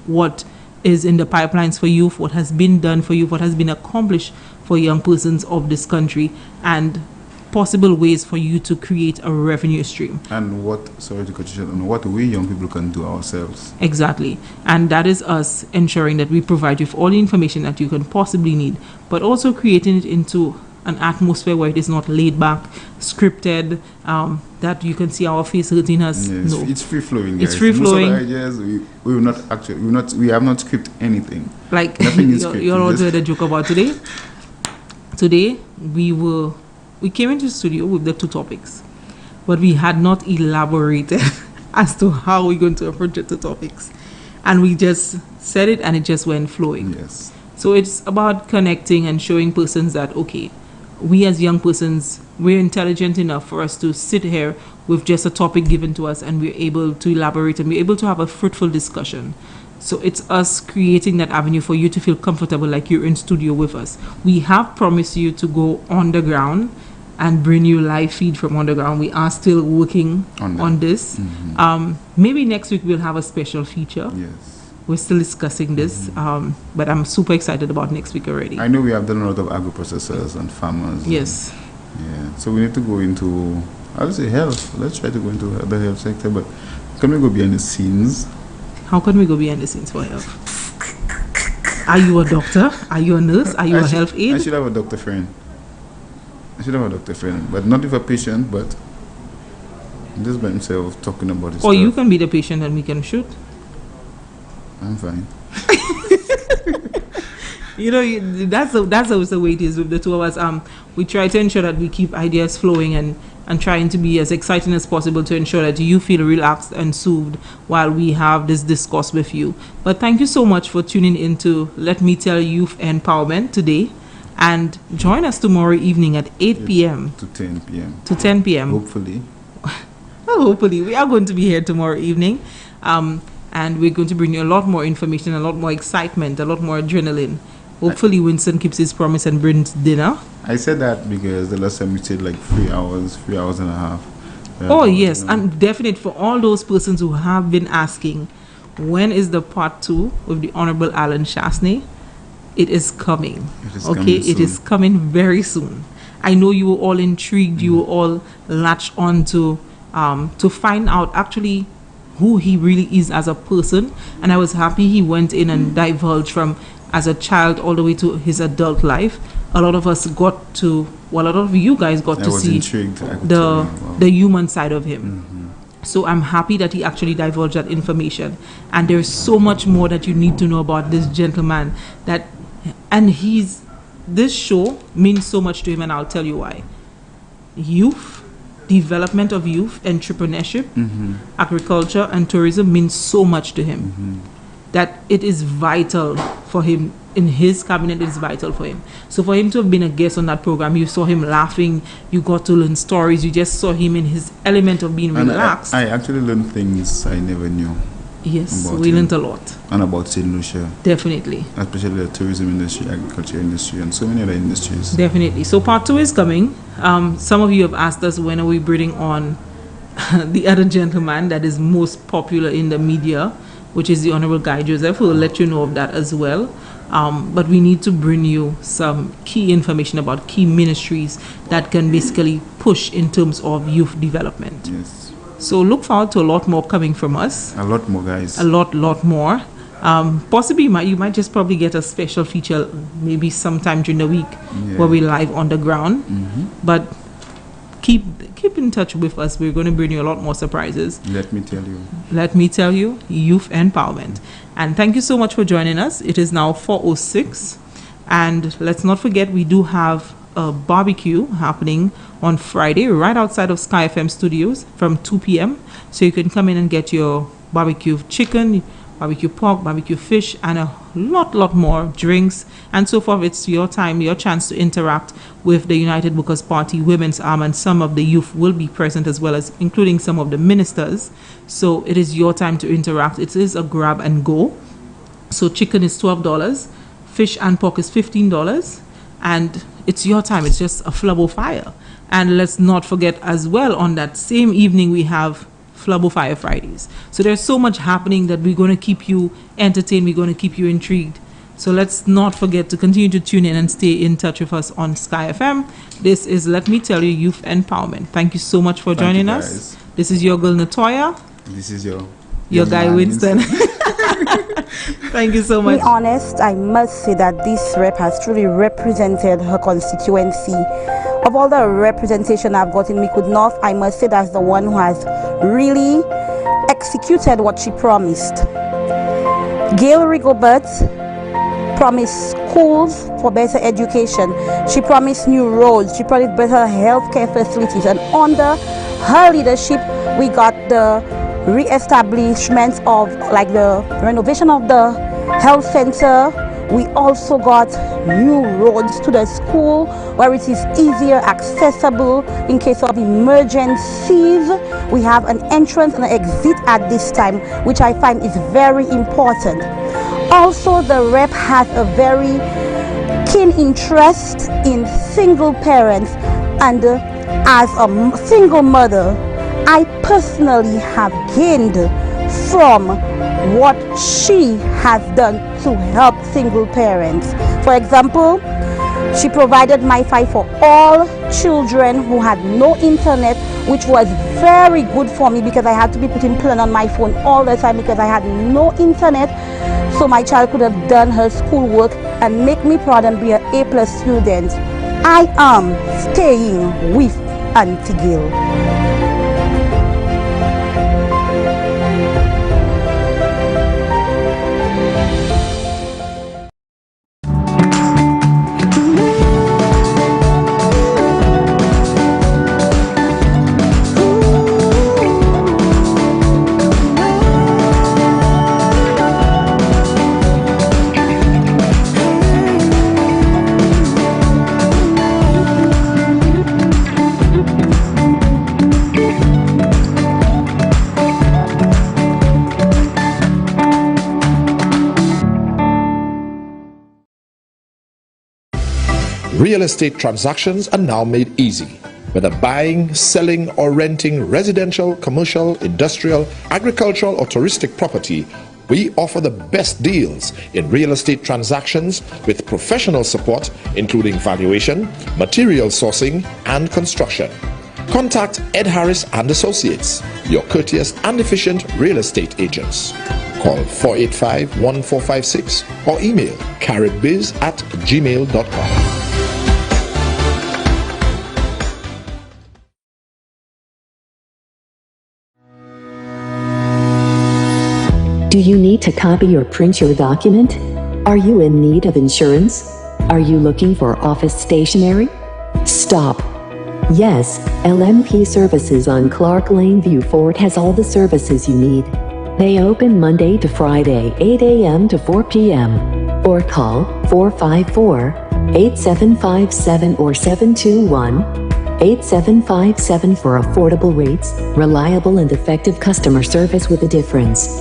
B: what is in the pipelines for youth, what has been done for youth, what has been accomplished for young persons of this country, and possible ways for you to create a revenue stream.
C: And what we young people can do ourselves.
B: Exactly. And that is us ensuring that we provide you with all the information that you can possibly need, but also creating it into an atmosphere where it is not laid back, scripted, that you can see our face hurting us.
C: Yes,
B: no,
C: it's free flowing.
B: It's free flowing.
C: Most of the ideas we have not scripted anything.
B: Like
C: nothing is scripted.
B: You also heard a joke about today. Today we came into the studio with the 2 topics, but we had not elaborated as to how we're going to approach the 2 topics, and we just said it and it just went flowing.
C: Yes.
B: So it's about connecting and showing persons that we as young persons, we're intelligent enough for us to sit here with just a topic given to us and we're able to elaborate and we're able to have a fruitful discussion. So it's us creating that avenue for you to feel comfortable like you're in studio with us. We have promised you to go on the ground and bring you live feed from underground. We are still working on this. Maybe next week we'll have a special feature.
C: Yes.
B: We're still discussing this, but I'm super excited about next week already.
C: I know we have done a lot of agro-processors and farmers.
B: Yes.
C: So we need to go into, I would say health. Let's try to go into the health sector, but can we go behind the scenes?
B: How can we go behind the scenes for health? Are you a doctor? Are you a nurse? Are you a health aide?
C: I should have a doctor friend. I should have a doctor friend, but not with a patient, but just by himself talking about his
B: Or
C: stuff.
B: you can be the patient and we can shoot.
C: I'm fine.
B: That's always the way it is with the two of us. We try to ensure that we keep ideas flowing and trying to be as exciting as possible to ensure that you feel relaxed and soothed while we have this discourse with you. But thank you so much for tuning in to Let Me Tell You Youth Empowerment today. And join us tomorrow evening at 8 p.m.
C: to 10 p.m.
B: To 10 p.m.
C: Hopefully.
B: Well, hopefully. We are going to be here tomorrow evening. And we're going to bring you a lot more information, a lot more excitement, a lot more adrenaline. Hopefully Winston keeps his promise and brings dinner.
C: I said that because the last time we stayed like 3 hours and a half.
B: Oh, yes. I'm definite for all those persons who have been asking, when is the part 2 with the Honorable Alan Shastney? It is coming. It is coming very soon. I know you were all intrigued. You were all latched on to find out actually who he really is as a person. And I was happy he went in and divulged from as a child all the way to his adult life. A lot of us got to, well, a lot of you guys got to see the human side of him. So I'm happy that he actually divulged that information. And there's so much more that you need to know about this gentleman. This show means so much to him, and I'll tell you why. Youth, development of youth, entrepreneurship, agriculture, and tourism means so much to him. That it is vital for him. In his cabinet, it is vital for him. So for him to have been a guest on that program, you saw him laughing, you got to learn stories, you just saw him in his element of being relaxed.
C: I actually learned things I never knew.
B: Yes, we learned a lot.
C: And about St. Lucia.
B: Definitely.
C: Especially the tourism industry, agriculture industry, and so many other industries.
B: Definitely. So part 2 is coming. Some of you have asked us when are we bringing on the other gentleman that is most popular in the media, which is the Honorable Guy Joseph. We'll let you know of that as well. But we need to bring you some key information about key ministries that can basically push in terms of youth development.
C: Yes.
B: So look forward to a lot more coming from us.
C: A lot more, guys.
B: A lot more. Possibly you might just probably get a special feature maybe sometime during the week where we're live on the ground. But keep in touch with us. We're going to bring you a lot more surprises.
C: Let me tell you.
B: Let me tell you, youth empowerment. And thank you so much for joining us. It is now 4:06. And let's not forget, we do have a barbecue happening on Friday right outside of Sky FM studios from 2 p.m. So you can come in and get your barbecue chicken, barbecue pork, barbecue fish, and a lot more drinks and so forth. It's your time, your chance to interact with the United Workers' Party Women's Arm, and some of the youth will be present as well, as including some of the ministers. So it is your time to interact. It is a grab and go. So chicken is $12, fish and pork is $15, and it's your time. It's just a flabo fire. And let's not forget as well, on that same evening we have Flabo Fire Fridays. So there's so much happening that we're going to keep you entertained, we're going to keep you intrigued. So let's not forget to continue to tune in and stay in touch with us on Sky FM. This is Let Me Tell You Youth Empowerment. Thank you so much for joining us. This is your girl Natoya.
C: This is your
B: guy Winston. Thank you so much.
A: To be honest, I must say that this rep has truly represented her constituency. Of all the representation I've got in Micoud North, I must say that's the one who has really executed what she promised. Gail Rigobert promised schools for better education. She promised new roads. She promised better healthcare facilities. And under her leadership, we got the re-establishment of, like, the renovation of the health center. We also got new roads to the school where it is easier accessible in case of emergencies. We have an entrance and an exit at this time, which I find is very important. Also, the rep has a very keen interest in single parents, and as a single mother, I personally have gained from what she has done to help single parents. For example, she provided MiFi for all children who had no internet, which was very good for me because I had to be putting plan on my phone all the time because I had no internet. So my child could have done her schoolwork and make me proud and be an A+ student. I am staying with Auntie Gil.
P: Real estate transactions are now made easy. Whether buying, selling, or renting residential, commercial, industrial, agricultural, or touristic property, we offer the best deals in real estate transactions with professional support, including valuation, material sourcing, and construction. Contact Ed Harris and Associates, your courteous and efficient real estate agents. Call 485-1456 or email caribbiz@gmail.com.
Q: Do you need to copy or print your document? Are you in need of insurance? Are you looking for office stationery? Stop. Yes, LMP Services on Clark Lane, View Fort has all the services you need. They open Monday to Friday, 8 a.m. to 4 p.m. Or call 454-8757 or 721-8757 for affordable rates, reliable and effective customer service with a difference.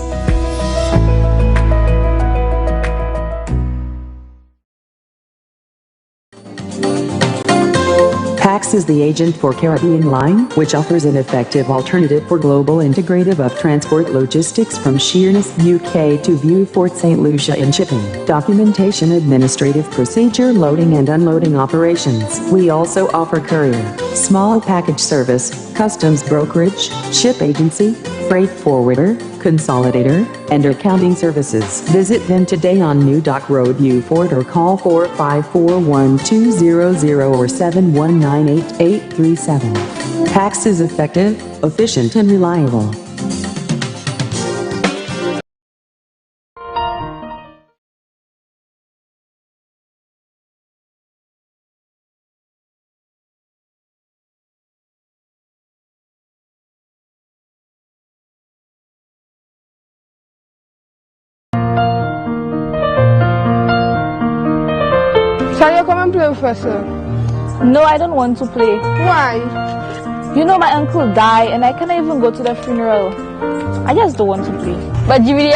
R: PAX is the agent for Caribbean Line, which offers an effective alternative for global integrative of transport logistics from Sheerness, UK to View Fort St. Lucia in shipping, documentation, administrative procedure, loading and unloading operations. We also offer courier, small package service, customs brokerage, ship agency, freight forwarder, consolidator, and accounting services. Visit them today on New Dock Road, View Fort, or call 454-1200 or 719-8837. PAX is effective, efficient, and reliable.
L: Shall you come and play with us, sir?
M: No, I don't want to play.
L: Why?
M: You know my uncle died and I can't even go to the funeral. I just don't want to play.
L: But you really